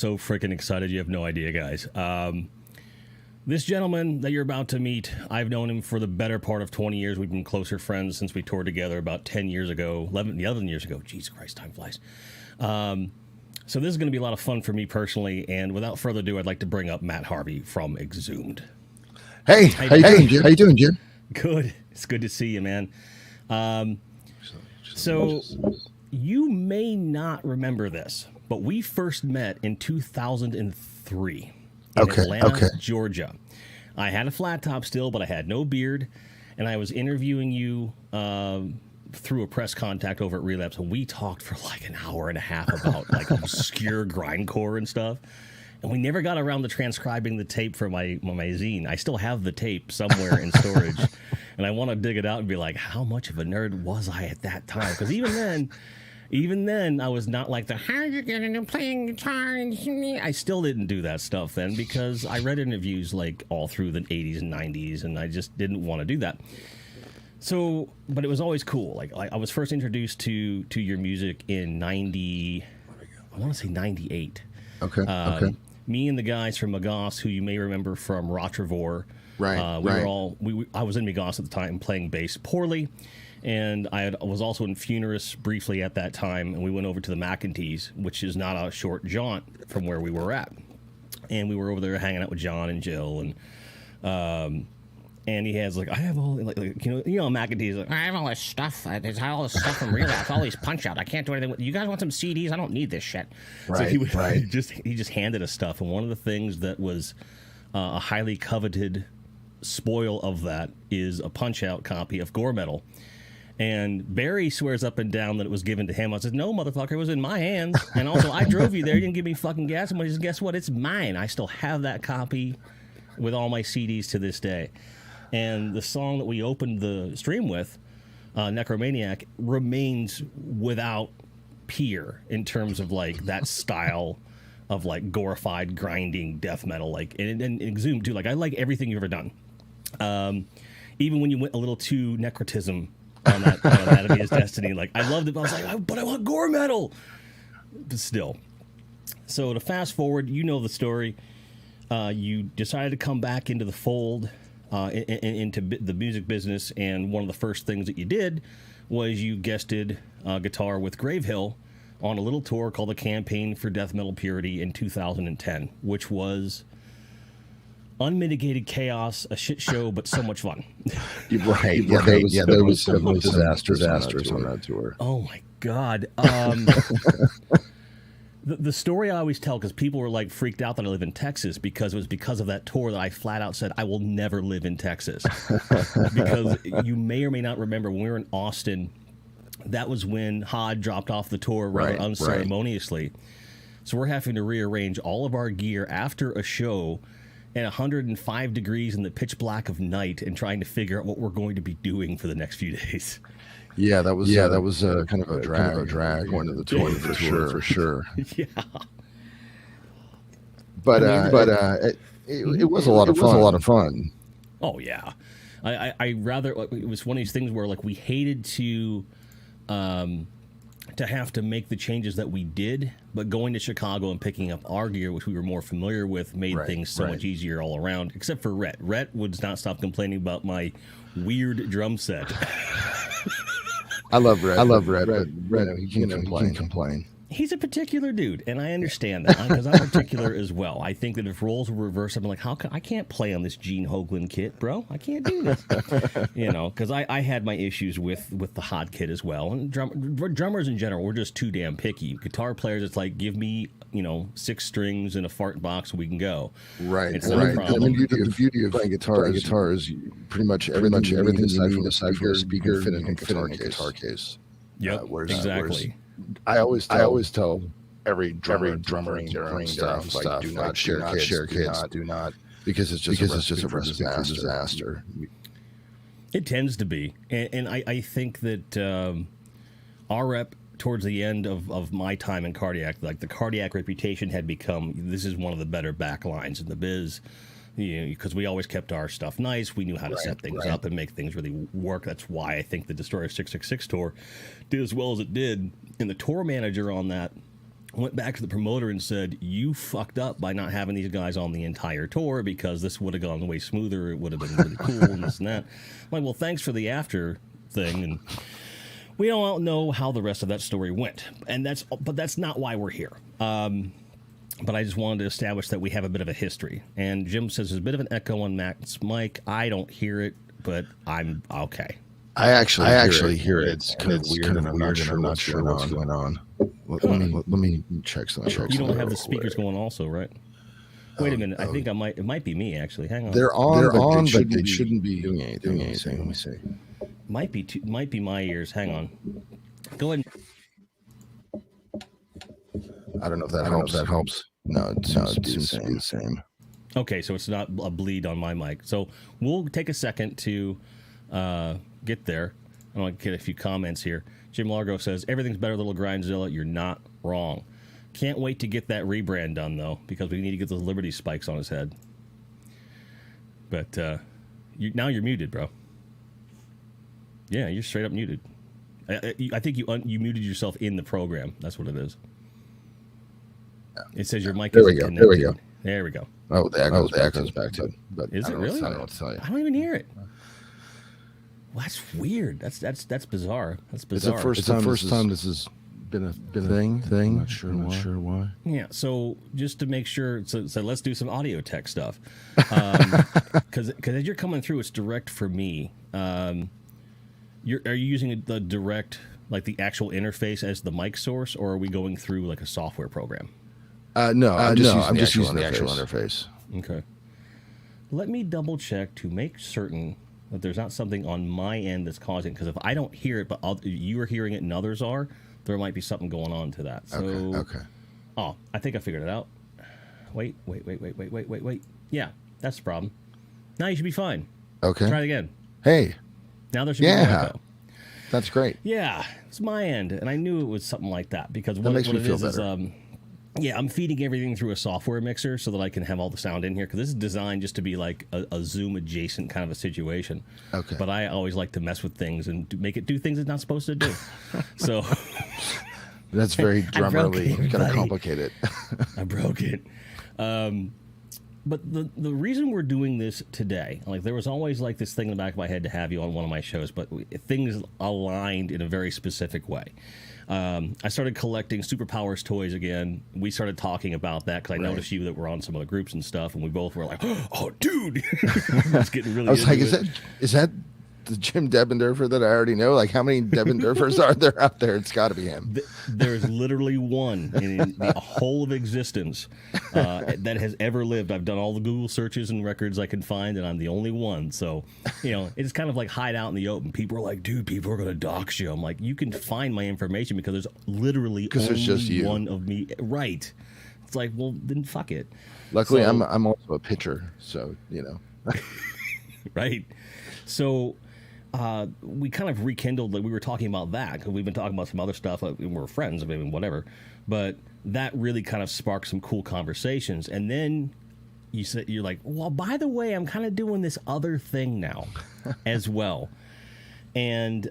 So freaking excited, you have no idea, guys. This gentleman that you're about to meet, I've known him for the better part of 20 years. We've been closer friends since we toured together about 10 years ago, 11 years ago. Jesus Christ, time flies. So this is going to be a lot of fun for me personally, and without further ado, I'd like to bring up Matt Harvey from Exhumed. Hey, how you doing, Jim? Good. It's good to see you, man. So you may not remember this, but we first met in 2003 in Atlanta, Georgia. I had a flat top still, but I had no beard, and I was interviewing you through a press contact over at Relapse, and we talked for like an hour and a half about like obscure grindcore and stuff. And we never got around to transcribing the tape for my zine. I still have the tape somewhere in storage, and I want to dig it out and be like, how much of a nerd was I at that time? Because even then, I was not like how are you getting into playing guitar? I still didn't do that stuff then because I read interviews like all through the 80s and 90s, and I just didn't want to do that. So, but it was always cool. Like I was first introduced to your music in I want to say 98. Okay. Me and the guys from Magos, who you may remember from Rotrevor. Right. I was in Magos at the time playing bass poorly. And I was also in Funerus briefly at that time, and we went over to the McEntees, which is not a short jaunt from where we were at. And we were over there hanging out with John and Jill, and he has like, I have all like McEntees. Like, I have all this stuff. I have all this stuff from Relapse, all these Punch Out. I can't do anything with. You guys want some CDs? I don't need this shit. Right. So he just handed us stuff, and one of the things that was a highly coveted spoil of that is a Punch Out copy of Gore Metal. And Barry swears up and down that it was given to him. I said, no, motherfucker, it was in my hands. And also, I drove you there. You didn't give me fucking gas money. Guess what? It's mine. I still have that copy with all my CDs to this day. And the song that we opened the stream with, Necromaniac, remains without peer in terms of, like, that style of, like, glorified, grinding death metal. Like, and Exhumed, too. Like, I like everything you've ever done. Even when you went a little too necrotism on that Anatomy is Destiny. Like, I loved it, but I was like, but I want gore metal. But still. So to fast forward, you know the story. You decided to come back into the fold, into the music business, and one of the first things that you did was you guested guitar with Gravehill on a little tour called the Campaign for Death Metal Purity in 2010, which was unmitigated chaos, a shit show, but so much fun. Right. There was disasters on that tour. Oh my God. The story I always tell, because people were like freaked out that I live in Texas, because it was because of that tour that I flat out said I will never live in Texas. Because you may or may not remember when we were in Austin, that was when Hod dropped off the tour rather unceremoniously. So we're having to rearrange all of our gear after a show at 105 degrees in the pitch black of night and trying to figure out what we're going to be doing for the next few days. Yeah, that was kind of a drag going to the tour for sure. Yeah. But it was a lot of fun. Oh yeah. I rather, it was one of these things where like we hated to have to make the changes that we did, but going to Chicago and picking up our gear, which we were more familiar with, made things so much easier all around, except for Rhett. Rhett would not stop complaining about my weird drum set. I love Rhett. Rhett, he can't complain. He's a particular dude, and I understand that because I'm particular as well. I think that if roles were reversed, I'm like, I can't play on this Gene Hoglan kit, bro. I can't do this, because I had my issues with the Hod kit as well. And drummers in general, we're just too damn picky. Guitar players, it's like, give me 6 strings and a fart box, and we can go. Right, it's not a problem. I mean, the beauty of playing guitar is pretty much everything aside from the speaker fit in a guitar case. Yep, exactly. I always tell every drummer during stuff like, do not share kits, do not, because it's just a recipe for disaster. It tends to be, and I think that our rep towards the end of my time in Cardiac, like the Cardiac reputation had become, this is one of the better back lines in the biz. Because we always kept our stuff nice. We knew how to set things up and make things really work. That's why I think the Destroyer 666 tour did as well as it did. And the tour manager on that went back to the promoter and said, you fucked up by not having these guys on the entire tour, because this would have gone way smoother. It would have been really cool and this and that. I'm like, well, thanks for the after thing. And we don't know how the rest of that story went. But that's not why we're here. But I just wanted to establish that we have a bit of a history. And Jim says there's a bit of an echo on Matt's mic. I don't hear it, but I'm okay. I actually hear it. It's kind of weird, and I'm not sure what's going on. Let me check something. You don't have the speakers going also, right? Wait a minute. I think it might be me, actually. Hang on. They're on, but they shouldn't be doing anything. Let me see. Might be my ears. Hang on. Go ahead. I don't know if that helps. No, it seems to be the same. Okay, so it's not a bleed on my mic. So we'll take a second to get there. I want to get a few comments here. Jim Largo says, everything's better, Little Grindzilla. You're not wrong. Can't wait to get that rebrand done, though, because we need to get those Liberty spikes on his head. But now you're muted, bro. Yeah, you're straight up muted. I think you muted yourself in the program. That's what it is. It says your mic is connected. There we go. Oh, the echo's back to it. But is it really? I don't know what to tell you. I don't even hear it. Well, that's weird. That's bizarre. That's bizarre. It's the first time this has been a thing. I'm not sure why. Yeah. So just to make sure, so let's do some audio tech stuff. Because as you're coming through, it's direct for me. Are you using the direct, like the actual interface as the mic source, or are we going through like a software program? No, I'm just using the actual interface. Okay. Let me double check to make certain that there's not something on my end that's causing, because if I don't hear it, but you are hearing it and others are, there might be something going on to that. So, okay. Oh, I think I figured it out. Wait. Yeah, that's the problem. Now you should be fine. Okay. Try it again. Hey. Now there should be no echo. That's great. Yeah, it's my end, and I knew it was something like that, because what makes me feel better. Yeah, I'm feeding everything through a software mixer so that I can have all the sound in here, because this is designed just to be like a Zoom adjacent kind of a situation. Okay. But I always like to mess with things and make it do things it's not supposed to do. So that's very drummerly. You gotta complicate it. I broke it. But the reason we're doing this today, like there was always like this thing in the back of my head to have you on one of my shows, but things aligned in a very specific way. I started collecting Superpowers toys again. We started talking about that because I noticed you that were on some other groups and stuff, and we both were like, "Oh, dude!" I was getting really. I was like, "Is that the Jim Debendorfer that I already know? Like, how many Debendorfers are there out there? It's got to be him." There's literally one in the whole of existence that has ever lived. I've done all the Google searches and records I can find, and I'm the only one. So, it's kind of like hide out in the open. People are like, "Dude, people are going to dox you." I'm like, you can find my information because there's literally only one of me. Right. It's like, well, then fuck it. Luckily, I'm also a pitcher, so, Right. So we kind of rekindled, like we were talking about that, because we've been talking about some other stuff, like we're friends, I mean, whatever, but that really kind of sparked some cool conversations. And then you're like, well, by the way, I'm kind of doing this other thing now as well. And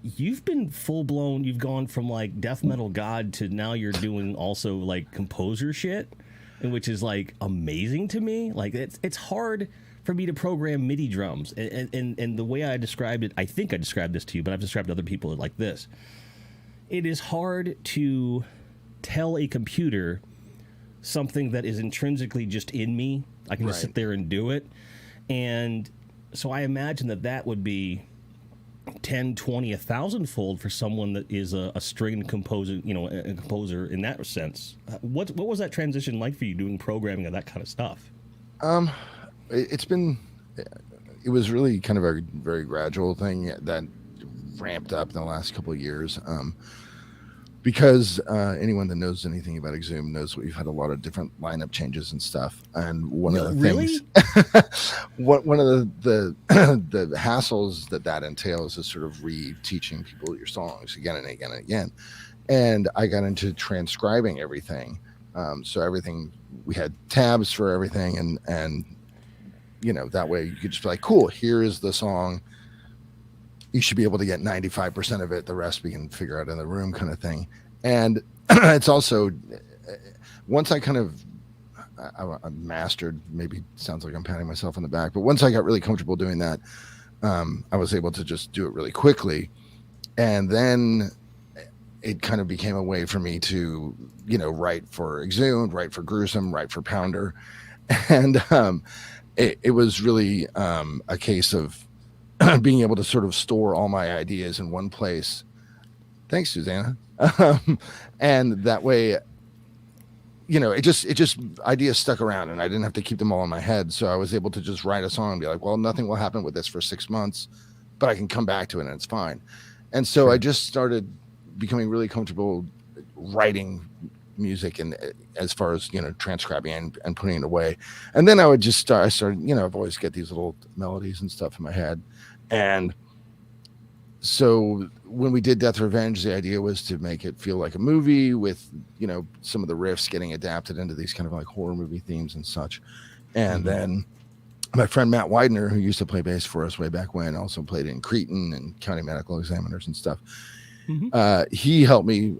you've been full-blown, you've gone from like death metal god to now you're doing also like composer shit, which is like amazing to me. Like it's hard for me to program MIDI drums, and the way I described it, I think I described this to you, but I've described to other people like this. It is hard to tell a computer something that is intrinsically just in me. I can just sit there and do it. And so I imagine that would be 10, 20, 1,000-fold for someone that is a string composer, a composer in that sense. What was that transition like for you, doing programming of that kind of stuff? It was really kind of a very gradual thing that ramped up in the last couple of years. Because anyone that knows anything about Exhumed knows we've had a lot of different lineup changes and stuff. And one of the things, one of the hassles that entails is sort of reteaching people your songs again and again and again. And I got into transcribing everything. So everything, we had tabs for everything, and that way you could just be like, cool, here is the song. You should be able to get 95% of it. The rest we can figure out in the room, kind of thing. And it's also once I kind of I mastered, maybe sounds like I'm patting myself on the back, but once I got really comfortable doing that, I was able to just do it really quickly. And then it kind of became a way for me to, write for Exhumed, write for Gruesome, write for Pounder. And it was really a case of being able to sort of store all my ideas in one place. Thanks, Susanna. And that way, it just ideas stuck around and I didn't have to keep them all in my head. So I was able to just write a song and be like, well, nothing will happen with this for 6 months, but I can come back to it and it's fine. And so Sure. I just started becoming really comfortable writing music and as far as, transcribing and putting it away. And then I started, I've always get these little melodies and stuff in my head. And so when we did Death Revenge, the idea was to make it feel like a movie with, some of the riffs getting adapted into these kind of like horror movie themes and such. And then my friend Matt Widener, who used to play bass for us way back when, also played in Cretin and County Medical Examiners and stuff. He helped me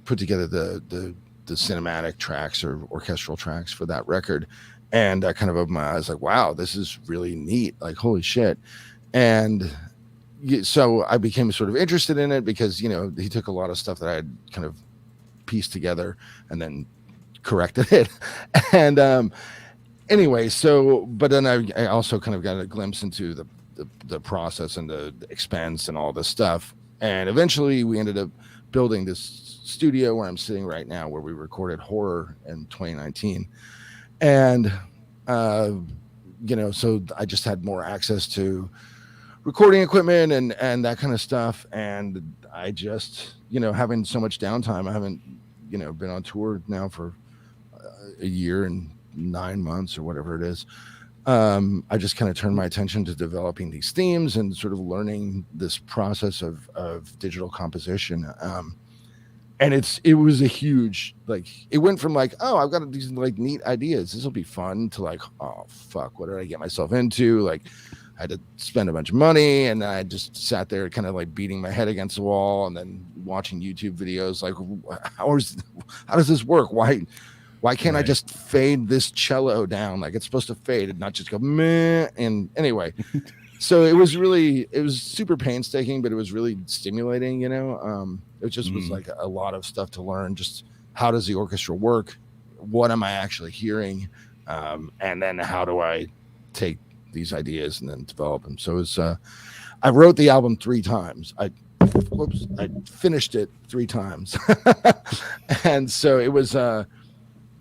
put together the cinematic tracks or orchestral tracks for that record. And I kind of opened my eyes like, wow, this is really neat. Like, holy shit. And so I became sort of interested in it because, he took a lot of stuff that I had kind of pieced together and then corrected it. And anyway, but then I also kind of got a glimpse into the process and the expense and all this stuff. And eventually we ended up building this studio where I'm sitting right now, where we recorded Horror in 2019. And, so I just had more access to recording equipment and that kind of stuff. And I just, having so much downtime, I haven't, been on tour now for a year and 9 months or whatever it is. I just kind of turned my attention to developing these themes and sort of learning this process of digital composition. And it was a huge, like, it went from like, oh, I've got these like neat ideas, this will be fun, to like, oh fuck, what did I get myself into? Like, I had to spend a bunch of money, and I just sat there kind of like beating my head against the wall and then watching YouTube videos like, how does this work? Why can't I just fade this cello down like it's supposed to fade and not just go meh? And anyway, so it was super painstaking, but it was really stimulating, it just was like a lot of stuff to learn. Just how does the orchestra work? What am I actually hearing? And then how do I take these ideas and then develop them? So it was, I wrote the album 3 times. I finished it 3 times. And so it was a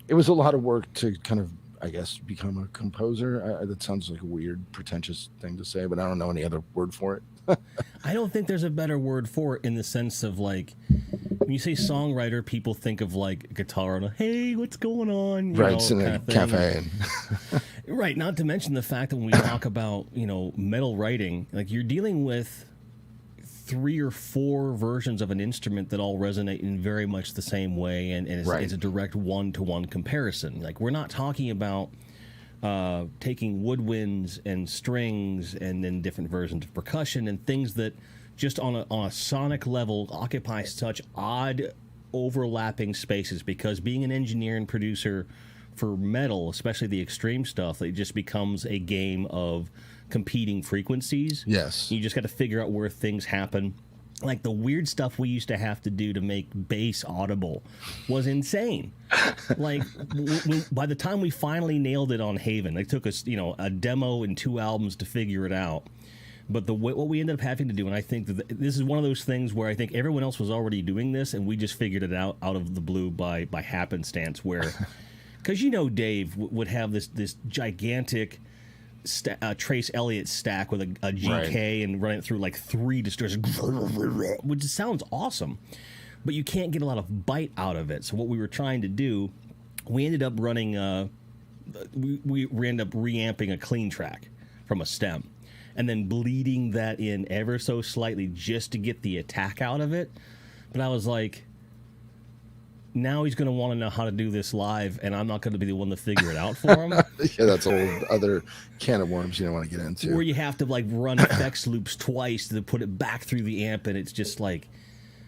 lot of work to kind of, I guess, become a composer. That sounds like a weird, pretentious thing to say, but I don't know any other word for it. I don't think there's a better word for it, in the sense of, like, when you say songwriter, people think of like guitar and a, hey, what's going on? Right, in a cafe. Right, not to mention the fact that when we talk about, metal writing, like, you're dealing with 3 or 4 versions of an instrument that all resonate in very much the same way, and it's a direct one-to-one comparison. Like, we're not talking about taking woodwinds and strings and then different versions of percussion and things that just on a sonic level occupy such odd overlapping spaces, because being an engineer and producer for metal, especially the extreme stuff, it just becomes a game of competing frequencies. Yes. You just got to figure out where things happen. Like, the weird stuff we used to have to do to make bass audible was insane. Like, by the time we finally nailed it on Haven, it took us, a demo and 2 albums to figure it out. But what we ended up having to do, and I think that this is one of those things where I think everyone else was already doing this, and we just figured it out of the blue by happenstance, where, because Dave would have this gigantic Trace Elliott stack with a GK and run it through like 3 distortions, which sounds awesome, but you can't get a lot of bite out of it. So what we were trying to do, we ended up running we ended up reamping a clean track from a stem and then bleeding that in ever so slightly just to get the attack out of it. But I was like, now he's going to want to know how to do this live, and I'm not going to be the one to figure it out for him. Yeah, that's a whole other can of worms you don't want to get into. Where you have to like run effects loops twice to put it back through the amp, and it's just like,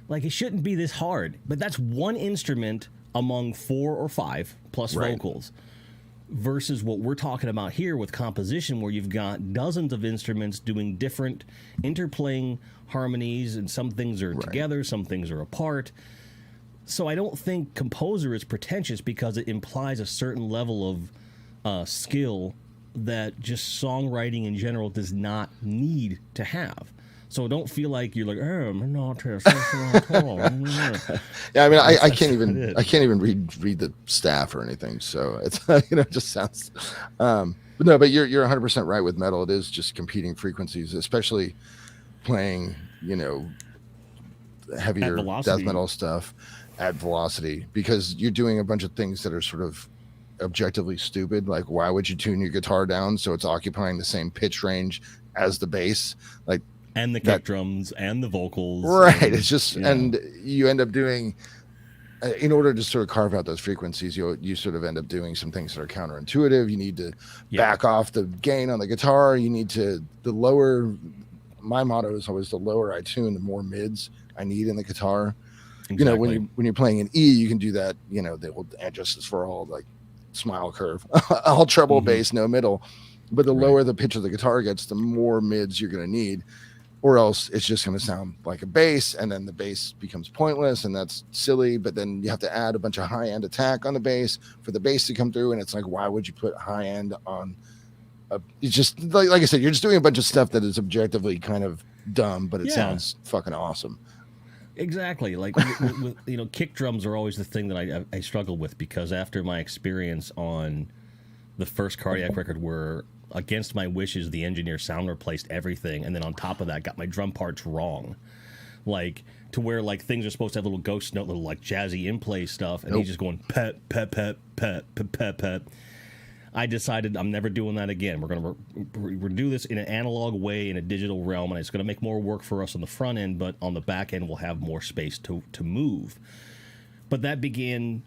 Like, it shouldn't be this hard. But that's one instrument among 4 or 5 plus vocals. Versus what we're talking about here with composition, where you've got dozens of instruments doing different interplaying harmonies, and some things are together, some things are apart. So I don't think composer is pretentious, because it implies a certain level of skill that just songwriting in general does not need to have. So don't feel like you're like, I'm not. Yeah, I mean, I can't even read the staff or anything. So it's it just sounds. But no, but you're 100% right with metal. It is just competing frequencies, especially playing heavier death metal stuff at velocity, because you're doing a bunch of things that are sort of objectively stupid. Like, why would you tune your guitar down so it's occupying the same pitch range as the bass? Like. And the kick drums and the vocals. Right. It's just, and you end up doing, in order to sort of carve out those frequencies, you sort of end up doing some things that are counterintuitive. You need to back off the gain on the guitar. You need to, my motto is always, the lower I tune, the more mids I need in the guitar. Exactly. When you're playing an E, you can do that, the old And Justice for All, like smile curve, all treble bass, no middle. But the lower the pitch of the guitar gets, the more mids you're going to need. Or else it's just going to sound like a bass, and then the bass becomes pointless, and that's silly. But then you have to add a bunch of high-end attack on the bass for the bass to come through, and it's like, why would you put high-end on it's just like I said, you're just doing a bunch of stuff that is objectively kind of dumb, but it sounds fucking awesome. Exactly. Like, kick drums are always the thing that I struggle with, because after my experience on the first Cardiac record, where against my wishes, the engineer sound replaced everything, and then on top of that got my drum parts wrong, like to where like things are supposed to have little ghost note, little like jazzy in-play stuff, and he's just going pet pet pet pet pet pet pet. I decided I'm never doing that again. We're gonna do this in an analog way, in a digital realm, and it's gonna make more work for us on the front end, but on the back end we'll have more space to move. But that began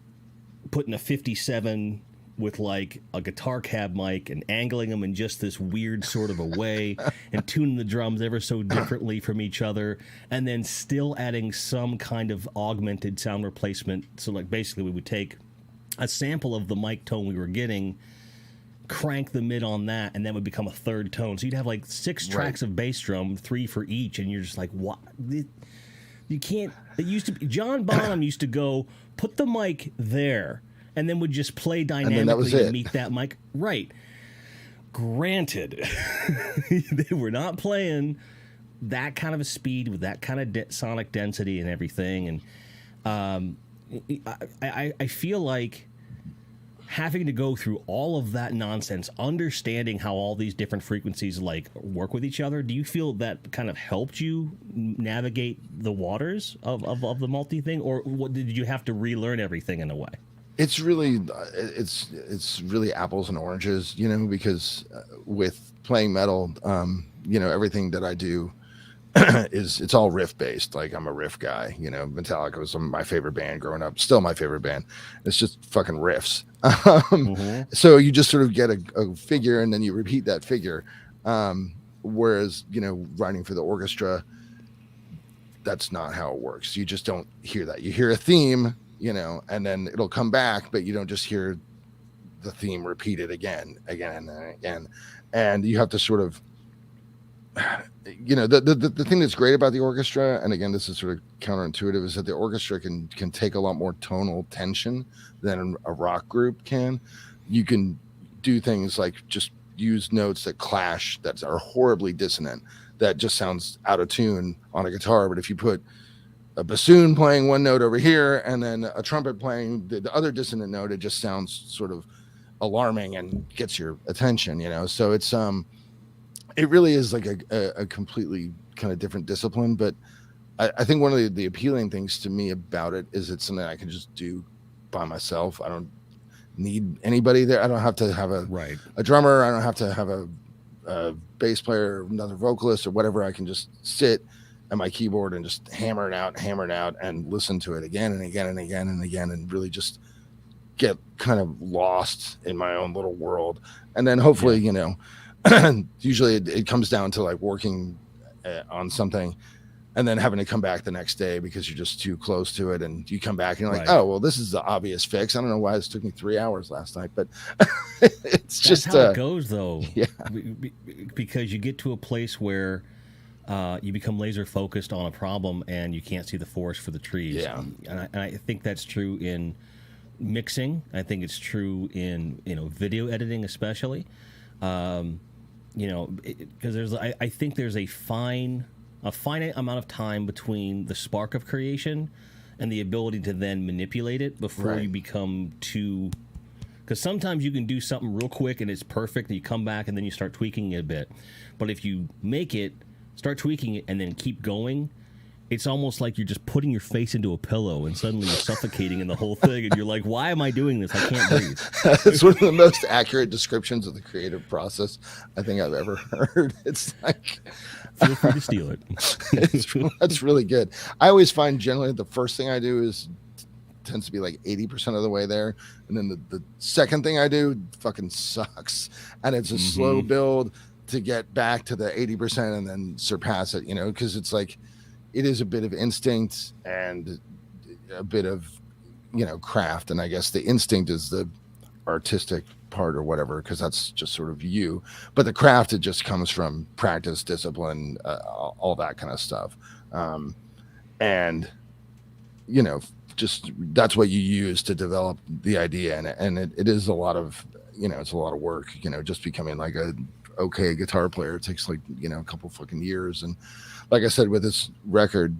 putting a 57 with like a guitar cab mic and angling them in just this weird sort of a way, and tuning the drums ever so differently from each other, and then still adding some kind of augmented sound replacement. So like basically we would take a sample of the mic tone we were getting, crank the mid on that, and that would become a third tone. So you'd have like 6 tracks of bass drum, 3 for each, and you're just like, what? You can't. It used to be, John Bonham used to go, put the mic there, and then would just play dynamically to meet that mic. Right. Granted, they were not playing that kind of a speed with that kind of sonic density and everything. And I feel like having to go through all of that nonsense, understanding how all these different frequencies like work with each other, do you feel that kind of helped you navigate the waters of the multi thing, or what, did you have to relearn everything in a way? It's really apples and oranges, because with playing metal, everything that I do it's all riff based. Like, I'm a riff guy. Metallica was my favorite band growing up, still my favorite band. It's just fucking riffs. So you just sort of get a figure, and then you repeat that figure. Whereas writing for the orchestra, that's not how it works. You just don't hear that. You hear a theme, and then it'll come back, but you don't just hear the theme repeated again and again. And you have to sort of, the thing that's great about the orchestra, and again, this is sort of counterintuitive, is that the orchestra can take a lot more tonal tension than a rock group can. You can do things like just use notes that clash, that are horribly dissonant, that just sounds out of tune on a guitar. But if you put a bassoon playing one note over here, and then a trumpet playing the other dissonant note, it just sounds sort of alarming and gets your attention, So it's it really is like a completely kind of different discipline. But I think one of the appealing things to me about it is it's something I can just do by myself. I don't need anybody there. I don't have to have a drummer. I don't have to have a bass player, another vocalist, or whatever. I can just sit at my keyboard and just hammer it out, and listen to it again and again and again and again, and really just get kind of lost in my own little world. And then hopefully, usually it comes down to like working on something and then having to come back the next day because you're just too close to it, and you come back and you're like, Right. oh well, this is the obvious fix. I don't know why this took me 3 hours last night, but it's That's just how it goes, though. yeah. Because you get to a place where you become laser focused on a problem and you can't see the forest for the trees. Yeah. And I think that's true in mixing. I think it's true in video editing, especially. Because I think there's a finite amount of time between the spark of creation and the ability to then manipulate it before Right. you become too. Because sometimes you can do something real quick and it's perfect, and you come back and then you start tweaking it a bit. But if you make it, start tweaking it, and then keep going, it's almost like you're just putting your face into a pillow and suddenly you're suffocating in the whole thing. And you're like, why am I doing this? I can't breathe. It's one of the most accurate descriptions of the creative process I think I've ever heard. It's like, Feel free to steal it. that's really good. I always find generally the first thing I do tends to be like 80% of the way there, and then the second thing I do fucking sucks, and it's a slow build to get back to the 80% and then surpass it, because it's like it is a bit of instinct and a bit of craft, and I guess the instinct is the artistic part or whatever, because that's just sort of you, but the craft, it just comes from practice, discipline, all that kind of stuff, and just that's what you use to develop the idea, and it is a lot of it's a lot of work, just becoming like a okay guitar player. It takes like a couple fucking years, and like I said with this record,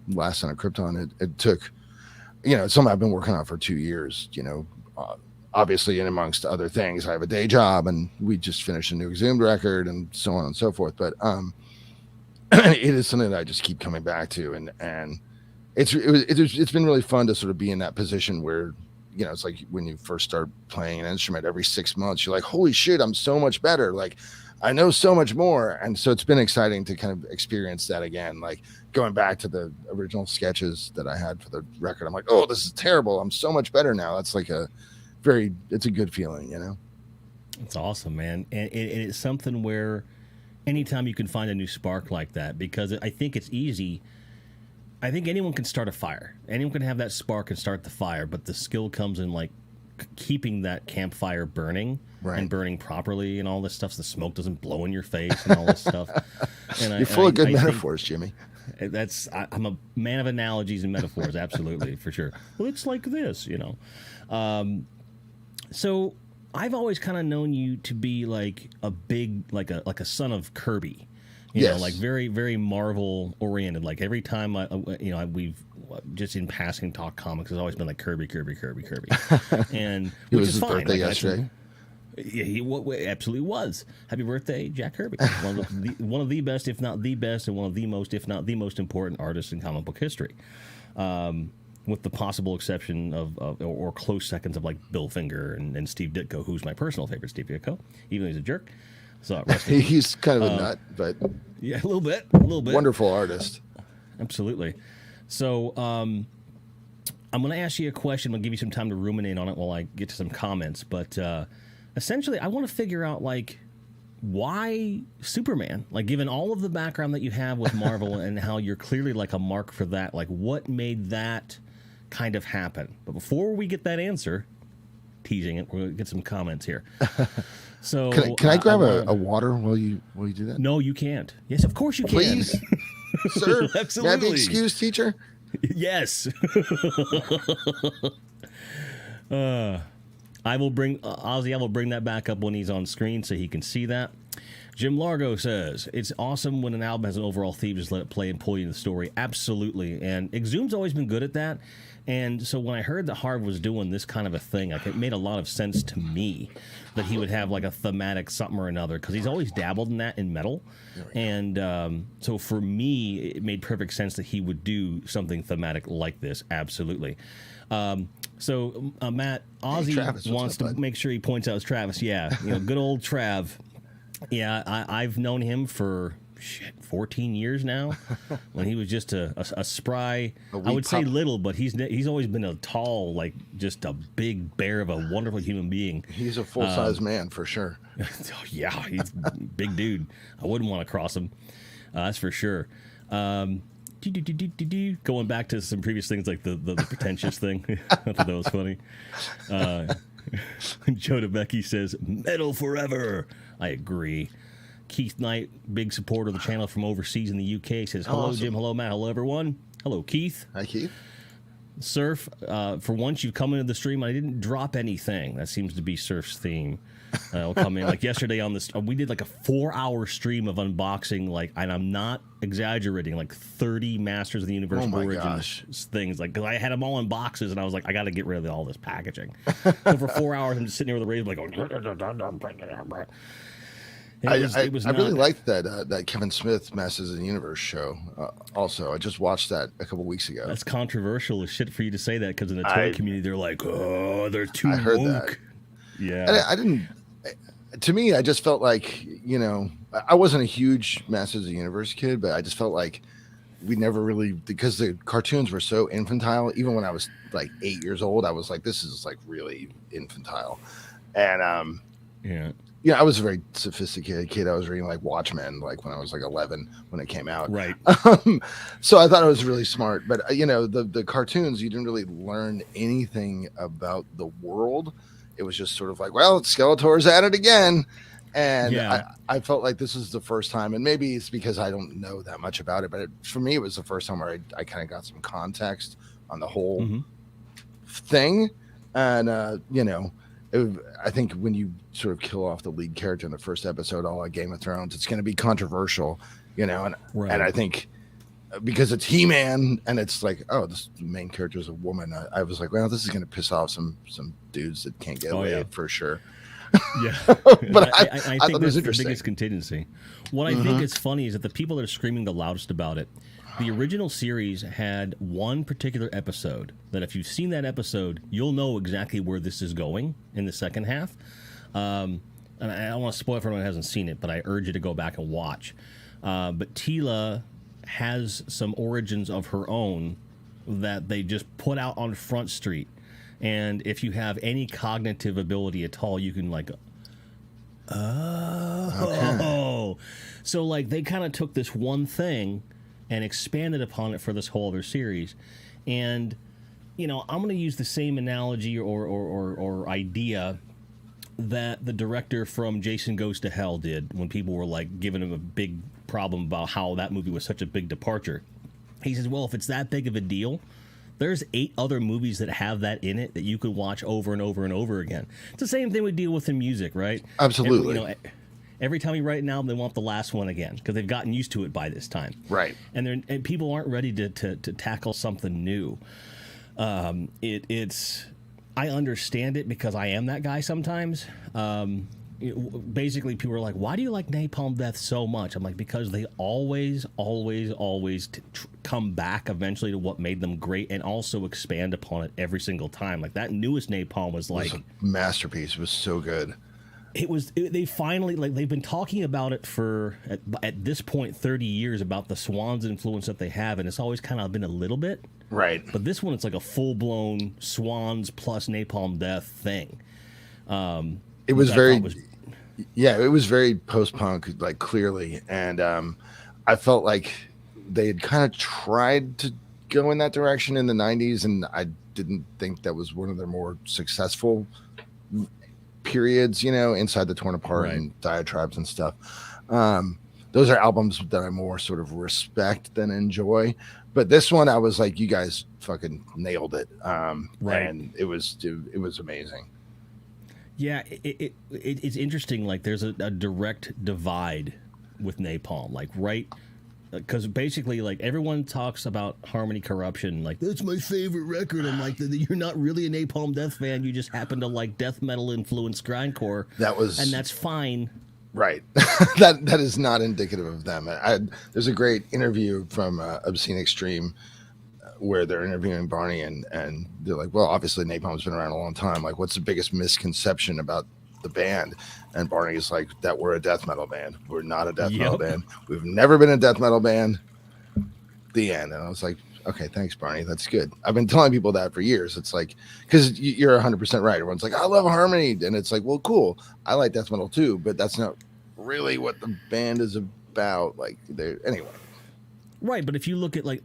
last Son of Krypton, it took it's something I've been working on for 2 years, obviously, and amongst other things I have a day job, and we just finished a new Exhumed record and so on and so forth, but it is something that I just keep coming back to, and it's been really fun to sort of be in that position where it's like when you first start playing an instrument, every 6 months you're like, holy shit, I'm so much better, like I know so much more. And so it's been exciting to kind of experience that again, like going back to the original sketches that I had for the record. I'm like, oh, this is terrible, I'm so much better now. That's like it's a good feeling, It's awesome, man. And it's something where anytime you can find a new spark like that, because I think it's easy. I think anyone can start a fire. Anyone can have that spark and start the fire, but the skill comes in like keeping that campfire burning, right, and burning properly and all this stuff so the smoke doesn't blow in your face and all this stuff. And you're full of good metaphors, Jimmy. I'm a man of analogies and metaphors, absolutely, for sure. Well, it's like this, So I've always kind of known you to be like a big, like a son of Kirby. Yes. Like very, very Marvel oriented. Like every time we've just in passing talk comics, has always been like Kirby, and it which was is his fine. birthday yesterday. Yeah, he absolutely was. Happy birthday, Jack Kirby! One of the best, if not the best, and one of the most, if not the most important artists in comic book history. With the possible exception of or close seconds of like Bill Finger and Steve Ditko, who's my personal favorite, Steve Ditko, even though he's a jerk. So he's kind of a nut, but yeah, a little bit. Wonderful artist. Absolutely. So I'm going to ask you a question. I'll give you some time to ruminate on it while I get to some comments. But essentially, I want to figure out like why Superman? Like, given all of the background that you have with Marvel and how you're clearly like a mark for that, like what made that kind of happen? But before we get that answer, teasing it, we're going to get some comments here. So can I grab a water while you do that? No, you can't. Yes, of course you can. Please, sir. Absolutely. May I be excused, teacher? Yes. I will bring Ozzy. I will bring that back up when he's on screen so he can see that. Jim Largo says it's awesome when an album has an overall theme. Just let it play and pull you into the story. Absolutely, and Exhumed's always been good at that. And so when I heard that Harv was doing this kind of a thing, it made a lot of sense to me that he would have like a thematic something or another, because he's always dabbled in that in metal. And so for me, it made perfect sense that he would do something thematic like this. Absolutely. So Matt, Ozzy Travis, wants to make sure he points out Travis. Yeah, good old Trav. Yeah, I've known him for 14 years now. When he was just a spry, I would say little, but he's always been a tall, like just a big bear of a wonderful human being. He's a full-size man for sure. Yeah, he's a big dude. I wouldn't want to cross him. That's for sure. Going back to some previous things like the pretentious thing. I thought that was funny. Joe DeBecky says, metal forever. I agree. Keith Knight, big supporter of the channel from overseas in the UK, says, hello, awesome. Jim. Hello, Matt. Hello, everyone. Hello, Keith. Hi, Keith. Surf, for once you've come into the stream, I didn't drop anything. That seems to be Surf's theme. I'll come in like yesterday on this. We did like a 4-hour stream of unboxing, like, and I'm not exaggerating, like 30 Masters of the Universe Origins things. Like, because I had them all in boxes, and I was like, I got to get rid of all this packaging. So for 4 hours, I'm just sitting here with a razor, like, I really liked that Kevin Smith Masters of the Universe show. Also, I just watched that a couple weeks ago. That's controversial as shit for you to say that, because in the toy community, they're like, oh, they're too I heard woke. That. Yeah, I didn't. To me, I just felt like, I wasn't a huge Masters of the Universe kid, but I just felt like we never really, because the cartoons were so infantile. Even when I was like 8 years old, I was like, this is like really infantile. And I was a very sophisticated kid. I was reading like Watchmen, like when I was like 11 when it came out. Right. So I thought it was really smart. But the cartoons, you didn't really learn anything about the world. It was just sort of like, well, Skeletor's at it again. And I felt like this is the first time, and maybe it's because I don't know that much about it, but for me, it was the first time where I kind of got some context on the whole thing. And, I think when you sort of kill off the lead character in the first episode, all like Game of Thrones, it's going to be controversial, and I think because it's He-Man and it's like, oh, this main character is a woman. I was like, well, this is going to piss off some dudes that can't get laid for sure. Yeah, but I think thought it was that's the interesting. biggest contingency. What I think is funny is that the people that are screaming the loudest about it, the original series had one particular episode that if you've seen that episode, you'll know exactly where this is going in the second half. And I don't want to spoil it for anyone who hasn't seen it, but I urge you to go back and watch. But Teela has some origins of her own that they just put out on Front Street. And if you have any cognitive ability at all, you can like, oh. So like they kind of took this one thing and expanded upon it for this whole other series. And, I'm going to use the same analogy or idea that the director from Jason Goes to Hell did when people were like giving him a big problem about how that movie was such a big departure. He says, well, if it's that big of a deal, there's 8 other movies that have that in it that you could watch over and over and over again. It's the same thing we deal with in music, right? Absolutely. Every time you write an album, they want the last one again because they've gotten used to it by this time. Right. And people aren't ready to tackle something new. I understand it because I am that guy sometimes. Basically, people are like, why do you like Napalm Death so much? I'm like, because they always come back eventually to what made them great and also expand upon it every single time. Like that newest Napalm was like... It was a masterpiece. It was so good. They finally, like, they've been talking about it for, at this point, 30 years about the Swans influence that they have, and it's always kind of been a little bit. Right. But this one, it's like a full-blown Swans plus Napalm Death thing. It was very post-punk, like, clearly, and I felt like they had kind of tried to go in that direction in the 90s, and I didn't think that was one of their more successful periods, Inside the Torn Apart and Diatribes and stuff. Those are albums that I more sort of respect than enjoy. But this one, I was like, you guys fucking nailed it. And it was amazing. Yeah, it's interesting. Like, there's a direct divide with Napalm. Like, because basically, like, everyone talks about Harmony Corruption. Like, that's my favorite record. I'm like, you're not really a Napalm Death fan. You just happen to like death metal influenced grindcore. And that's fine. Right. that is not indicative of them. There's a great interview from Obscene Extreme where they're interviewing Barney and they're like, well, obviously Napalm's been around a long time. Like, what's the biggest misconception about the band? And Barney's like, that we're a death metal band. We're not a death metal band. We've never been a death metal band. The end. And I was like, okay, thanks, Barney. That's good. I've been telling people that for years. It's like, because you're 100% right. Everyone's like, I love Harmony. And it's like, well, cool. I like death metal too, but that's not really what the band is about. Like, anyway. Right, but if you look at like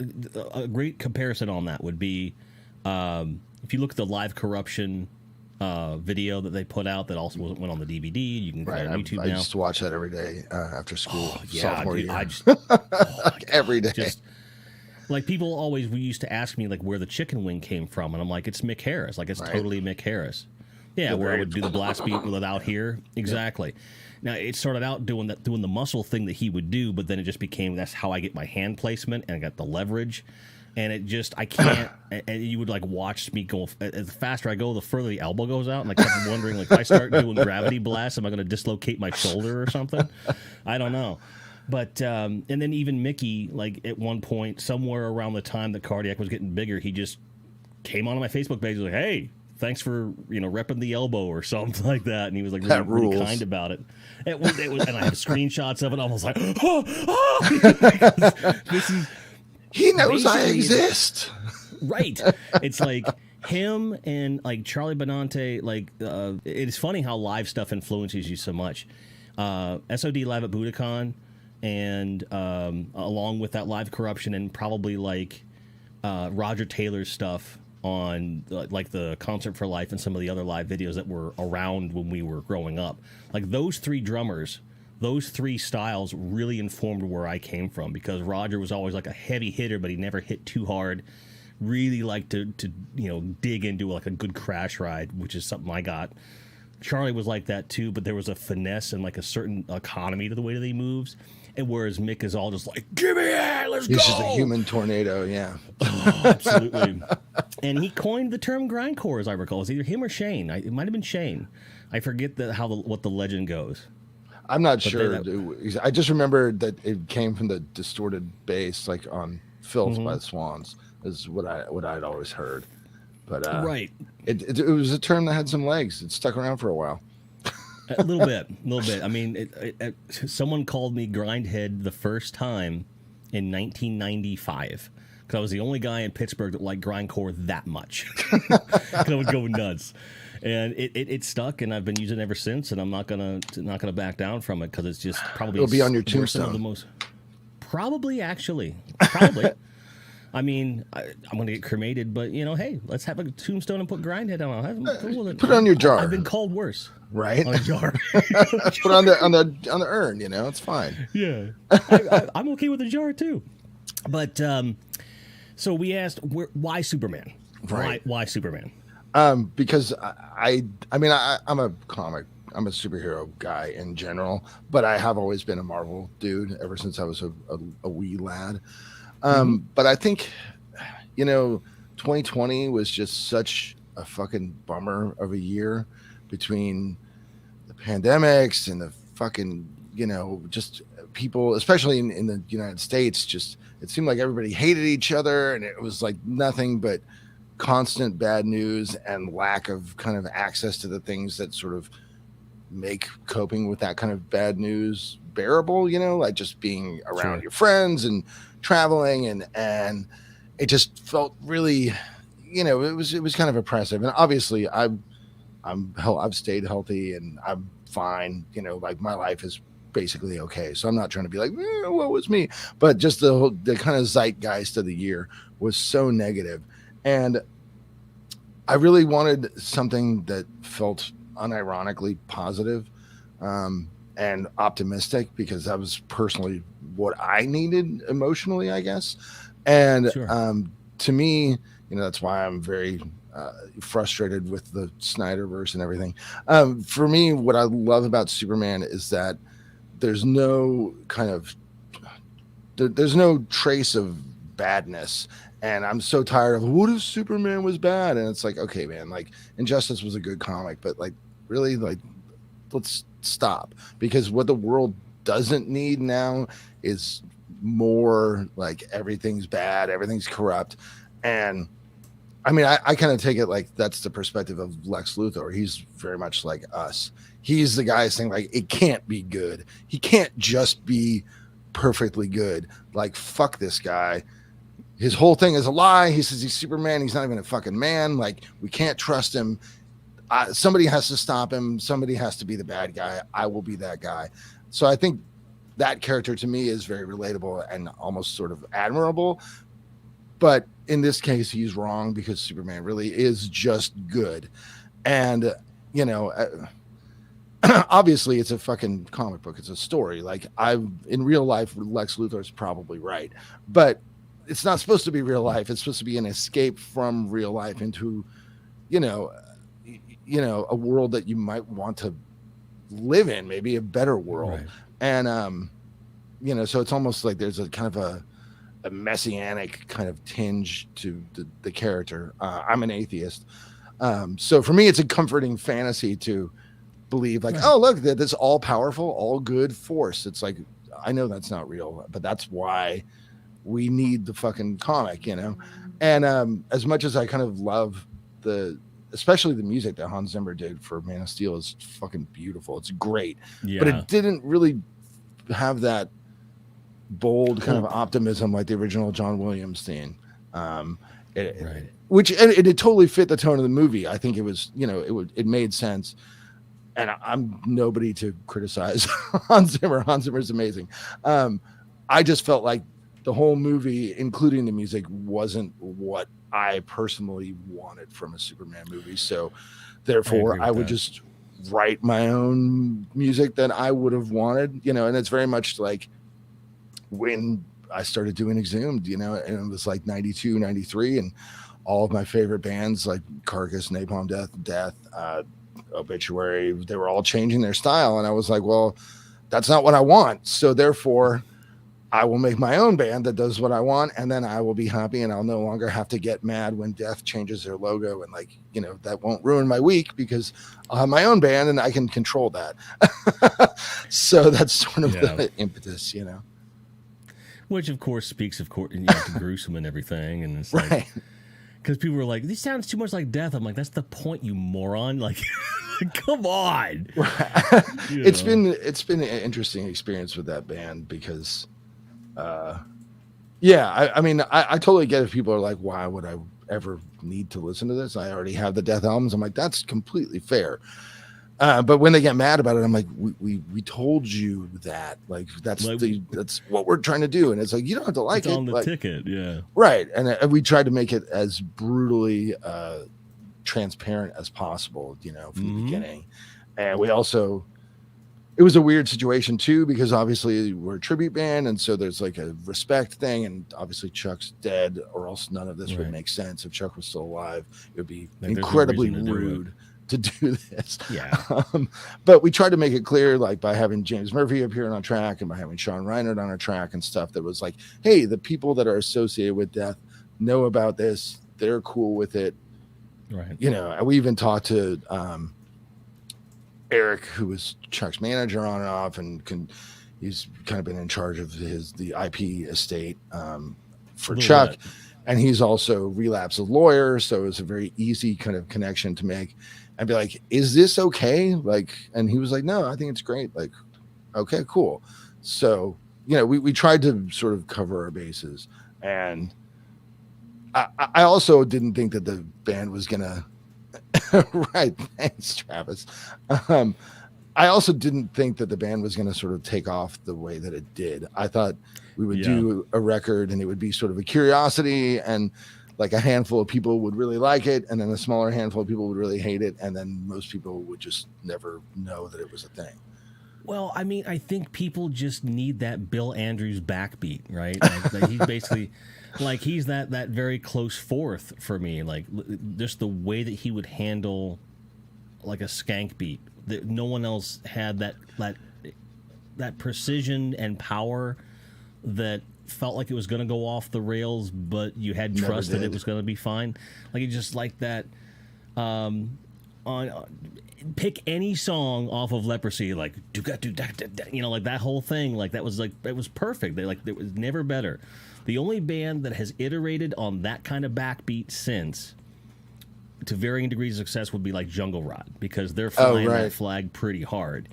a great comparison on that would be if you look at the Live Corruption video that they put out that also went on the DVD. You can go on YouTube now. I used to watch that every day after school. Sophomore year. I just every day. Just, like people always used to ask me like where the chicken wing came from, and I'm like, it's Mick Harris. Like it's totally Mick Harris. Yeah, where I would do the blast beat without here. Exactly. Yep. Now it started out doing the muscle thing that he would do, but then it just became that's how I get my hand placement and I got the leverage. And it just, I can't, and you would like watch me go, as the faster I go, the further the elbow goes out. And like I'm wondering, like if I start doing gravity blasts, am I going to dislocate my shoulder or something? I don't know. But, and then even Mickey, like at one point, somewhere around the time that Cardiac was getting bigger, he just came onto my Facebook page and was like, hey, thanks for, repping the elbow or something like that. And he was like really kind about it. It was, and I have screenshots of it. I was like, this is, he knows I exist. Right. It's like him and like Charlie Benante, like it's funny how live stuff influences you so much. SOD Live at Budokan and along with that Live Corruption and probably like Roger Taylor's stuff on like the Concert for Life and some of the other live videos that were around when we were growing up. Like those three drummers, those three styles really informed where I came from because Roger was always like a heavy hitter, but he never hit too hard. Really liked to dig into like a good crash ride, which is something I got. Charlie was like that too, but there was a finesse and like a certain economy to the way that he moves. And whereas Mick is all just like, give me it, let's go. He's just a human tornado, yeah. Oh, absolutely. And he coined the term grindcore, as I recall. It was either him or Shane. It might have been Shane. I forget what the legend goes. I'm not sure. I just remember that it came from the distorted bass, like on Filth by the Swans, is what I'd always heard. But right, it was a term that had some legs. It stuck around for a while. A little bit. I mean, someone called me grindhead the first time in 1995 because I was the only guy in Pittsburgh that liked grindcore that much. I would go nuts. And it stuck, and I've been using it ever since. And I'm not gonna back down from it because it's just probably it'll be on your tombstone. Probably. I mean, I'm gonna get cremated, but hey, let's have a tombstone and put grindhead on. I'm cool with it. Put it on your jar. I've been called worse. Right, on a jar. Put it on the urn. It's fine. Yeah, I'm okay with the jar too. But so we asked, why Superman? Right. Why Superman? Because I'm a comic. I'm a superhero guy in general, but I have always been a Marvel dude ever since I was a wee lad. But I think, 2020 was just such a fucking bummer of a year between the pandemics and the fucking, just people, especially in the United States, just it seemed like everybody hated each other and it was like nothing but constant bad news and lack of kind of access to the things that sort of make coping with that kind of bad news bearable, like just being around your friends and traveling and it just felt really, it was kind of oppressive. And obviously I've stayed healthy and I'm fine, like my life is basically okay. So I'm not trying to be like, what was me? But just the kind of zeitgeist of the year was so negative. And I really wanted something that felt unironically positive and optimistic because that was personally what I needed emotionally, I guess. And to me, that's why I'm very frustrated with the Snyderverse and everything. For me, what I love about Superman is that there's no there's no trace of badness. And I'm so tired of what if Superman was bad? And it's like, okay, man, like Injustice was a good comic, but like really, like let's stop, because what the world doesn't need now is more like everything's bad, everything's corrupt. And I mean, I kind of take it like that's the perspective of Lex Luthor. He's very much like us. He's the guy saying like, it can't be good. He can't just be perfectly good. Like, fuck this guy. His whole thing is a lie. He says he's Superman. He's not even a fucking man. Like, we can't trust him. Somebody has to stop him. Somebody has to be the bad guy. I will be that guy. So I think that character to me is very relatable and almost sort of admirable. But in this case, he's wrong, because Superman really is just good. And, you know, obviously it's a fucking comic book. It's a story. Like, in real life, Lex Luthor's probably right, but it's not supposed to be real life. It's supposed to be an escape from real life into, you know, a world that you might want to live in, maybe a better world. Right. And, you know, so it's almost like there's a kind of a messianic kind of tinge to the character. I'm an atheist. So for me, it's a comforting fantasy to believe, like, oh, look, this all powerful, all good force. It's like, I know that's not real, but that's why we need the fucking comic, you know? And as much as I kind of love especially the music that Hans Zimmer did for Man of Steel is fucking beautiful. It's great, but it didn't really have that bold kind of optimism like the original John Williams theme. Which it totally fit the tone of the movie. I think it was, you know, it made sense. And I'm nobody to criticize Hans Zimmer. Hans Zimmer's amazing. I just felt like the whole movie, including the music, wasn't what I personally wanted from a Superman movie. So therefore I would just write my own music that I would have wanted, you know. And it's very much like when I started doing Exhumed, you know, and it was like 92, 93, and all of my favorite bands like Carcass, Napalm Death, Obituary, they were all changing their style. And I was like, well, that's not what I want. So therefore I will make my own band that does what I want, and then I will be happy, and I'll no longer have to get mad when Death changes their logo. And, like, you know, that won't ruin my week because I'll have my own band and I can control that. So that's sort of the impetus, you know. Which, of course, speaks, of course, you know, to gruesome and everything. And it's like, because people were like, this sounds too much like Death. I'm like, that's the point, you moron. Like, come on. It's been an interesting experience with that band because, I mean, I totally get if people are like, why would I ever need to listen to this? I already have the Death albums. I'm like, that's completely fair. But when they get mad about it, I'm like, we told you that, like, that's what we're trying to do. And it's like, you don't have to like it. It's on the like, ticket. Yeah. Right. And we tried to make it as brutally, transparent as possible, you know, from the beginning. And we also, it was a weird situation too, because obviously we're a tribute band. And so there's like a respect thing. And obviously Chuck's dead, or else none of this would make sense. If Chuck was still alive, it would be incredibly rude to do this. But we tried to make it clear, like by having James Murphy appear on track and by having Sean Reinert on a track and stuff, that was like, hey, the people that are associated with Death know about this. They're cool with it. Right. You know, and we even talked to Eric, who was Chuck's manager on and off, and he's kind of been in charge of the IP estate for Chuck. And he's also Relapse's lawyer. So it was a very easy kind of connection to make. I'd be like, is this okay? Like, and he was like, no, I think it's great. Like, okay, cool. So, you know, we tried to sort of cover our bases. And I also didn't think that the band was going to, right. Thanks, Travis. I also didn't think that the band was going to sort of take off the way that it did. I thought we would do a record and it would be sort of a curiosity, and like a handful of people would really like it, and then a smaller handful of people would really hate it, and then most people would just never know that it was a thing. Well, I mean, I think people just need that Bill Andrews backbeat, right? Like he's basically, like, he's that very close fourth for me. Like, just the way that he would handle, like, a skank beat. That no one else had that precision and power that felt like it was going to go off the rails, but you had trust that it was going to be fine. Like, it just like that. Pick any song off of Leprosy, like you know, like that whole thing, like that was like, it was perfect. It was never better. The only band that has iterated on that kind of backbeat since, to varying degrees of success, would be like Jungle Rot, because they're flying that flag pretty hard.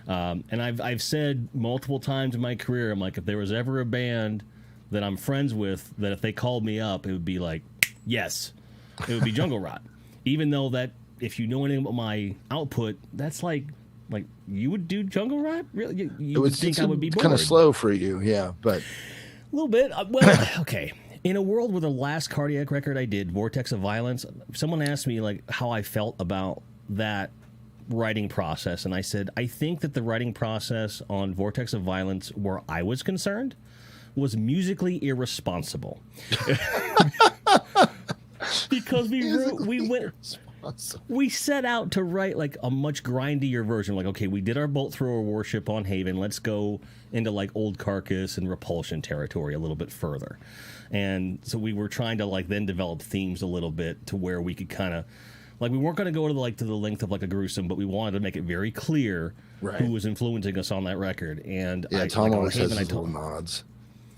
And I've said multiple times in my career, I'm like, if there was ever a band that I'm friends with, that if they called me up, it would be like, yes, it would be Jungle Rot. Even though that, if you know anything about my output, that's like Like, you would do jungle rap? Really? You It would was think I would be bored. kind of slow for you, yeah, but A little bit. Well, okay. In a world where the last Cardiac record I did, Vortex of Violence, someone asked me like how I felt about that writing process, and I said I think that the writing process on Vortex of Violence, where I was concerned, was musically irresponsible. Because we set out to write like a much grindier version. Like, okay, we did our Bolt Thrower Worship on Haven. Let's go into like Old Carcass and Repulsion territory a little bit further. And so we were trying to like then develop themes a little bit to where we could kind of like, we weren't going to go to the length of like a Gruesome, but we wanted to make it very clear who was influencing us on that record. And Tom always has his little nods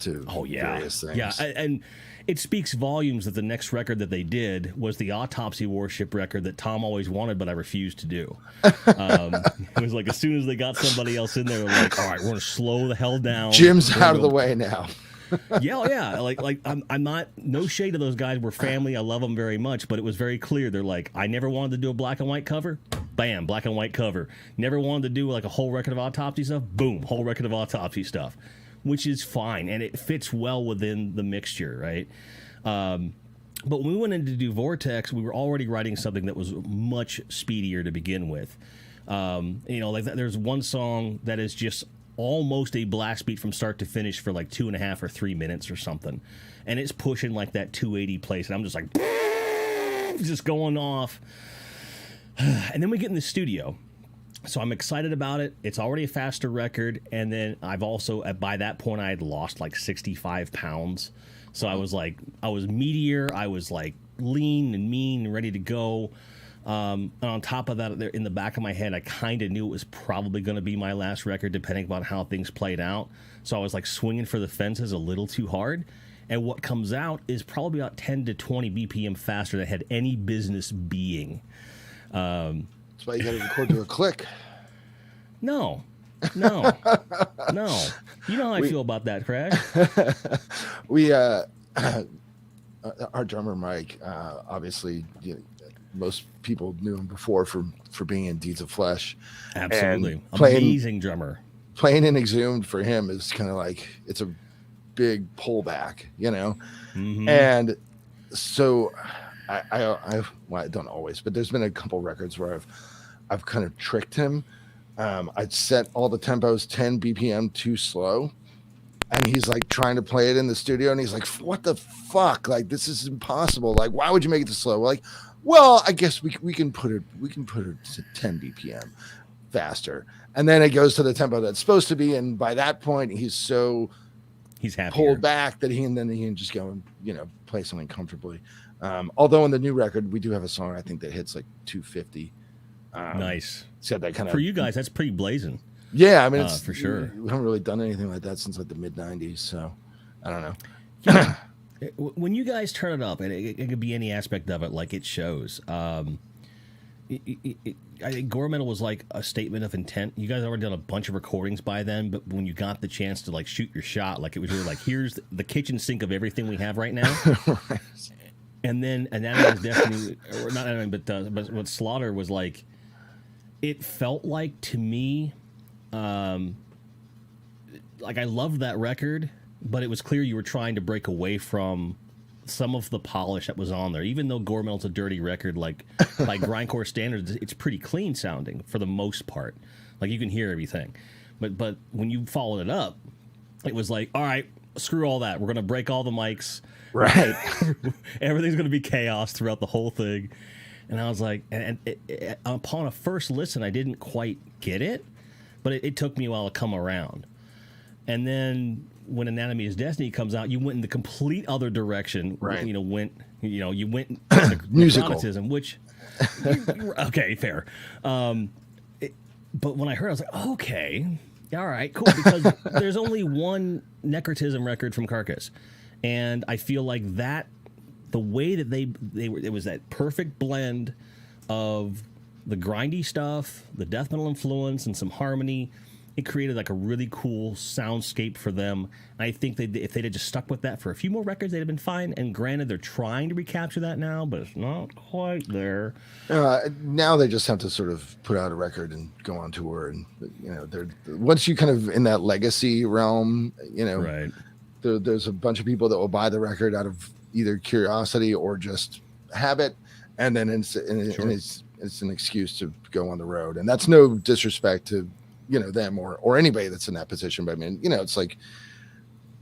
to various things. Yeah, and it speaks volumes that the next record that they did was the Autopsy Worship record that Tom always wanted, but I refused to do. It was like as soon as they got somebody else in there, they're like, all right, we're going to slow the hell down. Jim's out of the way now. Yeah. Like I'm not, no shade to those guys. We're family. I love them very much, but it was very clear. They're like, I never wanted to do a black and white cover. Bam, black and white cover. Never wanted to do like a whole record of Autopsy stuff. Boom, whole record of Autopsy stuff. Which is fine, and it fits well within the mixture, right? But when we went in to do Vortex, we were already writing something that was much speedier to begin with. Like there's one song that is just almost a blast beat from start to finish for like 2.5 or 3 minutes or something, and it's pushing like that 280 place, and I'm just like, just going off. And then we get in the studio. So I'm excited about it. It's already a faster record. And then I've also, by that point, I had lost like 65 pounds. So I was meatier. I was like lean and mean and ready to go. And on top of that, in the back of my head, I kind of knew it was probably going to be my last record, depending upon how things played out. So I was like swinging for the fences a little too hard. And what comes out is probably about 10 to 20 BPM faster than had any business being. That's why you got to record to a click. No. You know how I feel about that, Craig. We, our drummer Mike, obviously, most people knew him before for being in Deeds of Flesh. Absolutely, amazing drummer. Playing in Exhumed for him is kind of like it's a big pullback, Mm-hmm. And so I don't always, but there's been a couple records where I've kind of tricked him. I'd set all the tempos 10 BPM too slow, and he's like trying to play it in the studio, and he's like, "What the fuck? Like, this is impossible. Like, why would you make it this slow?" We're like, well, I guess we can put it to 10 BPM faster, and then it goes to the tempo that's supposed to be, and by that point, he's happier. Pulled back that he can just go and play something comfortably. Although on the new record, we do have a song I think that hits like 250. Nice. It's got that kind of, for you guys, that's pretty blazing. Yeah, I mean, it's for sure. We haven't really done anything like that since like the mid '90s, so I don't know. When you guys turn it up, and it could be any aspect of it, like it shows. I think Gore Metal was like a statement of intent. You guys already done a bunch of recordings by then, but when you got the chance to like shoot your shot, like it was really like, here's the kitchen sink of everything we have right now. Right. And then Anatomy of Destiny, or not Anatomy, but what Slaughter was like. It felt like to me, like I loved that record, but it was clear you were trying to break away from some of the polish that was on there. Even though Gore Metal's a dirty record, like by grindcore standards, it's pretty clean sounding for the most part. Like you can hear everything, but when you followed it up, it was like, all right, screw all that. We're gonna break all the mics. Right. Everything's gonna be chaos throughout the whole thing. And I was like, upon a first listen, I didn't quite get it, but it took me a while to come around. And then when Anatomy of Destiny comes out, you went in the complete other direction. Right. You went into musical, which okay, fair. But when I heard, I was like, okay, all right, cool, because there's only one necrotism record from Carcass, and I feel like that. The way that they were, it was that perfect blend of the grindy stuff, the death metal influence, and some harmony, It created like a really cool soundscape for them. I think if they'd have just stuck with that for a few more records, they'd have been fine. And granted, they're trying to recapture that now, but it's not quite there. Now they just have to sort of put out a record and go on tour, and they're once you kind of in that legacy realm, Right. There's a bunch of people that will buy the record out of either curiosity or just habit, and then it's an excuse to go on the road. And that's no disrespect to them or anybody that's in that position, but I mean, it's like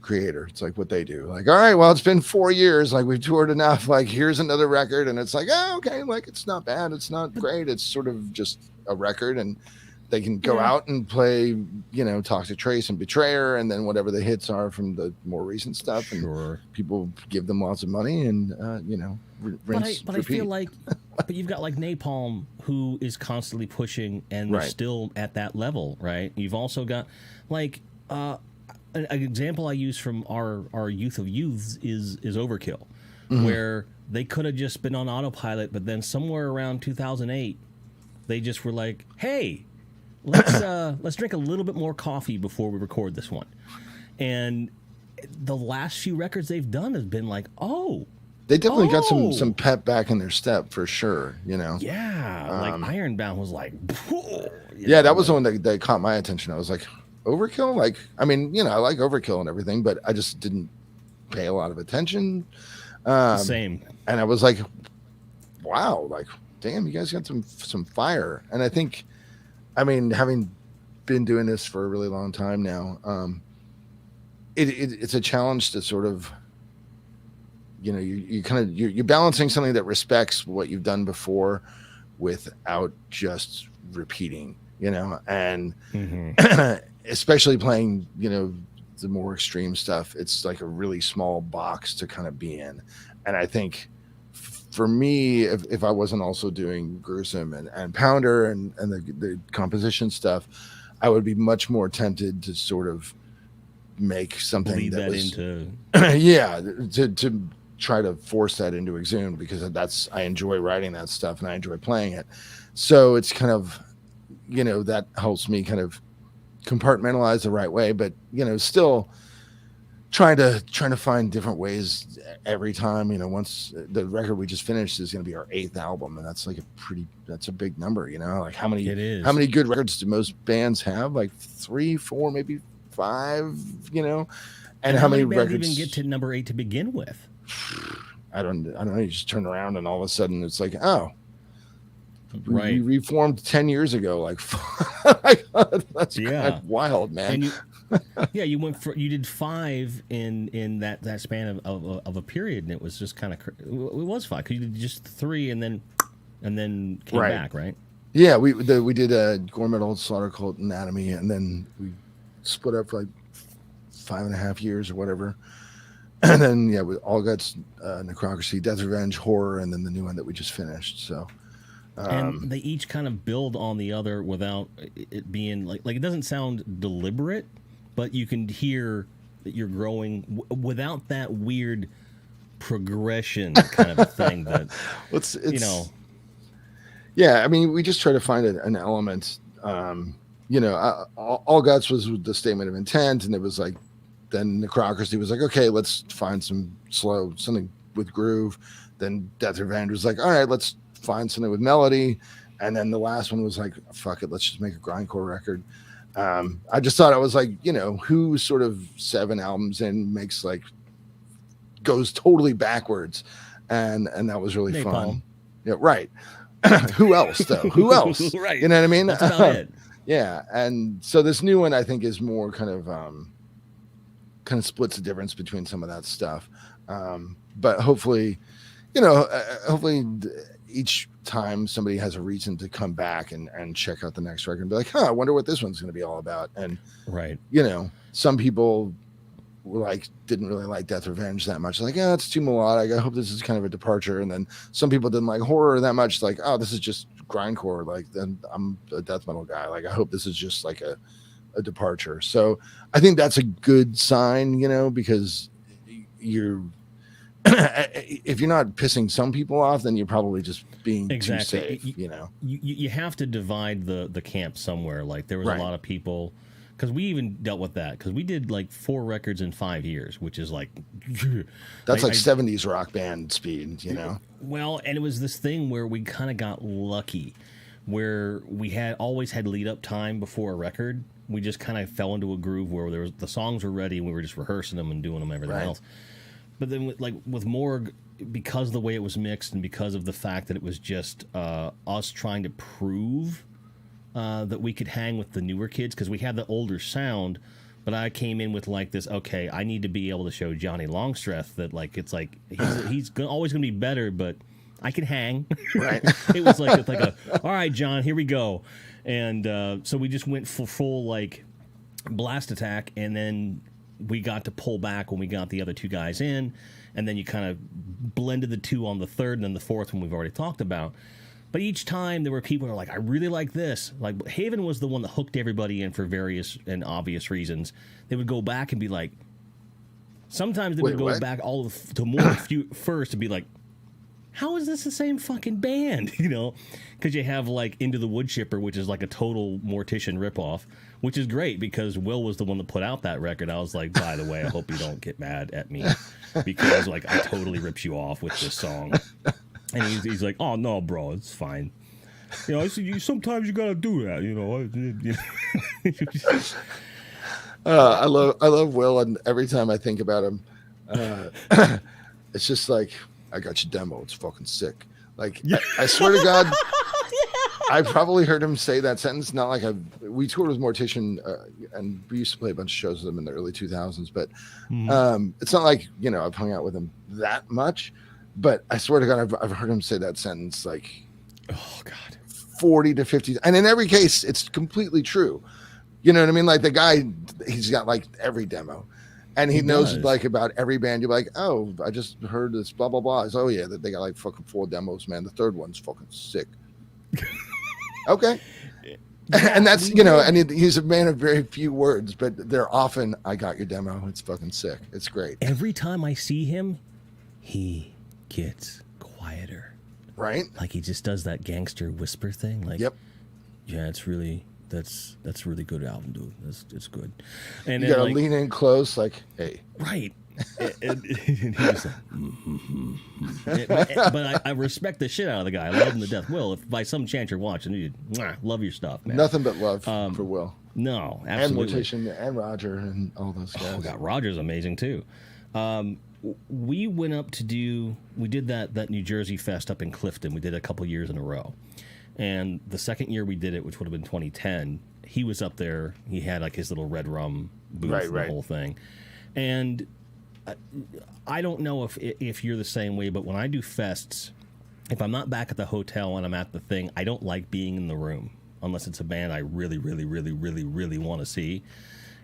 creator, it's like what they do, like, all right, well, it's been 4 years, like we've toured enough, like here's another record, and it's like, oh, okay, like it's not bad, it's not great, it's sort of just a record, and they can go out and play Toxic Trace and Betrayer, and then whatever the hits are from the more recent stuff, and people give them lots of money, and rinse, but I feel like but you've got like Napalm, who is constantly pushing, and they're still at that level, right? You've also got like an example I use from our youth of youths is Overkill, where they could have just been on autopilot, but then somewhere around 2008 they just were like, hey, let's drink a little bit more coffee before we record this one. And the last few records they've done have been like, they definitely got some pep back in their step for sure, Yeah, like Ironbound was like, that was the one that caught my attention. I was like, Overkill? Like, I mean, I like Overkill and everything, but I just didn't pay a lot of attention. Same. And I was like, wow, like, damn, you guys got some fire. And I think, I mean, having been doing this for a really long time now, it's a challenge to sort of, you're balancing something that respects what you've done before without just repeating, and especially playing, the more extreme stuff. It's like a really small box to kind of be in. And I think for me, if I wasn't also doing Gruesome and Pounder and the composition stuff, I would be much more tempted to sort of make something that was into to try to force that into Exhumed, because I enjoy writing that stuff and I enjoy playing it. So it's kind of, that helps me kind of compartmentalize the right way, but still trying to find different ways every time. Once the record we just finished is going to be our 8th album, and that's like that's a big number. Like how many good records do most bands have? Like 3, 4, maybe 5. And how many records even get to number 8 to begin with? I don't know. You just turn around and all of a sudden it's like, oh, right, we reformed 10 years ago. Like, that's kind of wild, man. And you did 5 in that span of a period, and it was just kind of it was 5 because you did just 3 and then came back, right? Yeah, we did a Gore Metal, Slaughter Cult, Anatomy, and then we split up for like 5.5 years or whatever. And then, with All Guts, Necrocracy, Death Revenge, Horror, and then the new one that we just finished. So, and they each kind of build on the other without it being like it doesn't sound deliberate, but you can hear that you're growing without that weird progression kind of a thing. That it's yeah. I mean, we just try to find an element. All Guts was the statement of intent, and it was like. Then Necrocracy was like, okay, let's find something with groove. Then Death Revenge was like, all right, let's find something with melody. And then the last one was like, fuck it, let's just make a grindcore record. I just thought I was like, who sort of 7 albums in makes goes totally backwards, and that was really fun. Yeah, right. Who else though? Who else? Right. You know what I mean? That's about it. Yeah, and so this new one I think is more kind of splits the difference between some of that stuff, but hopefully each time somebody has a reason to come back and check out the next record and be like, I wonder what this one's going to be all about. And right, some people were didn't really like Death Revenge that much, it's too melodic, I hope this is kind of a departure. And then some people didn't like Horror that much, this is just grindcore, then I'm a death metal guy, I hope this is just a departure. So I think that's a good sign, because you're if you're not pissing some people off, then you're probably just being too safe. You have to divide the camp somewhere. There was a lot of people because we even dealt with that because we did like 4 records in 5 years, which is like that's like 70s rock band speed, you know. Well, and it was this thing where we kind of got lucky, where we had always had lead up time before a record. We just kind of fell into a groove where the songs were ready and we were just rehearsing them and doing them, everything else. But then with Morgue, because of the way it was mixed and because of the fact that it was just us trying to prove that we could hang with the newer kids, because we had the older sound, but I came in with like this, okay, I need to be able to show Johnny Longstreth that like it's like he's always going to be better, but I can hang. Right. It was like a, all right, John, here we go. And so we just went full like blast attack, and then we got to pull back when we got the other 2 guys in, and then you kind of blended the 2 on the third, and then the fourth one we've already talked about. But each time there were people who were like, I really like this. Like Haven was the one that hooked everybody in for various and obvious reasons. They would go back and be like, sometimes they would go back to more first and be like, how is this the same fucking band? You know, because you have like Into the Wood Chipper, which is like a total Mortician ripoff, which is great because Will was the one that put out that record. I was like, by the way, I hope you don't get mad at me because like I totally ripped you off with this song. And he's like, oh no, bro, it's fine. You know, I said, sometimes you gotta do that. You know. I love Will, and every time I think about him, it's just like, I got your demo. It's fucking sick. Like, I swear to God, I probably heard him say that sentence. Not like we toured with Mortician, and we used to play a bunch of shows with him in the early 2000s. But it's not like, you know, I've hung out with him that much. But I swear to God, I've heard him say that sentence like, oh God, 40 to 50. And in every case, it's completely true. You know what I mean? Like the guy, he's got like every demo. And he knows like about every band. You're like, oh, I just heard this blah, blah, blah. It's, oh, yeah, they got like fucking 4 demos, man. The third one's fucking sick. Okay. Yeah, and that's, you know, and he's a man of very few words, but they're often, I got your demo. It's fucking sick. It's great. Every time I see him, he gets quieter. Right? Like he just does that gangster whisper thing. Like, yep. Yeah, it's really... That's a really good album, dude. It's good. And you gotta like, lean in close, like, hey. Right. and he was like, but I respect the shit out of the guy. I love him to death. Will, if by some chance you're watching, you love your stuff, man. Nothing but love for Will. No, absolutely. And Mortician and Roger and all those guys. Oh God, Roger's amazing too. We went up to we did that New Jersey Fest up in Clifton. We did it a couple years in a row. And the second year we did it, which would have been 2010, he was up there. He had like his little Red Rum booth and the whole thing. And I don't know if you're the same way, but when I do fests, if I'm not back at the hotel and I'm at the thing, I don't like being in the room unless it's a band I really, really, really, really, really want to see.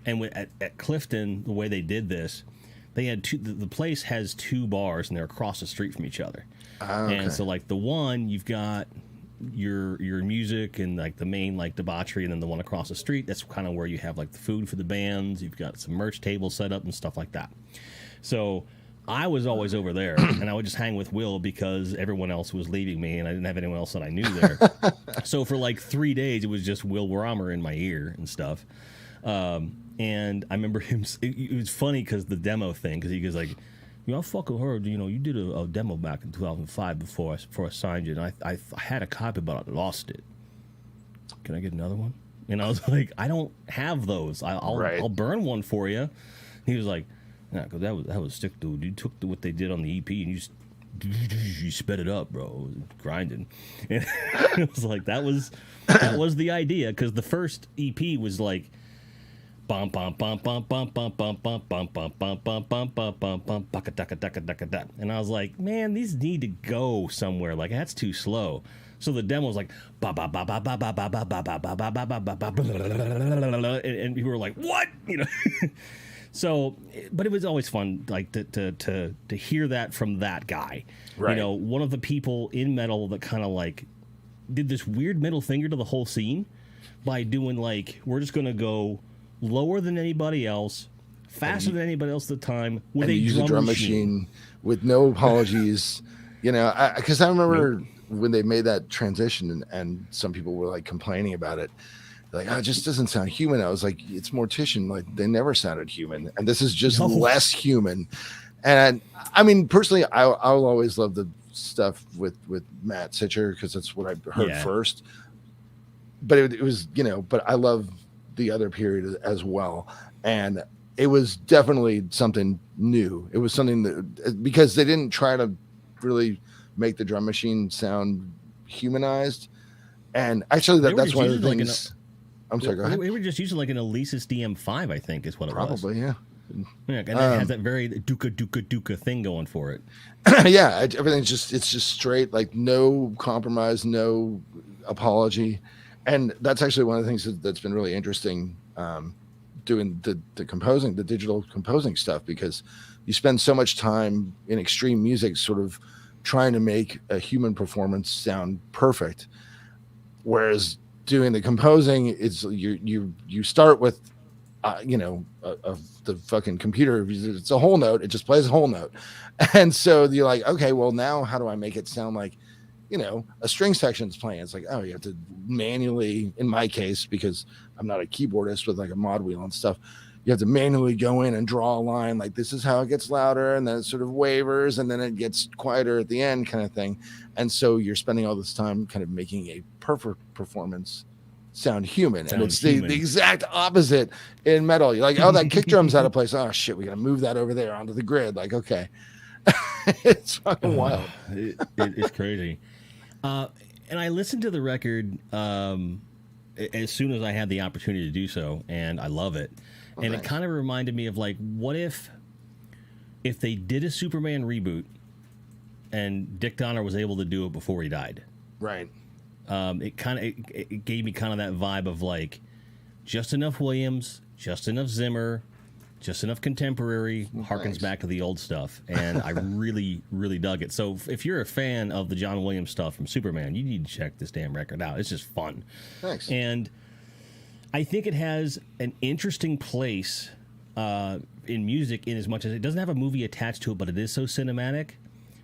And at Clifton, the way they did this, they had the place has 2 bars and they're across the street from each other. Okay. And so like the one, you've got your music and like the main like debauchery, and then the one across the street, that's kind of where you have like the food for the bands. You've got some merch tables set up and stuff like that. So I was always over there and I would just hang with Will because everyone else was leaving me and I didn't have anyone else that I knew there. So for like 3 days it was just Will Wurmer in my ear and stuff. And I remember him, it was funny because the demo thing, because he was like, you know, I fucking heard, you know, you did a demo back in 2005 before I signed you, and I had a copy, but I lost it. Can I get another one? And I was like, I don't have those. I'll burn one for you. And he was like, nah, cause that was sick, dude. You took what they did on the EP and you sped it up, bro. It was grinding. And it was like that was the idea, because the first EP was like, bum bum bum bum bum bum bum bum bum bum bum bum bum bum bum bum baka daka daka daka daka. And I was like, man, these need to go somewhere. Like that's too slow. So the demo was like ba ba ba ba ba ba ba ba ba ba ba ba ba ba ba ba, and people were like, what? You know. So, but it was always fun, like to hear that from that guy. Right. You know, one of the people in metal that kind of like did this weird middle finger to the whole scene by doing like, we're just gonna go lower than anybody else, faster than anybody else at the time, with a drum machine with no apologies. You know, because I remember when they made that transition, and some people were like complaining about it, like, oh, it just doesn't sound human. I was like, it's Mortician. Like, they never sounded human, and this is just No. less human. And I mean, personally, I'll always love the stuff with Matt Sitcher because that's what I heard first. But it was, but I love the other period as well, and it was definitely something new. It was something that, because they didn't try to really make the drum machine sound humanized, and actually that's one of the things. I'm sorry, go ahead. We were just using like an Alesis DM5, I think, is what it was. Probably, yeah. Yeah, and it has that very duka thing going for it. Yeah, everything's it's just straight, like no compromise, no apology, and that's actually one of the things that's been really interesting, doing the composing, the digital composing stuff, because you spend so much time in extreme music, sort of trying to make a human performance sound perfect, whereas doing the composing, it's you start with the fucking computer, it's a whole note, it just plays a whole note, and so you're like, okay, well, now how do I make it sound like a string section's playing? It's like, oh, you have to manually, in my case, because I'm not a keyboardist with like a mod wheel and stuff, you have to manually go in and draw a line, like this is how it gets louder, and then it sort of wavers, and then it gets quieter at the end, kind of thing. And so you're spending all this time kind of making a perfect performance sound human. And it's the exact opposite in metal. You're like, oh, that kick drum's out of place. Oh shit, we gotta move that over there onto the grid. Like, okay. It's fucking wild. It's crazy. And I listened to the record as soon as I had the opportunity to do so, and I love it. Oh, and nice. It kind of reminded me of like, what if they did a Superman reboot and Dick Donner was able to do it before he died? Right. It gave me kind of that vibe of like just enough Williams, just enough Zimmer, just enough contemporary, harkens back to the old stuff, and I really, really dug it. So if you're a fan of the John Williams stuff from Superman, you need to check this damn record out. It's just fun. Thanks. And I think it has an interesting place in music, in as much as it doesn't have a movie attached to it, but it is so cinematic.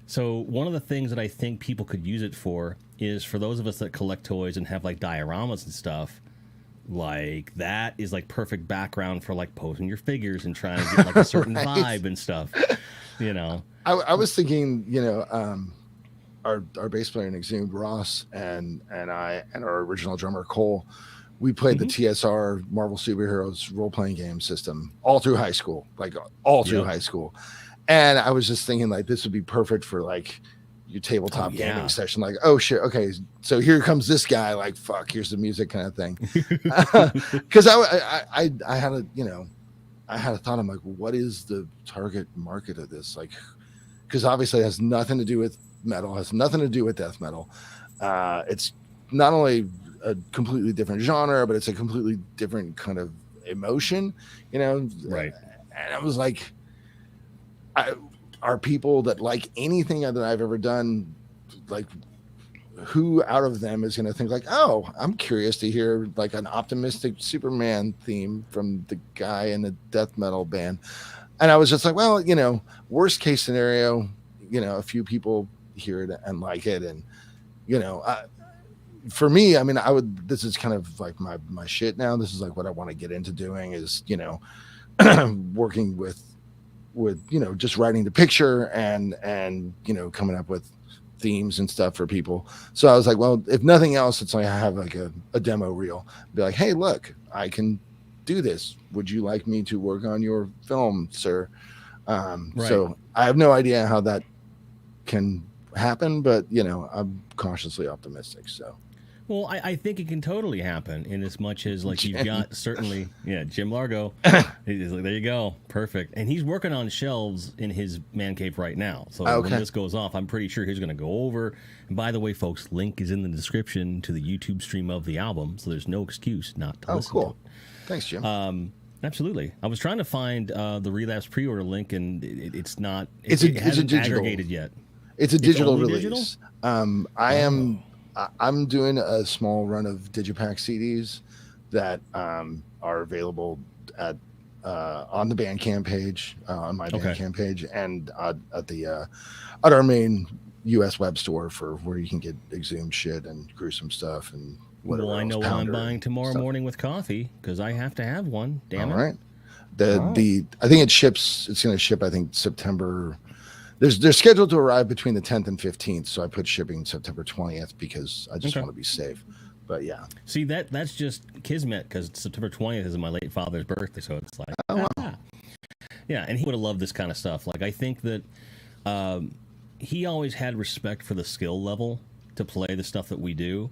So one of the things that I think people could use it for is for those of us that collect toys and have like dioramas and stuff. Like that is like perfect background for like posing your figures and trying to get like a certain vibe and stuff. I was thinking, our bass player in Exhumed, Ross, and I and our original drummer Cole, we played the TSR Marvel Superheroes role-playing game system all through high school, high school. And I was just thinking like this would be perfect for like your tabletop gaming session. Like, oh shit, okay, so here comes this guy. Like, fuck, here's the music, kind of thing. Because I had a thought. I'm like, what is the target market of this? Like, because obviously it has nothing to do with metal, has nothing to do with death metal. It's not only a completely different genre, but it's a completely different kind of emotion. Right? And I was like, are people that like anything that I've ever done, like, who out of them is going to think like, oh, I'm curious to hear like an optimistic Superman theme from the guy in the death metal band? And I was just like, well, worst case scenario, a few people hear it and like it. And, for me, I mean, this is kind of like my shit now. This is like what I want to get into doing is, working with just writing the picture and coming up with themes and stuff for people. So I was like, well, if nothing else, it's like I have like a demo reel, be like, hey, look, I can do this, would you like me to work on your film, sir? So I have no idea how that can happen, but I'm cautiously optimistic. So well, I think it can totally happen in as much as like you've got certainly, Jim Largo. He's like, there you go, perfect. And he's working on shelves in his man cave right now. So when this goes off, I'm pretty sure he's going to go over. And by the way, folks, link is in the description to the YouTube stream of the album, so there's no excuse not to listen to it. Thanks, Jim. Absolutely. I was trying to find the Relapse pre-order link, and it's not. It hasn't aggregated yet. It's a digital release. Digital? I'm doing a small run of Digipack CDs that are available at on the Bandcamp page, on my Bandcamp page, and at our main U.S. web store for where you can get Exhumed shit and gruesome stuff and whatever. Well, I know what I'm buying tomorrow stuff. morning with coffee because I have to have one. Damn All it! right. I think it ships. It's going to ship. I think September. They're scheduled to arrive between the 10th and 15th. So I put shipping September 20th because I just want to be safe. But yeah. See that's just kismet because September 20th is my late father's birthday. So it's like, yeah, and he would have loved this kind of stuff. Like I think that he always had respect for the skill level to play the stuff that we do.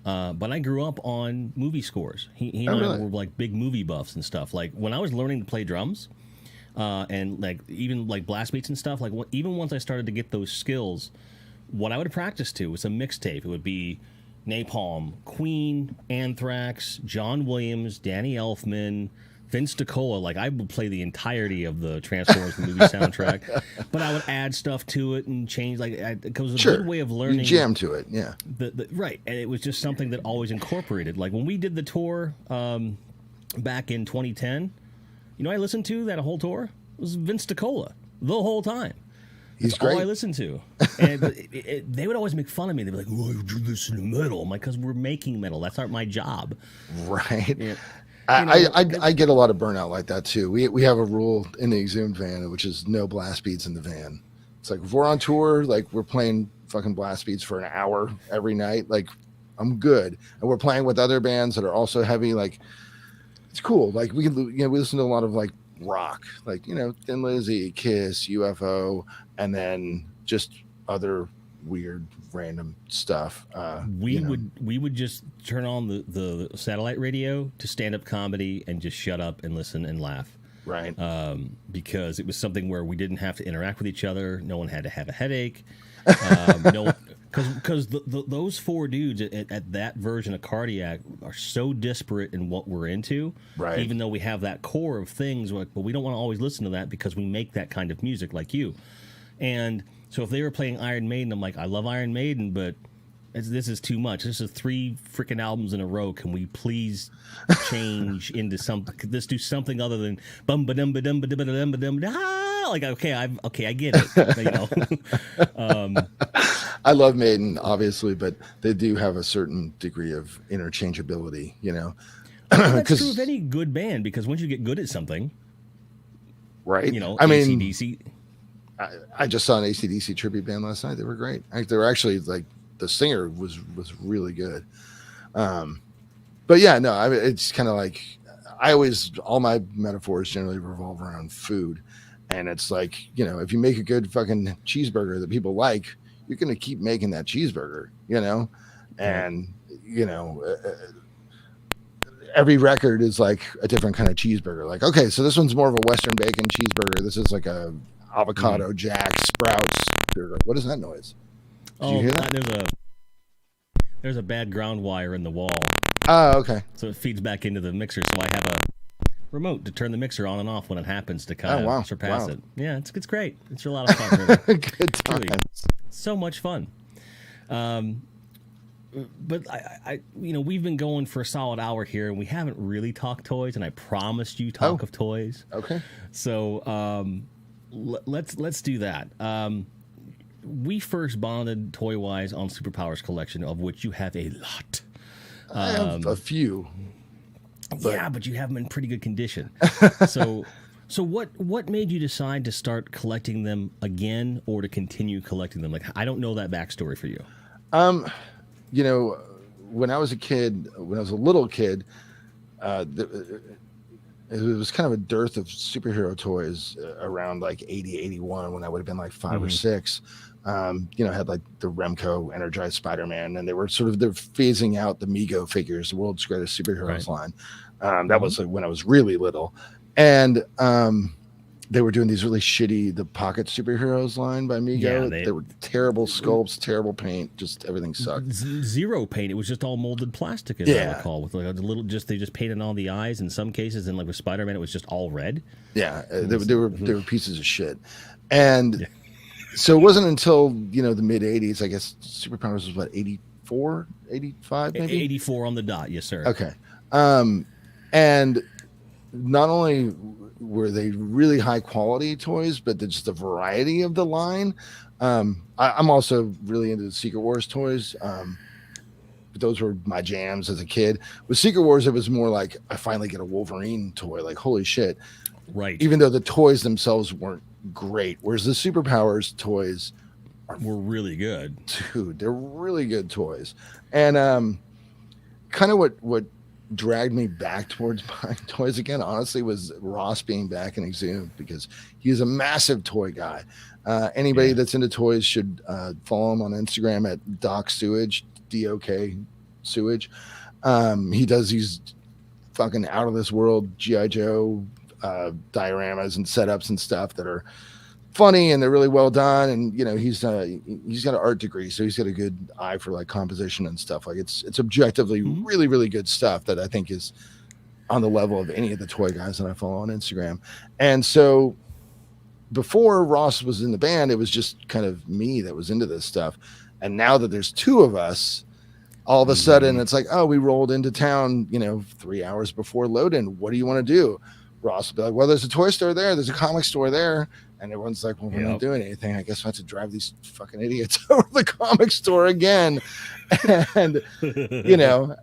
But I grew up on movie scores. He and I were like big movie buffs and stuff. Like when I was learning to play drums, and like even like blast beats and stuff. Like even once I started to get those skills, what I would practice to was a mixtape. It would be Napalm, Queen, Anthrax, John Williams, Danny Elfman, Vince DiCola. Like I would play the entirety of the Transformers movie soundtrack, but I would add stuff to it and change. Like it was a good way of learning. You jam to it, yeah. Right, and it was just something that always incorporated. Like when we did the tour back in 2010, you know, I listened to that whole tour. It was Vince DiCola the whole time. He's That's great. all I listened to. And they would always make fun of me. They'd be like, "Why would you listen to metal?" I'm like, "Because we're making metal. That's not my job." Right. Yeah. I get a lot of burnout like that too. We have a rule in the Exhumed van, which is no blast beats in the van. It's like if we're on tour, like we're playing fucking blast beats for an hour every night, like I'm good. And we're playing with other bands that are also heavy. Like it's cool. Like we listen to a lot of like rock, like Thin Lizzy, Kiss, UFO, and then just other weird random stuff. We would just turn on the satellite radio to stand-up comedy and just shut up and listen and laugh. Right. Because it was something where we didn't have to interact with each other. No one had to have a headache. Because those four dudes at that version of Cardiac are so disparate in what we're into. Right. Even though we have that core of things, but we don't want to always listen to that because we make that kind of music like you. And so if they were playing Iron Maiden, I'm like, I love Iron Maiden, but this is too much. This is 3 freaking albums in a row. Can we please change into something? Let's do something other than bum ba dum ba dum ba dum ba dum ba dum. Like I get it. I love Maiden, obviously, but they do have a certain degree of interchangeability. That's true of any good band because once you get good at something, right? I mean, AC/DC. I just saw an AC/DC tribute band last night. They were great. They were actually like the singer was really good. But yeah, no, it's kind of like all my metaphors generally revolve around food. And it's like, if you make a good fucking cheeseburger that people like, you're going to keep making that cheeseburger, and, every record is like a different kind of cheeseburger. Like, okay, so this one's more of a Western bacon cheeseburger. This is like a avocado jack sprouts burger. What is that noise? Did you hear that? There's a bad ground wire in the wall. Oh, okay. So it feeds back into the mixer. So I have a remote to turn the mixer on and off when it happens to kind of surpass it. Yeah, it's great. It's a lot of fun. Really. Good times. Really, so much fun. But we've been going for a solid hour here, and we haven't really talked toys. And I promised you talk of toys. Okay. So let's do that. We first bonded toy-wise on Superpowers Collection, of which you have a lot. I have a few. But you have them in pretty good condition. So what made you decide to start collecting them again or to continue collecting them? Like, I don't know that backstory for you. When I was a little kid, it was kind of a dearth of superhero toys around like 80, 81 when I would have been like 5 or 6. Had like the Remco Energized Spider-Man, and they're phasing out the Mego figures, the world's greatest superheroes line. That was like when I was really little. And they were doing these really shitty, the Pocket Superheroes line by Mego. Yeah, they were terrible sculpts, terrible paint, just everything sucked. Zero paint. It was just all molded plastic, as I recall, with like a little, they just painted on the eyes in some cases, and like with Spider-Man, it was just all red. Yeah, they were pieces of shit. And so it wasn't until, the mid 80s, I guess Superpowers was what, 84, 85 maybe? 84 on the dot, yes, sir. Okay. And not only were they really high quality toys, but just the variety of the line. I'm also really into the Secret Wars toys. those were my jams as a kid. With Secret Wars, it was more like I finally get a Wolverine toy. Like, holy shit! Right. Even though the toys themselves weren't great, whereas the Superpowers toys were really good. Dude, they're really good toys. And kind of what dragged me back towards buying toys again, honestly, was Ross being back in Exhumed, because he's a massive toy guy. Anybody that's into toys should follow him on Instagram at Doc Sewage, DOK Sewage. He does these fucking out of this world G.I. Joe dioramas and setups and stuff that are funny, and they're really well done. And you know, he's got an art degree, so he's got a good eye for like composition and stuff. Like it's objectively really, really good stuff that I think is on the level of any of the toy guys that I follow on Instagram. And so before Ross was in the band, it was just kind of me that was into this stuff. And now that there's two of us, all of a sudden it's like, oh, we rolled into town, you know, 3 hours before load-in. What do you want to do? Ross will be like, well, there's a toy store there, there's a comic store there. And everyone's like, well, we're not doing anything. I guess I have to drive these fucking idiots over to the comic store again. And, you know,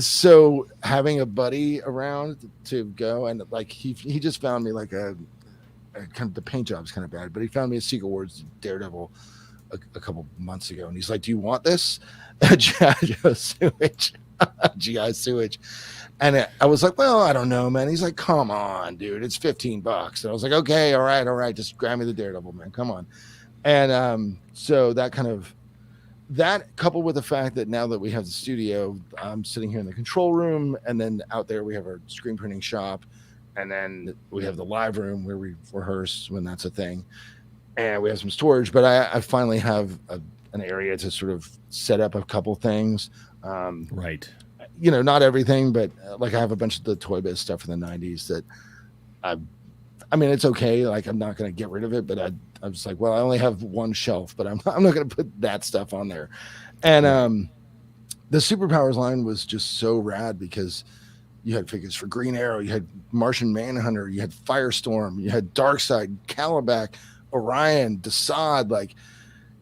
so having a buddy around to go, and like he just found me like a kind of, the paint job's kind of bad, but he found me a Secret Wars Daredevil a couple months ago. And he's like, do you want this? G.I. Sewage. G.I. Sewage. And I was like, well, I don't know, man. He's like, come on, dude, it's $15. And I was like, okay, all right. Just grab me the Daredevil, man. Come on. And so that coupled with the fact that now that we have the studio, I'm sitting here in the control room, and then out there we have our screen printing shop, and then we have the live room where we rehearse when that's a thing. And we have some storage, but I finally have an area to sort of set up a couple things. Right. You know, not everything, but like I have a bunch of the Toy Biz stuff from the 90s that I mean, it's okay. Like, I'm not going to get rid of it, but I was like, well, I only have one shelf, but I'm not going to put that stuff on there. And the Superpowers line was just so rad, because you had figures for Green Arrow, you had Martian Manhunter, you had Firestorm, you had Darkseid, Calabac, Orion, Desaad. Like,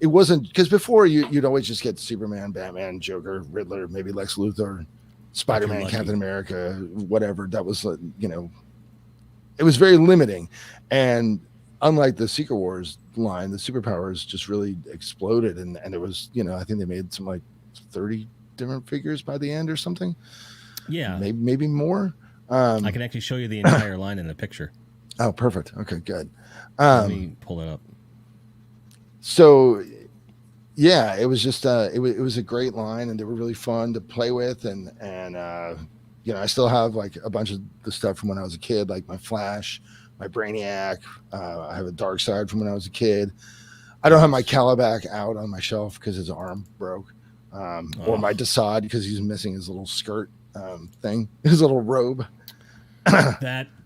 it wasn't, because before you'd always just get Superman, Batman, Joker, Riddler, maybe Lex Luthor, Spider-Man, Captain America, whatever. That was, you know, it was very limiting. And unlike the Secret Wars line, the Superpowers just really exploded. And it was, you know, I think they made some like 30 different figures by the end or something. Yeah. Maybe more. I can actually show you the entire line in the picture. Oh, perfect. Okay, good. Let me pull it up. So yeah, it was just it was a great line, and they were really fun to play with, and you know, I still have like a bunch of the stuff from when I was a kid, like my Flash, my Brainiac. I have a Darkseid from when I was a kid. I don't have my Calabac out on my shelf because his arm broke, or my Desaad because he's missing his little skirt thing, his little robe.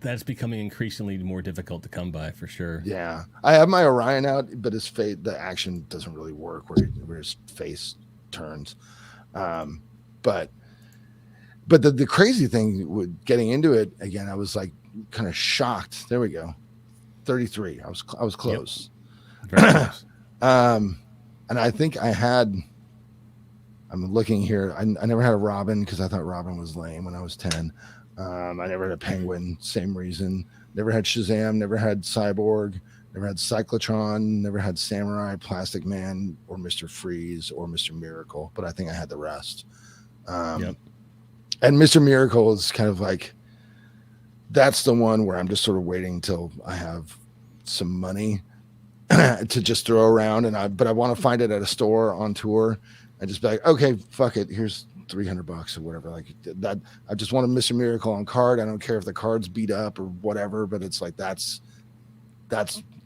That's becoming increasingly more difficult to come by, for sure. Yeah, I have my Orion out, but his face, the action doesn't really work where his face turns. But the crazy thing with getting into it again, I was like kind of shocked. There we go, 33. I was close. Yep. Very close. And I think I had. I'm looking here. I never had a Robin because I thought Robin was lame when I was 10. I never had a Penguin, same reason. Never had Shazam, never had Cyborg, never had Cyclotron, never had Samurai, Plastic Man, or Mr. Freeze, or Mr. Miracle, but I think I had the rest. And Mr. Miracle is kind of like, that's the one where I'm just sort of waiting till I have some money to just throw around, but I want to find it at a store on tour and just be like, okay, fuck it, here's $300 or whatever, like that. I just want a Mr. Miracle on card. I don't care if the card's beat up or whatever, but it's like that's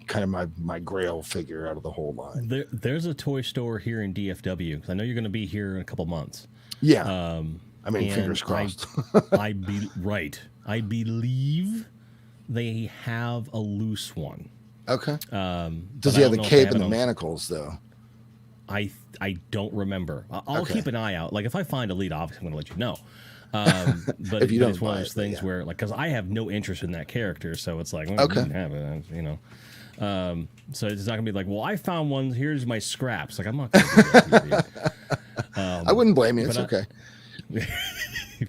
kind of my grail figure out of the whole line. There's a toy store here in DFW, because I know you're going to be here in a couple months. Yeah. I mean, fingers crossed. I believe they have a loose one. Okay. Does he have the cape and the manacles though? I don't remember. I'll keep an eye out. Like, if I find a lead, obviously I'm going to let you know. But if you don't, it's one of those things where, like, because I have no interest in that character, so it's like, well, okay, you can have it, you know. So it's not going to be like, well, I found one. Here's my scraps. Like, I'm not going to do that. I wouldn't blame you. It's okay.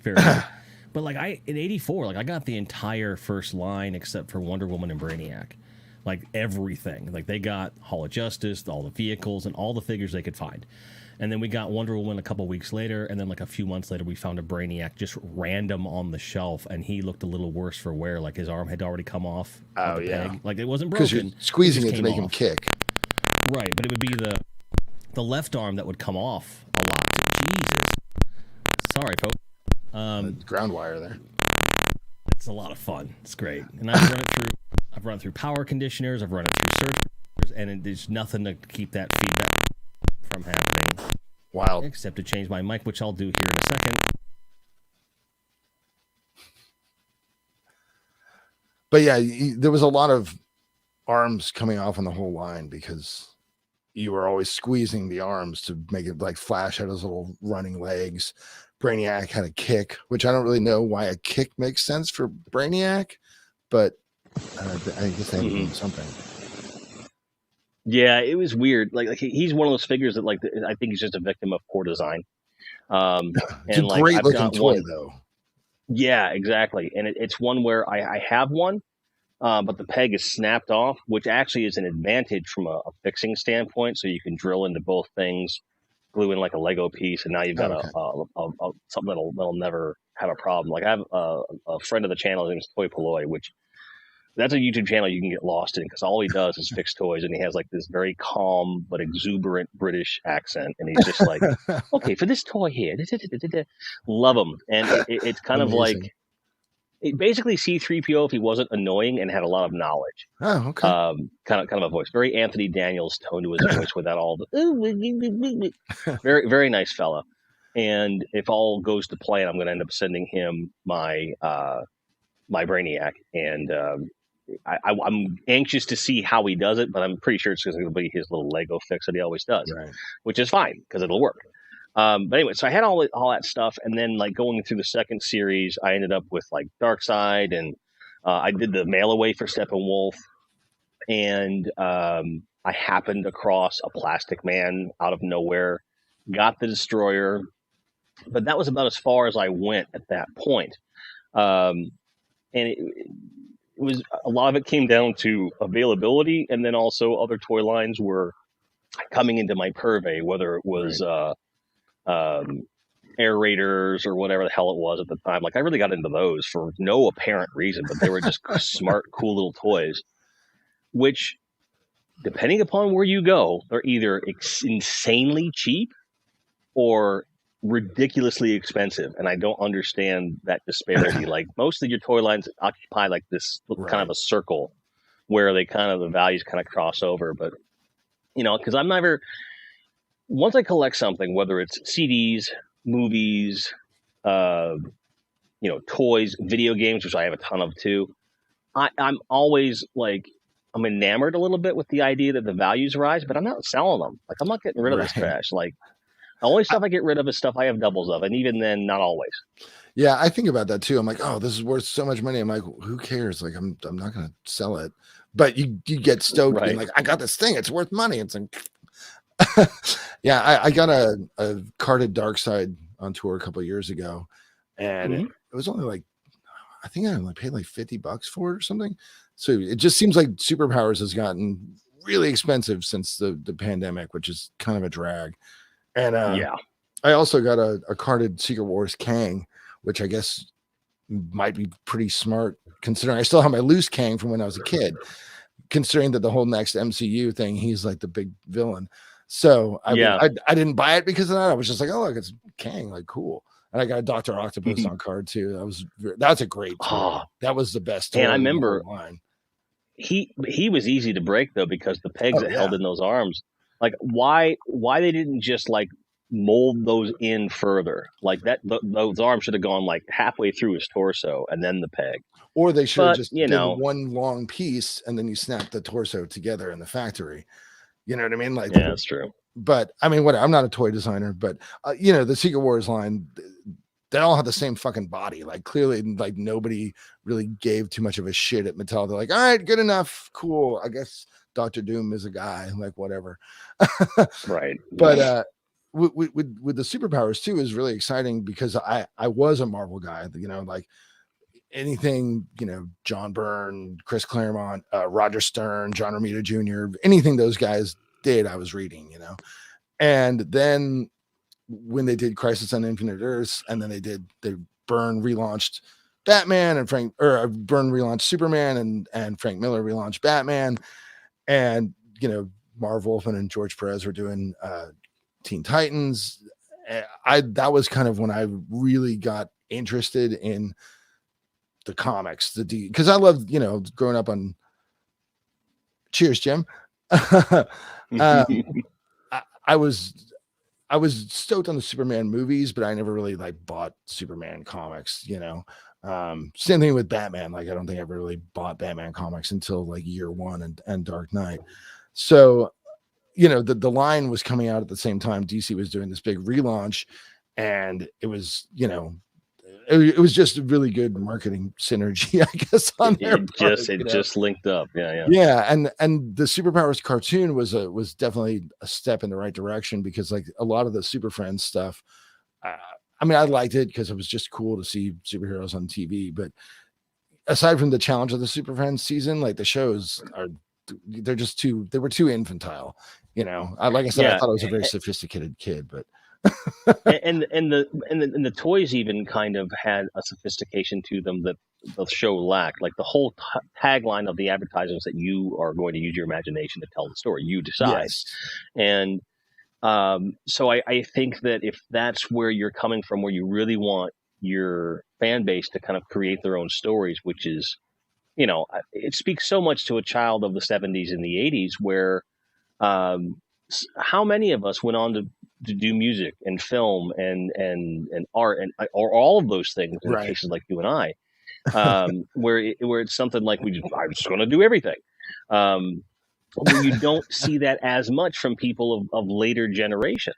Fair enough. But like in '84, like I got the entire first line except for Wonder Woman and Brainiac, like everything. Like they got Hall of Justice, all the vehicles, and all the figures they could find. And then we got Wonder Woman a couple weeks later, and then like a few months later, we found a Brainiac just random on the shelf, and he looked a little worse for wear. Like his arm had already come off. Oh yeah, peg. Like it wasn't broken. Because you're squeezing it to make him kick. Right, but it would be the left arm that would come off a lot. Jesus, sorry, folks. Ground wire there. It's a lot of fun. It's great, and I've run through power conditioners. I've run it through search, and there's nothing to keep that feedback from happening. Wow. Except to change my mic, which I'll do here in a second. But yeah, there was a lot of arms coming off on the whole line because you were always squeezing the arms to make it like Flash had his little running legs. Brainiac had a kick, which I don't really know why a kick makes sense for Brainiac, but I guess they need something. Yeah, it was weird. Like he's one of those figures that like I think he's just a victim of poor design. It's and a like great I've looking got toy one. though. Yeah, exactly. And it's one where I have one, but the peg is snapped off, which actually is an advantage from a fixing standpoint. So you can drill into both things, glue in like a Lego piece, and now you've got something that'll never have a problem. Like I have a friend of the channel, his name is Toy Polloy, which that's a YouTube channel you can get lost in because all he does is fix toys, and he has like this very calm but exuberant British accent, and he's just like, okay, for this toy here, love him, and it's kind of like it basically C-3PO if he wasn't annoying and had a lot of knowledge. Oh, okay. Kind of a voice, very Anthony Daniels tone to his voice without all the very very nice fella. And if all goes to plan, I'm going to end up sending him my my Brainiac, and I'm anxious to see how he does it, but I'm pretty sure it's going to be his little Lego fix that he always does, Right. which is fine because it'll work. But anyway, so I had all that stuff, and then like going through the second series, I ended up with like Darkseid, and I did the mail away for Steppenwolf, and I happened across a Plastic Man out of nowhere, got the Destroyer, but that was about as far as I went at that point. And it was a lot of it came down to availability, and then also other toy lines were coming into my purvey, whether it was Air Raiders or whatever the hell it was at the time. Like I really got into those for no apparent reason, but they were just smart, cool little toys, which depending upon where you go, they're either insanely cheap or ridiculously expensive, and I don't understand that disparity. Like most of your toy lines occupy like this kind of a circle where they kind of the values kind of cross over. But you know, because I'm never once I collect something, whether it's CDs, movies, toys, video games, which I have a ton of too, I'm always like I'm enamored a little bit with the idea that the values rise, but I'm not selling them. Like I'm not getting rid of this trash. Like the only stuff I get rid of is stuff I have doubles of, and even then, not always. Yeah, I think about that too. I'm like, oh, this is worth so much money. I'm like, who cares? Like, I'm not gonna sell it. But you get stoked being like, I got this thing. It's worth money. It's like, yeah, I got a carded Darkseid on tour a couple of years ago, and it was only like, I think I only paid like $50 for it or something. So it just seems like Superpowers has gotten really expensive since the pandemic, which is kind of a drag. And I also got a carded Secret Wars Kang, which I guess might be pretty smart considering I still have my loose Kang from when I was a kid, considering that the whole next MCU thing, he's like the big villain. So I didn't buy it because of that. I was just like, oh, look, it's Kang, like cool. And I got a Dr. Octopus on card too. That's a great toy. That was the best toy. And I remember he was easy to break though, because the pegs that held in those arms, like why they didn't just like mold those in further, like that those arms should have gone like halfway through his torso and then the peg, or they should have just did one long piece and then you snap the torso together in the factory. You know what I mean? Like, yeah, that's true. But I mean, I'm not a toy designer, but the Secret Wars line, they all have the same fucking body. Like clearly, like nobody really gave too much of a shit at Mattel. They're like, all right, good enough, cool. I guess Dr. Doom is a guy, like whatever. Right. But with the superpowers too is really exciting because I was a Marvel guy, like anything, John Byrne, Chris Claremont, Roger Stern, John Romita Jr., anything those guys did, I was reading, and then when they did Crisis on Infinite Earths, and then they Byrne relaunched Batman, and Byrne relaunched Superman, and Frank Miller relaunched Batman, and Marv Wolfman and George Perez were doing Teen Titans. That was kind of when I really got interested in the comics, because I loved, growing up on. Cheers, Jim. I was stoked on the Superman movies, but I never really bought Superman comics, same thing with Batman. I don't think I ever really bought Batman comics until year one and Dark Knight. So, the line was coming out at the same time DC was doing this big relaunch, and it was, it was just a really good marketing synergy, I guess. It just linked up. Yeah. And the Superpowers cartoon was definitely a step in the right direction, because a lot of the Super Friends stuff, I liked it because it was just cool to see superheroes on TV. But aside from the challenge of the Super Friends season, the shows they were too infantile. Like I said, I thought I was a very sophisticated kid, but. and the toys even kind of had a sophistication to them that the show lacked. The whole tagline of the advertisements that you are going to use your imagination to tell the story, you decide. Yes. And so I think that if that's where you're coming from, where you really want your fan base to kind of create their own stories, which is, it speaks so much to a child of the 70s and the 80s, where how many of us went on to do music and film and art or all of those things in cases like you and I, where it's something like I'm just going to do everything. You don't see that as much from people of later generations.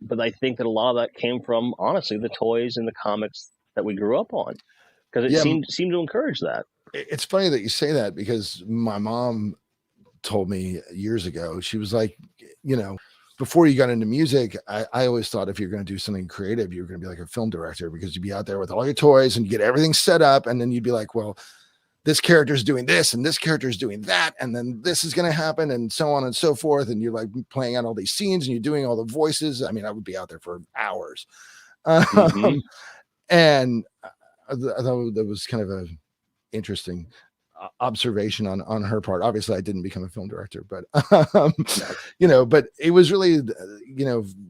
But I think that a lot of that came from, honestly, the toys and the comics that we grew up on, because it seemed to encourage that. It's funny that you say that, because my mom told me years ago, she was like, before you got into music, I always thought if you're going to do something creative, you're going to be like a film director, because you'd be out there with all your toys and you get everything set up. And then you'd be like, well, this character's doing this and this character's doing that. And then this is going to happen, and so on and so forth. And you're playing out all these scenes and you're doing all the voices. I would be out there for hours. And I thought that was kind of a interesting observation on her part. Obviously I didn't become a film director, but but it was really,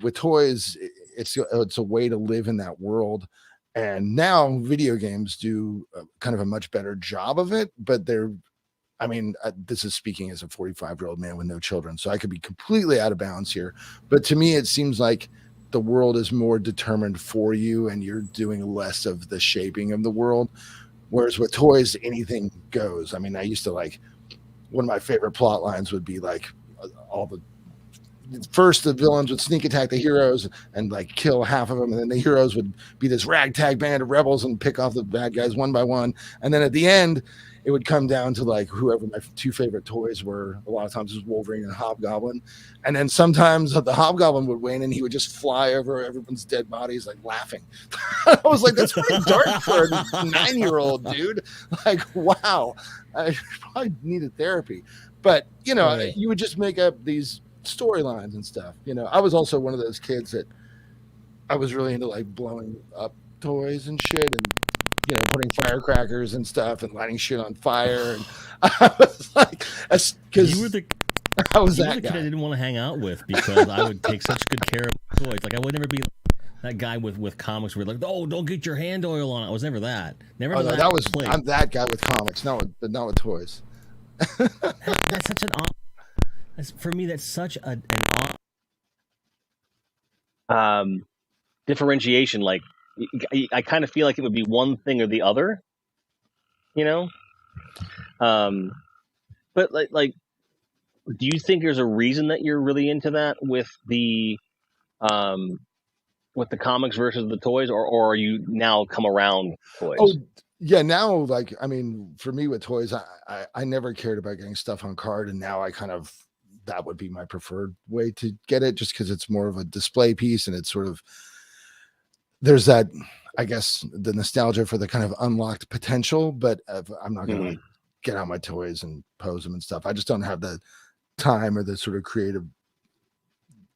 with toys, it's a way to live in that world. And now video games do kind of a much better job of it, but this is speaking as a 45-year-old man with no children, so I could be completely out of bounds here, but to me it seems like the world is more determined for you, and you're doing less of the shaping of the world. Whereas with toys, anything goes. I used to one of my favorite plot lines would be the villains would sneak attack the heroes and kill half of them. And then the heroes would be this ragtag band of rebels and pick off the bad guys one by one. And then at the end, it would come down to whoever my two favorite toys were. A lot of times it was Wolverine and Hobgoblin. And then sometimes the Hobgoblin would win and he would just fly over everyone's dead bodies, laughing. I was like, that's pretty dark for a 9-year-old, dude. Wow, I probably needed therapy. But, you would just make up these storylines and stuff. I was also one of those kids that I was really into blowing up toys and shit, and putting firecrackers and stuff and lighting shit on fire. And I was because you were the kid I didn't want to hang out with, because I would take such good care of toys. I would never be that guy with comics where oh, don't get your hand oil on it. I was never that. Never. Oh, no, I'm that guy with comics, but not with toys. That's such an for me. That's such an differentiation. I kind of feel like it would be one thing or the other, but do you think there's a reason that you're really into that with the comics versus the toys, or are you now come around toys? Oh yeah, now for me with toys, I never cared about getting stuff on card, and now I kind of that would be my preferred way to get it, just because it's more of a display piece and it's sort of, there's that, I guess, the nostalgia for the kind of unlocked potential, but I'm not going to like get out my toys and pose them and stuff. I just don't have the time or the sort of creative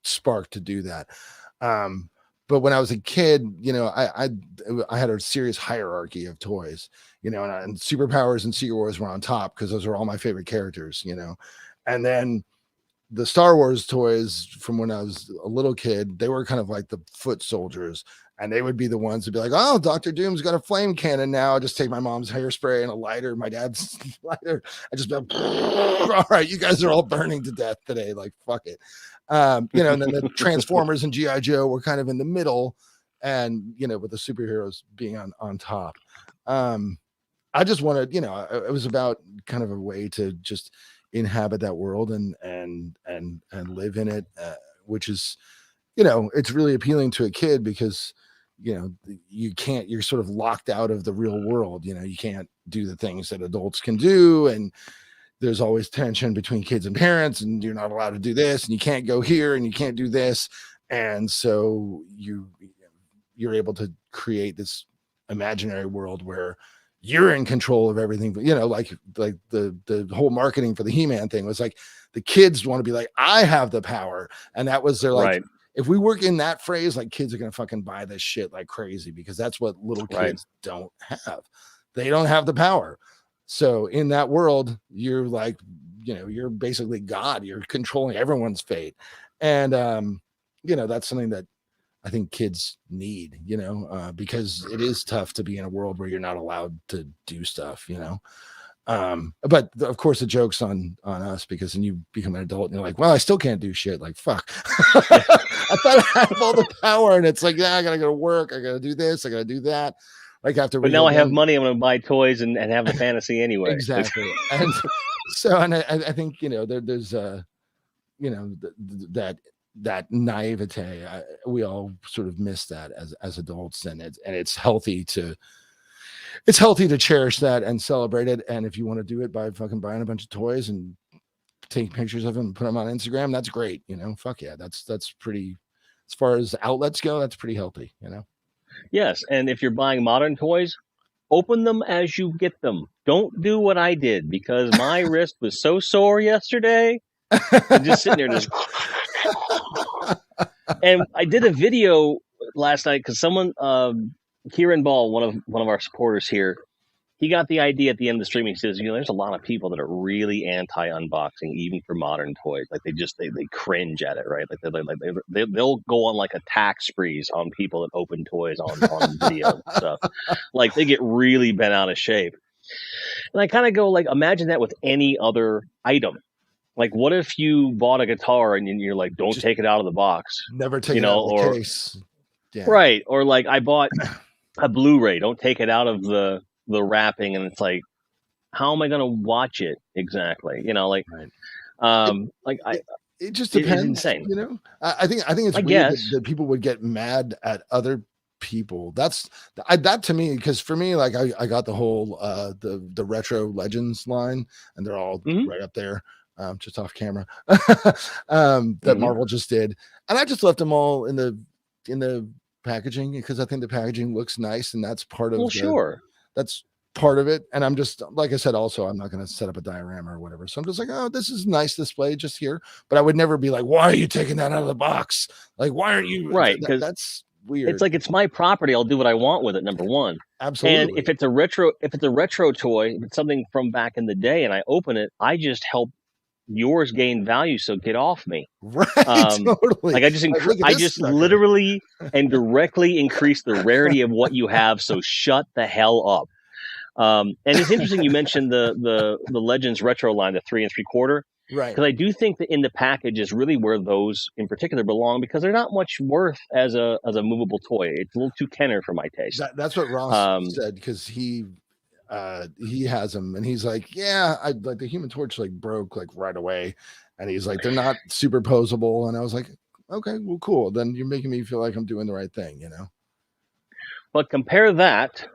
spark to do that. But when I was a kid, you know, I had a serious hierarchy of toys, you know, and Superpowers and Secret Wars were on top because those are all my favorite characters, you know. And then the Star Wars toys from when I was a little kid, they were kind of like the foot soldiers, and they would be the ones to be like, oh, Dr. Doom's got a flame cannon now. I just take my mom's hairspray and a lighter, my dad's lighter. I just be like, all right, you guys are all burning to death today. Like, fuck it. You know, and then the Transformers and G.I. Joe were kind of in the middle, and, you know, with the superheroes being on top. I just wanted, you know, it was about kind of a way to just inhabit that world and live in it, which is, you know, it's really appealing to a kid because, you know, you're sort of locked out of the real world. You know, you can't do the things that adults can do, and there's always tension between kids and parents, and you're not allowed to do this, and you can't go here, and you can't do this, and so you're able to create this imaginary world where you're in control of everything. You know, like the whole marketing for the He-Man thing was like, the kids want to be like, I have the power. And that was their like, right. If we work in that phrase, like, kids are going to fucking buy this shit like crazy, because that's what little kids don't have. They don't have the power. So in that world, you're like, you know, you're basically God. You're controlling everyone's fate. And, you know, that's something that I think kids need, you know, because it is tough to be in a world where you're not allowed to do stuff, you know. But of course the joke's on us, because then you become an adult and you're like, well, I still can't do shit. Like, fuck. I thought I had all the power, and it's like, yeah, I gotta go to work, I gotta do this, I gotta do that. Like, after, but now I have money, I'm gonna buy toys and have the fantasy anyway. Exactly. And so, and I think, you know, there's you know, that naivete, we all sort of miss that as adults, and it's healthy to cherish that and celebrate it. And if you want to do it by fucking buying a bunch of toys and take pictures of them and put them on Instagram, that's great, you know. Fuck yeah, that's pretty, as far as outlets go, that's pretty healthy, you know. Yes, and if you're buying modern toys, open them as you get them. Don't do what I did, because my wrist was so sore yesterday. I'm just sitting there just and I did a video last night because someone, Kieran Ball, one of our supporters here, he got the idea at the end of the stream. He says, you know, there's a lot of people that are really anti-unboxing, even for modern toys. Like, they cringe at it, right? Like they'll go on like attack sprees on people that open toys on video and stuff. Like, they get really bent out of shape. And I kind of go, like, imagine that with any other item. Like, what if you bought a guitar and you're like, don't take it out of the box. Never take it out of the case. Yeah. Right. Or like, I bought a Blu-ray, don't take it out of the wrapping, and it's like, how am I going to watch it exactly? You know, like, it just depends. It's insane. You know, I think it's weird that people would get mad at other people. That to me, because for me, like, I got the whole the retro legends line, and they're all right up there. Just off camera, that Marvel just did, and I just left them all in the packaging, because I think the packaging looks nice, and that's part of that's part of it. And I'm just, like I said, also, I'm not going to set up a diorama or whatever, so I'm just like, oh, this is a nice display just here, but I would never be like, why are you taking that out of the box? Like, why aren't you? Right, because that's weird. It's like, it's my property, I'll do what I want with it, number one. Absolutely. And if it's a retro toy, if it's something from back in the day, and I open it, I just help yours gain value, so get off me. Right. Totally. Like, I just literally and directly increase the rarity of what you have, so shut the hell up. And it's interesting you mentioned the Legends retro line, the 3 3/4, right? Because I do think that in the package is really where those in particular belong, because they're not much worth as a movable toy. It's a little too Kenner for my taste. That's what Ross said, because he has them, and he's like, yeah, I like the Human Torch, like, broke like right away, and he's like, they're not superposable, and I was like, okay, well, cool, then you're making me feel like I'm doing the right thing, you know. But compare that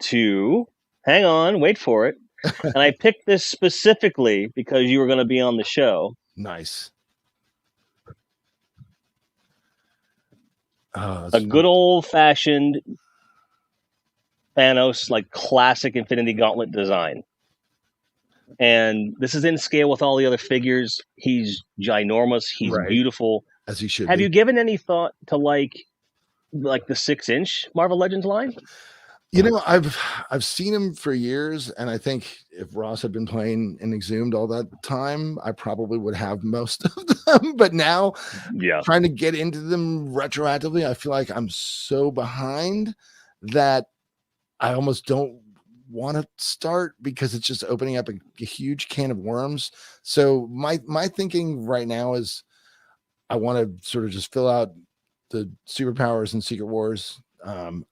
to, hang on, wait for it, And I picked this specifically because you were going to be on the show. Nice. Oh, A good old-fashioned Thanos, like classic Infinity Gauntlet design. And this is in scale with all the other figures. He's ginormous. He's beautiful. As he should Have be. you given any thought to like the 6-inch Marvel Legends line? You know, I've seen him for years, and I think if Ross had been playing in Exhumed all that time, I probably would have most of them. But now, trying to get into them retroactively, I feel like I'm so behind that I almost don't want to start because it's just opening up a huge can of worms. So my thinking right now is I want to sort of just fill out the superpowers and Secret Wars. I'm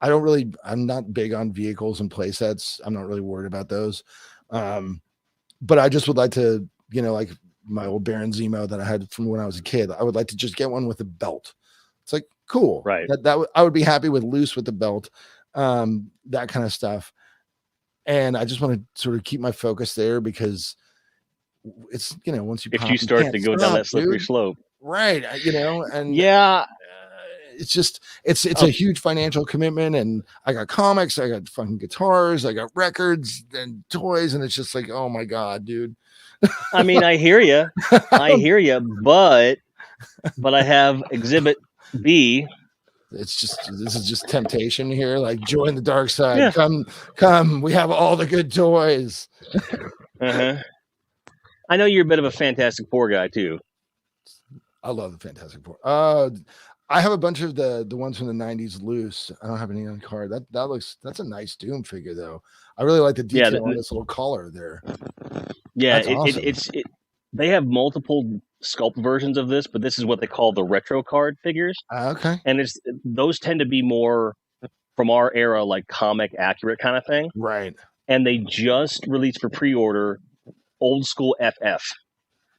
not big on vehicles and play sets. I'm not really worried about those. But I just would like to, you know, like my old Baron Zemo that I had from when I was a kid, I would like to just get one with a belt. It's like, cool. Right. I would be happy with loose with the belt, that kind of stuff. And I just want to sort of keep my focus there because it's, you know, once you start to go down that slippery slope. Right. You know, and it's just it's a huge financial commitment, and I got comics, I got fucking guitars, I got records and toys, and it's just like, oh my god, dude. I mean, I hear you, but I have Exhibit B. This is just temptation here. Like, join the dark side. Come. We have all the good toys. I know you're a bit of a Fantastic Four guy too. I love the Fantastic Four. I have a bunch of the ones from the 90s loose. I don't have any on card. That's a nice Doom figure though. I really like the detail on this little collar there. Yeah, awesome. They have multiple sculpt versions of this, but this is what they call the retro card figures. Okay. And those tend to be more from our era, like comic accurate kind of thing. Right. And they just released for pre-order old school FF.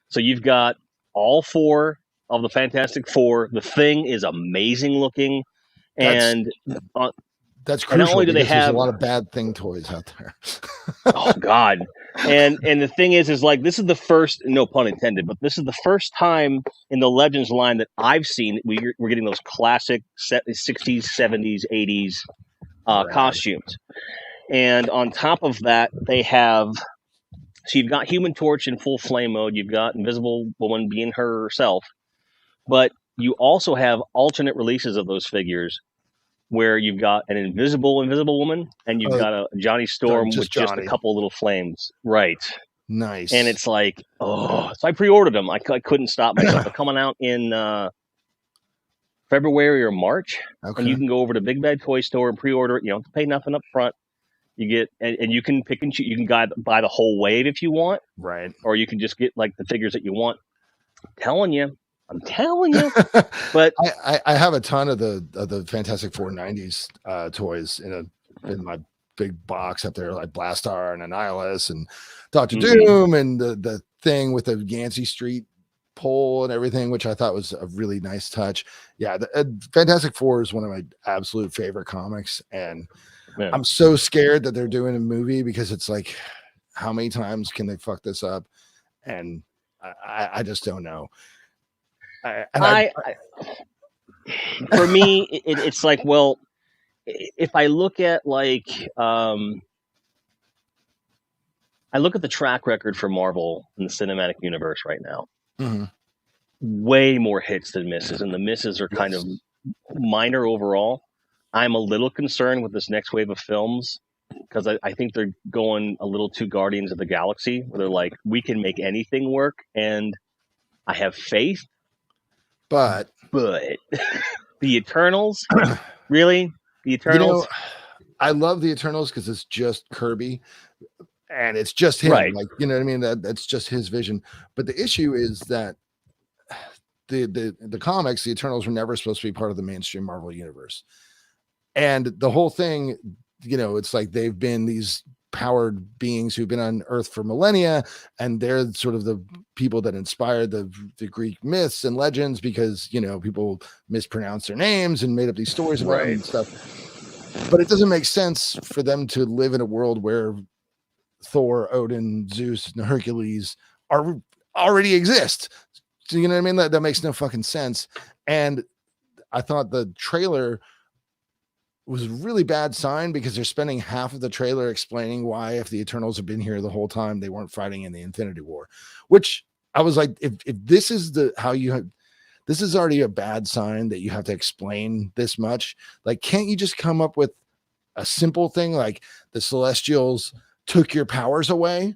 So you've got all 4 of the Fantastic Four. The Thing is amazing looking, and that's crucial. Not only do they have there's a lot of bad Thing toys out there. Oh God! And the thing is like this is the first, no pun intended, but this is the first time in the Legends line that I've seen we're getting those classic 60s, 70s, 80s costumes, and on top of that they have. So you've got Human Torch in full flame mode. You've got Invisible Woman being herself. But you also have alternate releases of those figures where you've got an Invisible Woman and you've got a Johnny Storm with just a couple little flames. Right. Nice. And it's like, so I pre-ordered them. I couldn't stop myself. They're coming out in February or March. Okay. And you can go over to Big Bad Toy Store and pre-order it. You don't have to pay nothing up front. You get, and you can pick and choose. You can buy the whole wave if you want. Right. Or you can just get like the figures that you want. I'm telling you. But I have a ton of the Fantastic Four 90s toys in my big box up there, like Blastar and Annihilus and Dr. Doom and the Thing with the Yancey Street pole and everything, which I thought was a really nice touch. Yeah, the Fantastic Four is one of my absolute favorite comics, and I'm so scared that they're doing a movie because it's like, how many times can they fuck this up? And I just don't know. For me, it's like, well, if I look at I look at the track record for Marvel in the cinematic universe right now, way more hits than misses, and the misses are kind of minor overall. I'm a little concerned with this next wave of films because I think they're going a little too Guardians of the Galaxy, where they're like, we can make anything work, and I have faith. But the Eternals, really? The Eternals? You know, I love the Eternals because it's just Kirby and it's just him. Right. Like, you know what I mean? That's just his vision. But the issue is that the comics, the Eternals were never supposed to be part of the mainstream Marvel universe. And the whole thing, you know, it's like they've been these powered beings who've been on Earth for millennia, and they're sort of the people that inspired the Greek myths and legends because, you know, people mispronounced their names and made up these stories about them and stuff. But it doesn't make sense for them to live in a world where Thor, Odin, Zeus, and Hercules already exist. So you know what I mean? That makes no fucking sense. And I thought the trailer was a really bad sign because they're spending half of the trailer explaining why, if the Eternals have been here the whole time, they weren't fighting in the Infinity War, which I was like, if this is this is already a bad sign that you have to explain this much. Like, can't you just come up with a simple thing like the Celestials took your powers away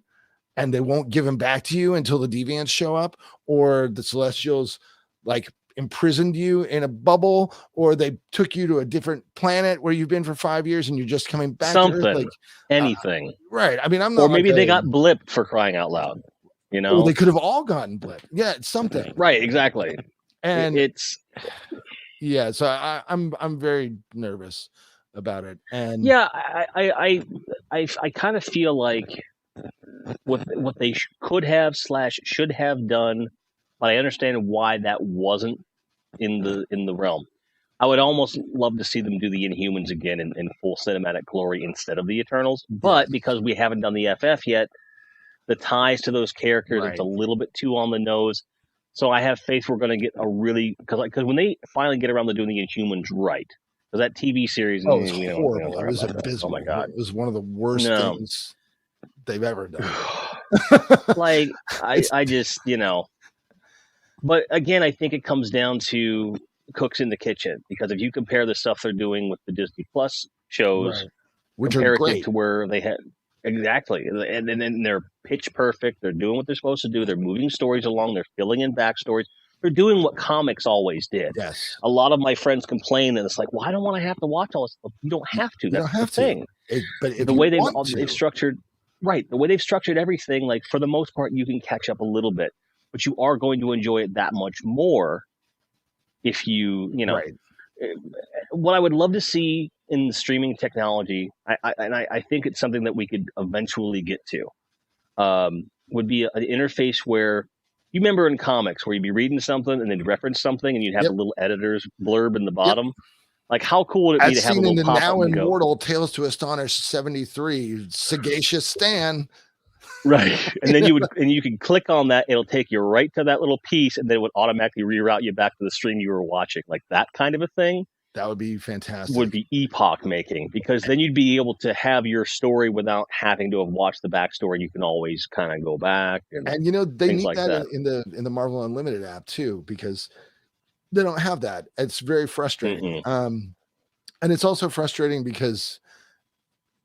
and they won't give them back to you until the Deviants show up, or the Celestials like imprisoned you in a bubble, or they took you to a different planet where you've been for 5 years and you're just coming back something to Earth, like anything, right? I mean, I'm not, or maybe they got blipped, for crying out loud, you know. Well, they could have all gotten blipped. Yeah, it's something, right? Exactly. And it's yeah, so I'm very nervous about it. And yeah, I kind of feel like what they could have / should have done, but I understand why that wasn't in the realm. I would almost love to see them do the Inhumans again in full cinematic glory instead of the Eternals. But because we haven't done the FF yet, the ties to those characters, it's a little bit too on the nose. So I have faith we're going to get a really, because when they finally get around to doing the Inhumans right, because that TV series, it was horrible. It was abysmal. Oh my god, it was one of the worst things they've ever done. Like I just, you know. But again, I think it comes down to cooks in the kitchen, because if you compare the stuff they're doing with the Disney Plus shows, which are great, to where they had exactly, and then they're pitch perfect, they're doing what they're supposed to do, they're moving stories along, they're filling in backstories, they're doing what comics always did. Yes, a lot of my friends complain, and it's like, well, I don't want to have to watch all this stuff. You don't have to. That's the thing. But the way they've structured, right? The way they've structured everything, like for the most part, you can catch up a little bit, but you are going to enjoy it that much more if you know. Right. What I would love to see in the streaming technology, I think it's something that we could eventually get to, would be an interface where, you remember in comics where you'd be reading something and they'd reference something and you'd have a little editor's blurb in the bottom. Like, how cool would it be to have a little pop-up? Now immortal Tales to Astonish 73, Sagacious Stan. Right. And then you can click on that, it'll take you right to that little piece, and then it would automatically reroute you back to the stream you were watching. Like that kind of a thing. That would be fantastic. Would be epoch making, because then you'd be able to have your story without having to have watched the backstory. You can always kind of go back. And you know, they need that in the Marvel Unlimited app too, because they don't have that. It's very frustrating. And it's also frustrating because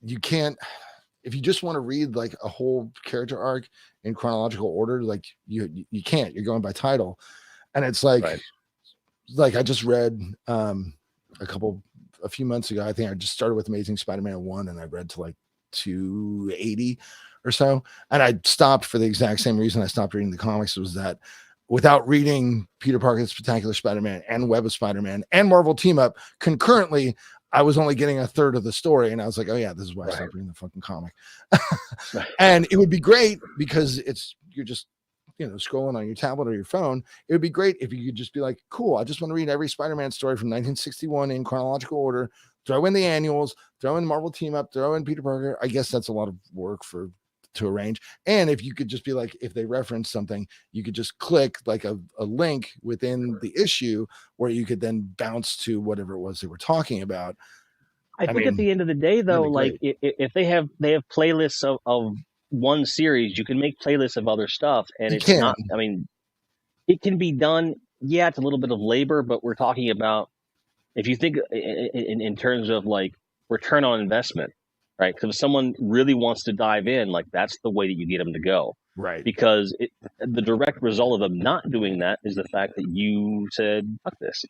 you can't, if you just want to read like a whole character arc in chronological order, like you can't. You're going by title, and it's like, like I just read a few months ago. I think I just started with Amazing Spider-Man 1, and I read to like 280 or so, and I stopped for the exact same reason I stopped reading the comics. Was that without reading Peter Parker's Spectacular Spider-Man and Web of Spider-Man and Marvel Team Up concurrently, I was only getting a third of the story, and I was like, oh yeah, this is why I stopped reading the fucking comic. And it would be great because you're just, you know, scrolling on your tablet or your phone. It would be great if you could just be like, cool, I just want to read every Spider-Man story from 1961 in chronological order, throw in the annuals, throw in Marvel Team Up, throw in Peter Parker. I guess that's a lot of work to arrange. And if you could just be like, if they reference something, you could just click like a link within the issue where you could then bounce to whatever it was they were talking about. I think at the end of the day, though, like if they have playlists of one series, you can make playlists of other stuff, and it's not. I mean, it can be done. Yeah, it's a little bit of labor, but we're talking about, if you think in terms of like return on investment, right? Because if someone really wants to dive in, like that's the way that you get them to go. Right. Because the direct result of them not doing that is the fact that you said, fuck this.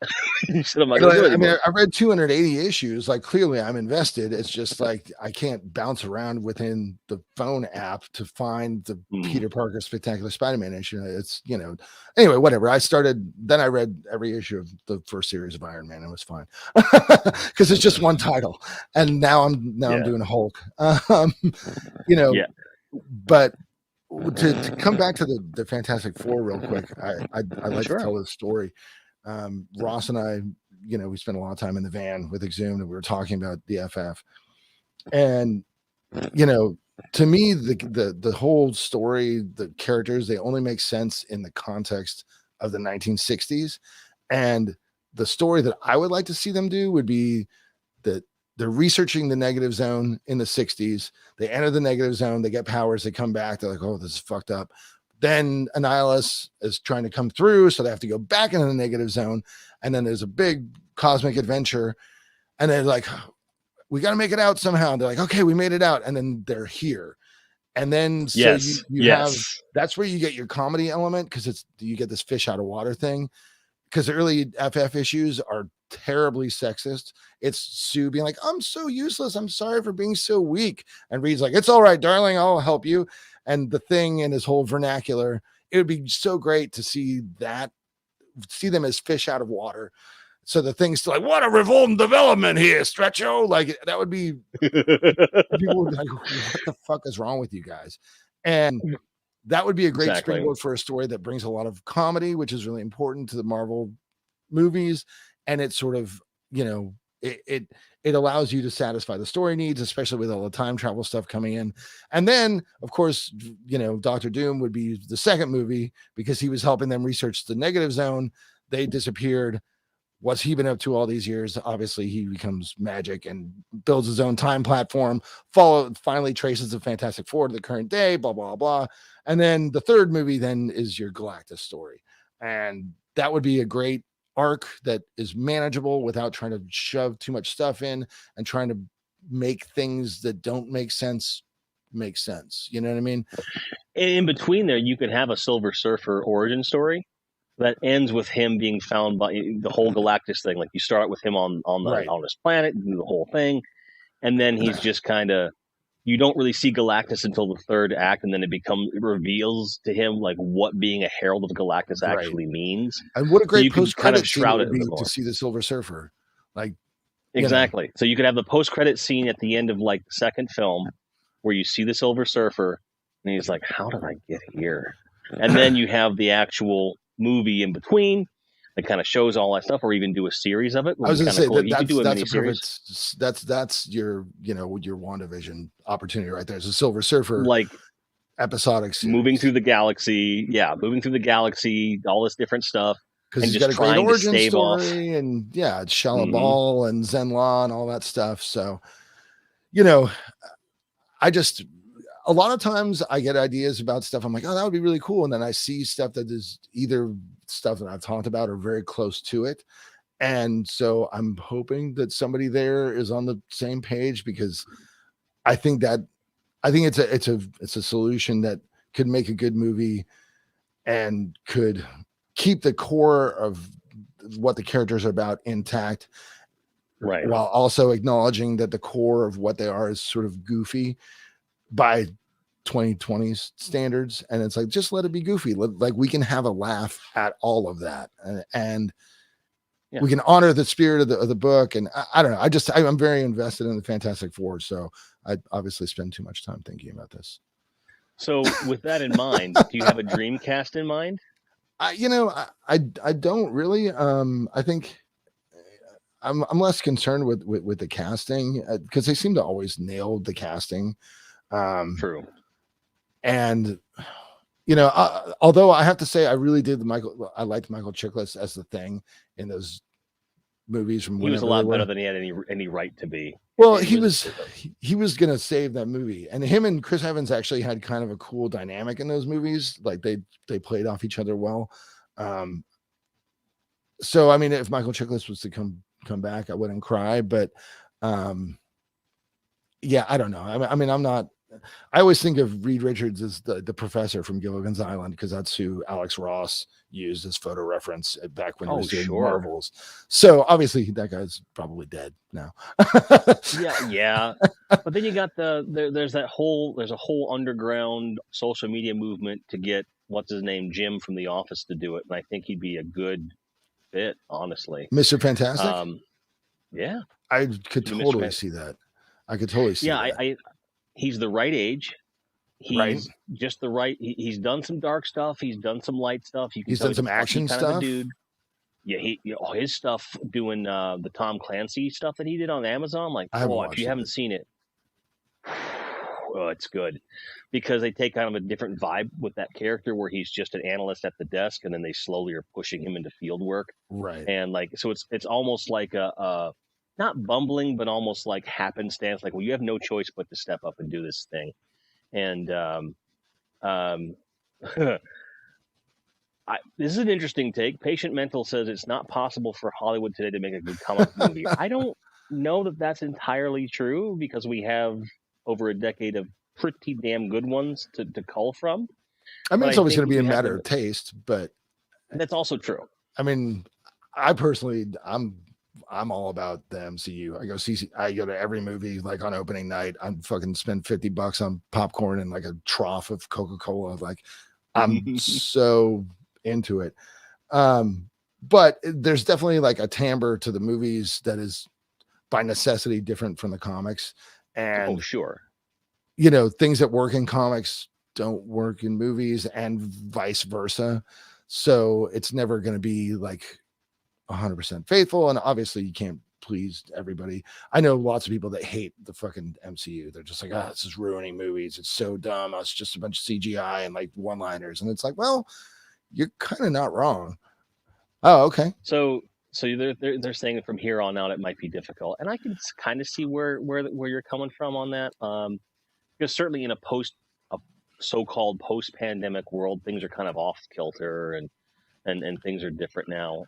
You said, I'm not gonna do it anymore. I mean, I read 280 issues. Like, clearly I'm invested. It's just like I can't bounce around within the phone app to find the Peter Parker Spectacular Spider-Man issue. It's, you know, anyway, whatever. I read every issue of the first series of Iron Man. It was fine because it's just one title. And now I'm doing Hulk. You know, but to come back to the Fantastic Four real quick, I'd like to tell this story. Ross and I, you know, we spent a lot of time in the van with Exhumed, and we were talking about the FF. And, you know, to me, the whole story, the characters, they only make sense in the context of the 1960s. And the story that I would like to see them do would be that they're researching the negative zone in the 60s. They enter the negative zone, they get powers, they come back, they're like, oh, this is fucked up. Then Annihilus is trying to come through, so they have to go back into the negative zone. And then there's a big cosmic adventure. And they're like, we got to make it out somehow. And they're like, okay, we made it out. And then they're here. And then so you have, that's where you get your comedy element, because you get this fish out of water thing. Because the early FF issues are terribly sexist. It's Sue being like, I'm so useless. I'm sorry for being so weak. And Reed's like, it's all right, darling. I'll help you. And the Thing in his whole vernacular, it would be so great to see them as fish out of water. So the Thing's still like, what a revolting development here, Stretcho. Like, that would be, people would be like, what the fuck is wrong with you guys? And that would be a great springboard for a story that brings a lot of comedy, which is really important to the Marvel movies. And it sort of, it allows you to satisfy the story needs, especially with all the time travel stuff coming in. And then, of course, Doctor Doom would be the second movie, because he was helping them research the negative zone. They disappeared. What's he been up to all these years? Obviously, he becomes magic and builds his own time platform, finally traces the Fantastic Four to the current day, blah, blah, blah. And then the third movie then is your Galactus story. And that would be a great arc that is manageable without trying to shove too much stuff in and trying to make things that don't make sense make sense. You know what I mean? In between there, you could have a Silver Surfer origin story that ends with him being found by the whole Galactus thing. Like, you start with him on his planet, do the whole thing, and then he's just kind of, you don't really see Galactus until the third act, and then it reveals to him like what being a herald of Galactus actually means. And what a great post-credit scene it would be to see the Silver Surfer. Like, exactly. So you could have the post-credit scene at the end of like the second film where you see the Silver Surfer and he's like, how did I get here? And then you have the actual movie in between that kind of shows all that stuff, or even do a series of it. I was going to say that's your your WandaVision opportunity right there. It's a Silver Surfer like episodic series. moving through the galaxy, all this different stuff, because he's got a great origin story, and it's Shalabal and Zenla and all that stuff. So a lot of times I get ideas about stuff. I'm like, oh, that would be really cool. And then I see stuff that is either stuff that I've talked about or very close to it. And so I'm hoping that somebody there is on the same page, because I think it's a solution that could make a good movie and could keep the core of what the characters are about intact. Right. While also acknowledging that the core of what they are is sort of goofy by 2020s standards. And it's like, just let it be goofy. Like, we can have a laugh at all of that, and we can honor the spirit of the book. And I don't know, I'm very invested in the Fantastic Four, so I obviously spend too much time thinking about this. So with that in mind, do you have a dream cast in mind? I don't really. I think I'm less concerned with the casting, because they seem to always nail the casting. True. And although I have to say I really did I liked Michael Chiklis as the Thing in those movies from he was a lot better than he had any right to be. Well, he was gonna save that movie, and him and Chris Evans actually had kind of a cool dynamic in those movies. Like, they played off each other well. So I mean, if Michael Chiklis was to come back, I wouldn't cry, but I don't know. I mean, I'm not. I always think of Reed Richards as the professor from Gilligan's Island, because that's who Alex Ross used as photo reference back when he was doing Marvels. So obviously that guy's probably dead now. yeah. But then you got there's a whole underground social media movement to get what's his name, Jim from The Office, to do it, and I think he'd be a good fit, honestly. Mr. Fantastic. Yeah, I could totally see that. I could totally see that. He's the right age. He's just the right. He's done some dark stuff. He's done some light stuff. He's done some action stuff. Dude. Yeah, his stuff doing the Tom Clancy stuff that he did on Amazon. Like, if you haven't seen it, Oh, it's good because they take kind of a different vibe with that character where he's just an analyst at the desk, and then they slowly are pushing him into field work. Right. And like, so it's almost like a not bumbling, but almost like happenstance. Like, well, you have no choice but to step up and do this thing. And um, this is an interesting take. Patient Mental says it's not possible for Hollywood today to make a good comic movie. I don't know that that's entirely true because we have over a decade of pretty damn good ones to cull from. I mean, But it's I always think going to be a you have matter to- of taste, but That's also true. I mean, I personally, I'm all about the MCU. I go to every movie like on opening night. I'm fucking spend $50 on popcorn and like a trough of Coca-Cola. Like, I'm so into it. But there's definitely like a timbre to the movies that is by necessity different from the comics. And Oh, sure. you know, things that work in comics don't work in movies and vice versa. So it's never going to be like 100% faithful. And obviously you can't please everybody. I know lots of people that hate the fucking MCU. They're just like, oh, this is ruining movies. It's so dumb. It's just a bunch of CGI and like one-liners. And it's like, well, you're kind of not wrong. Oh, okay. So they're saying that from here on out it might be difficult, and I can kind of see where you're coming from on that. Because certainly in a so-called post-pandemic world, things are kind of off kilter and things are different now.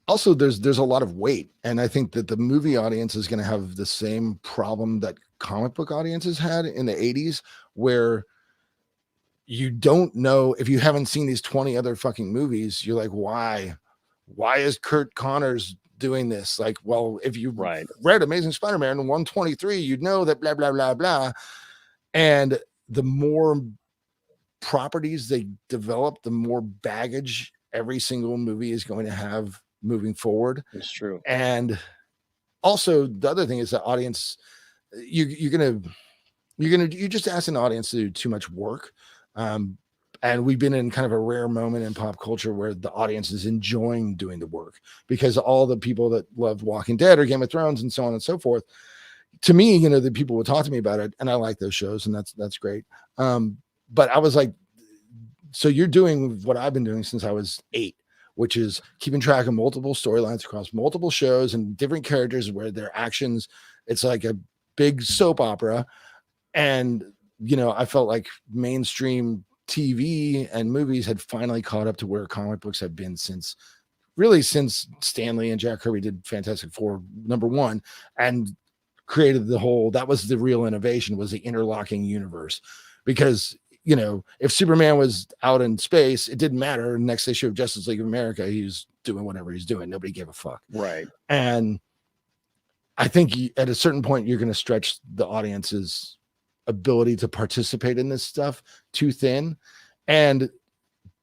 Also, there's a lot of weight, and I think that the movie audience is going to have the same problem that comic book audiences had in the 80s, where you don't know if you haven't seen these 20 other fucking movies. You're like, why is Kurt Connors doing this? Like, well, if you read Amazing Spider-Man 123, you'd know that blah, blah, blah, blah. And the more properties they develop, the more baggage every single movie is going to have moving forward. It's true. And also the other thing is the audience, you're just asking the audience to do too much work. And we've been in kind of a rare moment in pop culture where the audience is enjoying doing the work because all the people that loved Walking Dead or Game of Thrones and so on and so forth, to me, you know, the people would talk to me about it, and I like those shows, and that's great. But I was like, so you're doing what I've been doing since I was 8, which is keeping track of multiple storylines across multiple shows and different characters where their actions, it's like a big soap opera. And, you know, I felt like mainstream TV and movies had finally caught up to where comic books have been since Stan Lee and Jack Kirby did Fantastic Four #1 and created that was the real innovation, was the interlocking universe. Because, you know, if Superman was out in space, it didn't matter. Next issue of Justice League of America, he was doing whatever he's doing. Nobody gave a fuck. Right. And I think at a certain point, you're going to stretch the audience's ability to participate in this stuff too thin. And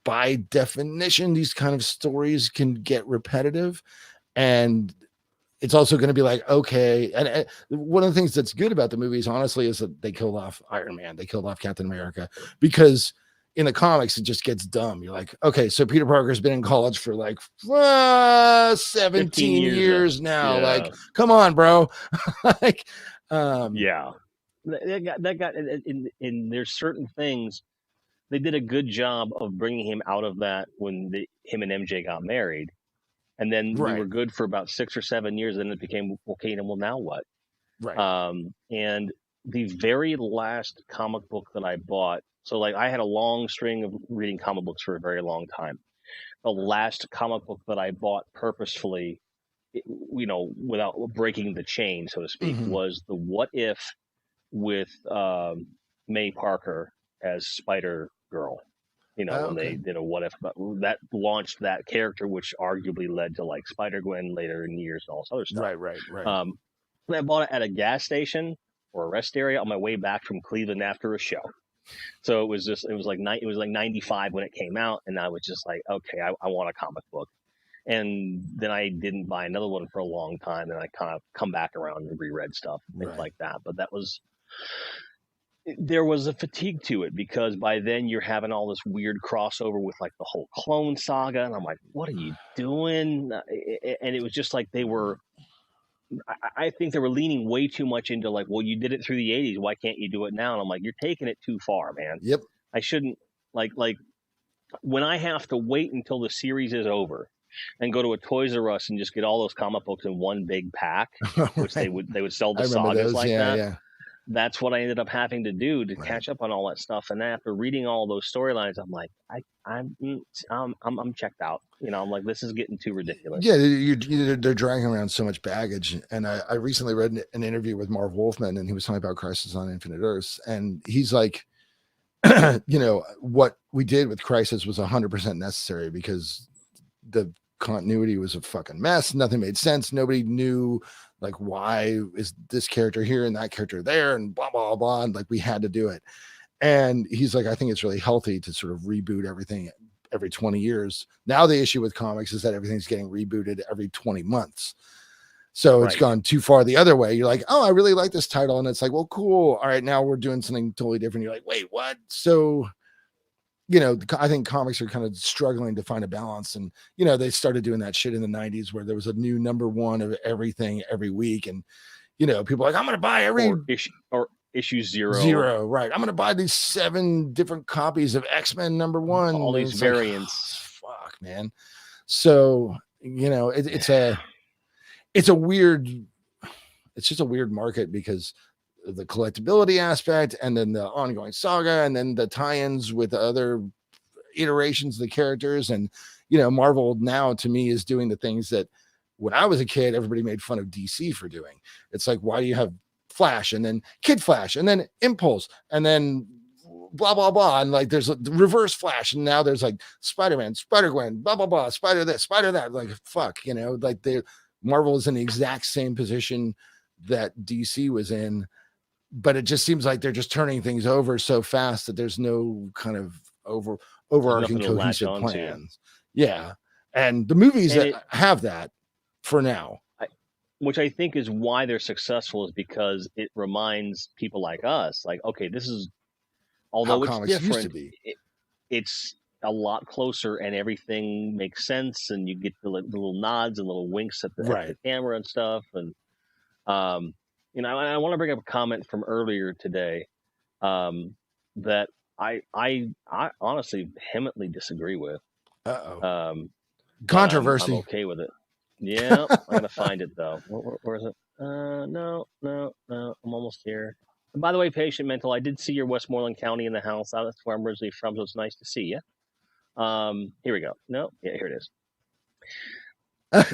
by definition, these kind of stories can get repetitive. And it's also going to be like, okay. And one of the things that's good about the movies, honestly, is that they killed off Iron Man. They killed off Captain America, because in the comics, it just gets dumb. You're like, okay, so Peter Parker's been in college for like 17 years now. Yeah. Like, come on, bro. Like, yeah. That got in there's certain things they did a good job of bringing him out of that when him and MJ got married, and then we were good for about 6 or 7 years. Then it became okay. And well, now what? Right. And the very last comic book that I bought, so like I had a long string of reading comic books for a very long time. The last comic book that I bought purposefully, you know, without breaking the chain, so to speak, was the What If with May Parker as Spider Girl. You know, when they did a What If, that launched that character, which arguably led to like Spider Gwen later in years and all this other stuff. Right. I bought it at a gas station or a rest area on my way back from Cleveland after a show. So it was like 95 when it came out, and I was just like, okay, I want a comic book. And then I didn't buy another one for a long time, and I kind of come back around and reread stuff and things like that. But there was a fatigue to it, because by then you're having all this weird crossover with like the whole Clone Saga, and I'm like, what are you doing? And it was just like they were I think they were leaning way too much into like, well, you did it through the 80s. Why can't you do it now? And I'm like, you're taking it too far, man. Yep. I shouldn't like when I have to wait until the series is over and go to a Toys R Us and just get all those comic books in one big pack, which Right. they would sell the I remember sagas those. like Yeah, that. yeah. That's what I ended up having to do to Right. catch up on all that stuff. And after reading all those storylines, I'm like, I'm checked out. You know, I'm like, this is getting too ridiculous. Yeah, they're dragging around so much baggage. And I recently read an interview with Marv Wolfman, and he was talking about Crisis on Infinite Earths, and he's like, you know, what we did with Crisis was 100% necessary because the continuity was a fucking mess. Nothing made sense. Nobody knew like why is this character here and that character there and blah blah blah. And like we had to do it. And he's like, I think it's really healthy to sort of reboot everything every 20 years. Now the issue with comics is that everything's getting rebooted every 20 months. So it's Right. gone too far the other way. You're like, oh, I really like this title. And it's like, well, cool. All right, now we're doing something totally different. You're like, wait, what? So, you know, I think comics are kind of struggling to find a balance. And, you know, they started doing that shit in the 90s where there was a new #1 of everything every week. And, you know, people are like, I'm going to buy every or issue zero. zero. Right. I'm going to buy these 7 different copies of X-Men #1. All these It's variants. like, fuck, man. So, you know, it's a weird, it's just a weird market because the collectability aspect and then the ongoing saga and then the tie-ins with other iterations of the characters. And, you know, Marvel now to me is doing the things that when I was a kid, everybody made fun of DC for doing. It's like, why do you have Flash and then Kid Flash and then Impulse and then blah, blah, blah. And like, there's a reverse Flash. And now there's like Spider-Man, Spider-Gwen, blah, blah, blah, Spider this, Spider that. Like, fuck, you know, like Marvel is in the exact same position that DC was in, but it just seems like they're just turning things over so fast that there's no kind of overarching cohesive plans. Yeah. And the movies have that for now. Which I think is why they're successful, is because it reminds people like us, like, okay, this is, although it's different, it's a lot closer and everything makes sense. And you get the little nods and little winks at the camera and stuff. And, you know, I want to bring up a comment from earlier today that I honestly vehemently disagree with. Controversy. I'm okay with it. Yeah, I'm gonna find it though. Where is it? No, I'm almost here. And by the way, Patient Mental, I did see your Westmoreland County in the house. That's where I'm originally from, so it's nice to see you. Here we go. No, yeah, here it is.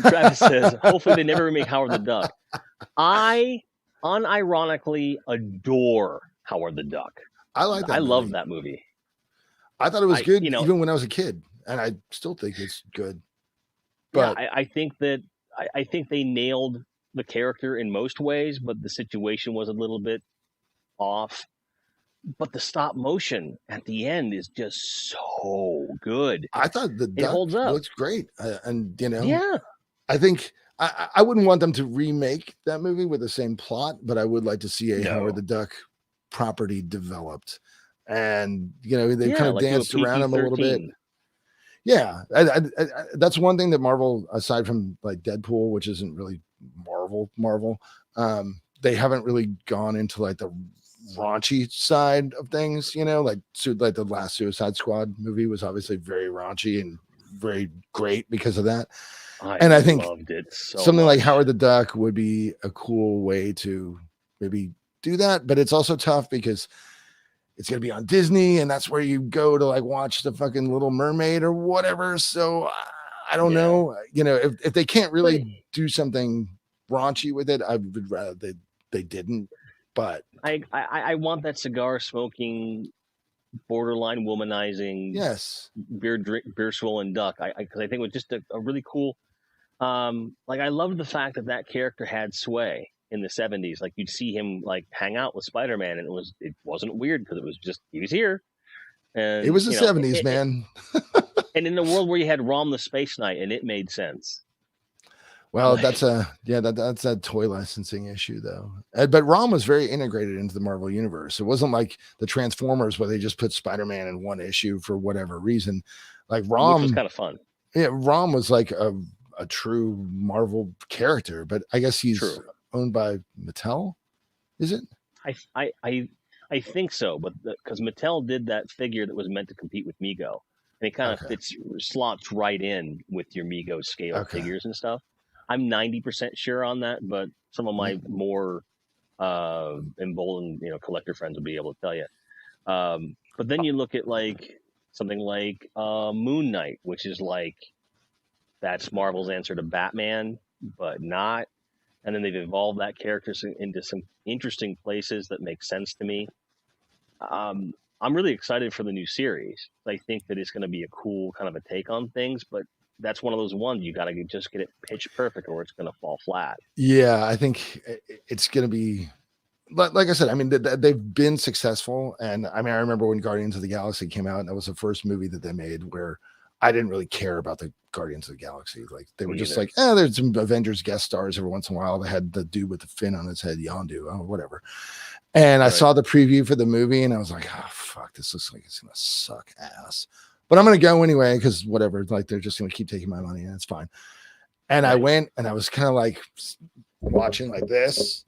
Travis says, hopefully they never remake Howard the Duck. I unironically adore Howard the Duck. I like that. I love that movie. I thought it was good, even when I was a kid, and I still think it's good. But yeah, I think that I think they nailed the character in most ways, but the situation was a little bit off. But the stop motion at the end is just so good. I thought the duck holds up. Looks great, and you know, yeah, I think I wouldn't want them to remake that movie with the same plot, but I would like to see a Howard the Duck property developed. And you know, they kind of danced around him a little bit. Yeah, that's one thing that Marvel, aside from like Deadpool, which isn't really Marvel, they haven't really gone into like the raunchy side of things, you know, like the last Suicide Squad movie was obviously very raunchy and very great because of that. I think loved it something like Howard the Duck would be a cool way to maybe do that, but it's also tough because it's going to be on Disney, and that's where you go to like watch the fucking Little Mermaid or whatever. So I don't know, you know, if they can't really do something raunchy with it, I would rather they didn't. But I want that cigar smoking, borderline womanizing, beer swollen duck. Because I think it was just a really cool. Like I loved the fact that character had sway in the 70s. Like you'd see him like hang out with Spider-Man, and it wasn't weird because it was just he was here. And it was the 70s, man. And in the world where you had Rom the Space Knight, and it made sense. Well, that's that's a toy licensing issue though. But Rom was very integrated into the Marvel universe. It wasn't like the Transformers where they just put Spider-Man in one issue for whatever reason. Like Rom, which was kind of fun. Yeah, Rom was like a a true Marvel character, but I guess he's True. owned by Mattel. Is it? I think so, but because Mattel did that figure that was meant to compete with Mego, and it kind of slots right in with your Mego scale figures and stuff. I'm 90% sure on that, but some of my more emboldened, collector friends will be able to tell you. But then you look at like something like Moon Knight, which is like that's Marvel's answer to Batman, but not. And then they've evolved that character into some interesting places that make sense to me. I'm really excited for the new series. I think that it's going to be a cool kind of a take on things, but that's one of those ones you got to just get it pitch perfect or it's going to fall flat. Yeah, I think it's going to be, like I said, I mean, they've been successful. And I mean, I remember when Guardians of the Galaxy came out, and that was the first movie that they made where I didn't really care about the Guardians of the Galaxy. Like they were just like, there's some Avengers guest stars every once in a while. They had the dude with the fin on his head, Yondu, whatever. And I saw the preview for the movie and I was like, oh, fuck, this looks like it's going to suck ass. But I'm going to go anyway because whatever, like they're just going to keep taking my money and it's fine. And I went and I was kind of like watching like this.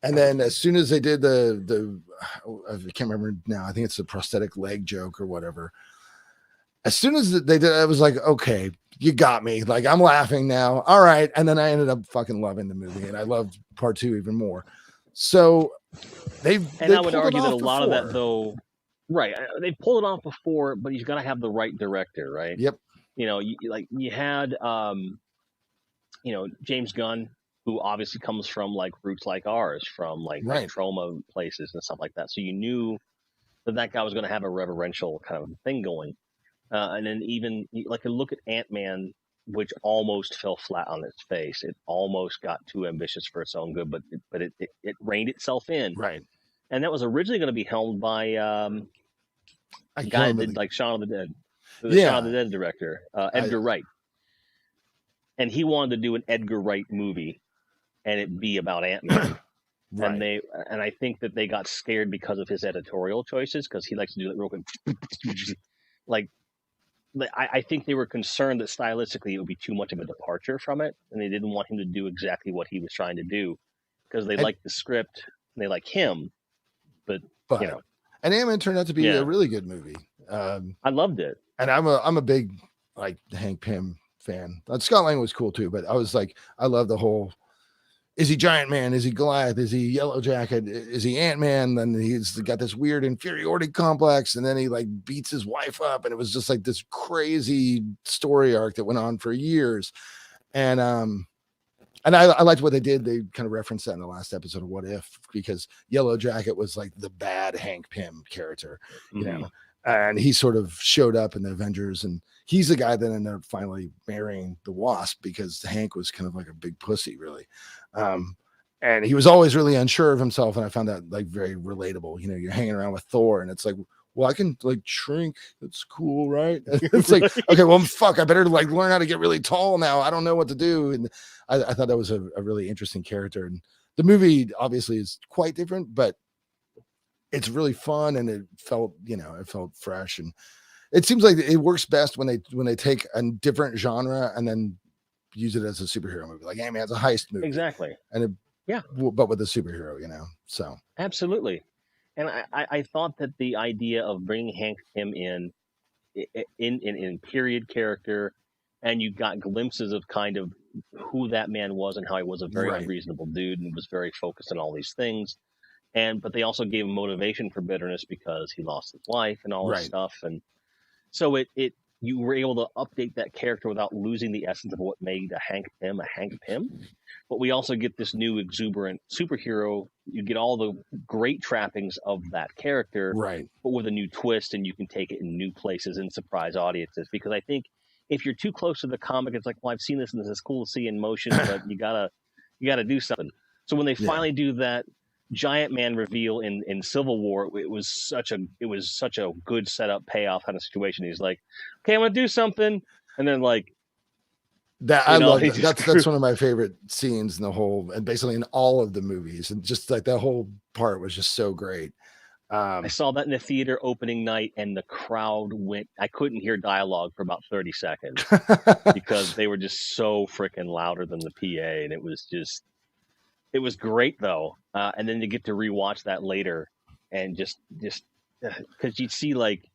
And then as soon as they did the I can't remember now, I think it's the prosthetic leg joke or whatever. As soon as they did, I was like, okay, you got me. Like, I'm laughing now. All right. And then I ended up fucking loving the movie and I loved part 2 even more. So I would argue that a lot of that though, right. They pulled it off before, but you've got to have the right director, right? Yep. You had, James Gunn, who obviously comes from like roots like ours, from like trauma places and stuff like that. So you knew that guy was going to have a reverential kind of thing going. And then even like a look at Ant-Man, which almost fell flat on its face. It almost got too ambitious for its own good, but it reined itself in. Right. And that was originally going to be helmed by a guy that did like Shaun of the Dead. The Shaun of the Dead director, Edgar Wright. And he wanted to do an Edgar Wright movie and it be about Ant-Man. Right. And I think that they got scared because of his editorial choices, because he likes to do that real quick. Like, I think they were concerned that stylistically it would be too much of a departure from it, and they didn't want him to do exactly what he was trying to do because they liked the script and they like him, but and Ant-Man turned out to be a really good movie. I loved it, and I'm a big like Hank Pym fan. Scott Lang was cool too, but I was like, I love the whole. Is he Giant Man? Is he Goliath? Is he Yellow Jacket? Is he Ant-Man? Then he's got this weird inferiority complex, and then he like beats his wife up, and it was just like this crazy story arc that went on for years. And I liked what they did. They kind of referenced that in the last episode of What If, because Yellow Jacket was like the bad Hank Pym character, you know, and he sort of showed up in the Avengers, and he's the guy that ended up finally marrying the Wasp because Hank was kind of like a big pussy, really. And he was always really unsure of himself, and I found that like very relatable. You know, you're hanging around with Thor and it's like, well, I can like shrink, that's cool, right? It's like, okay, well, fuck, I better like learn how to get really tall now. I don't know what to do. And I thought that was a really interesting character, and the movie obviously is quite different, but it's really fun, and it felt fresh, and it seems like it works best when they take a different genre and then use it as a superhero movie. Like Ant-Man's a heist movie. Exactly. And but with a superhero, so. Absolutely. And I thought that the idea of bringing Hank Pym in period character, and you got glimpses of kind of who that man was and how he was a very unreasonable dude and was very focused on all these things. But they also gave him motivation for bitterness because he lost his wife and all this stuff. And so you were able to update that character without losing the essence of what made a Hank Pym. But we also get this new exuberant superhero. You get all the great trappings of that character, but with a new twist, and you can take it in new places and surprise audiences. Because I think if you're too close to the comic, it's like, well, I've seen this and this is cool to see in motion, but you gotta do something. So when they finally do that Giant Man reveal in Civil War, it was such a good setup payoff kind of situation. He's like, okay, I'm gonna do something, and then like that I love that. That's one of my favorite scenes in the whole, and basically in all of the movies, and just like that whole part was just so great. I saw that in the theater opening night, and the crowd went. I couldn't hear dialogue for about 30 seconds because they were just so freaking louder than the PA, and it was great though. And then to get to rewatch that later, and just because you'd see like,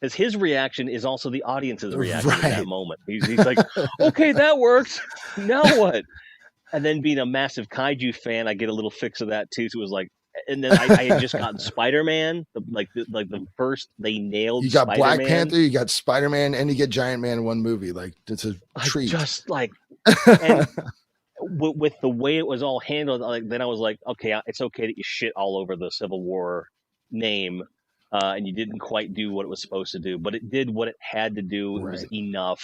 because his reaction is also the audience's reaction in that moment. He's like, okay, that worked. Now what? And then being a massive kaiju fan, I get a little fix of that too. So it was like. And then I had just gotten Spider-Man, the first they nailed. You got Spider-Man. Black Panther, you got Spider-Man, and you get Giant Man in one movie. Like it's a treat. Just like, and with the way it was all handled, like then I was like, okay, it's okay that you shit all over the Civil War name, and you didn't quite do what it was supposed to do, but it did what it had to do. It was enough.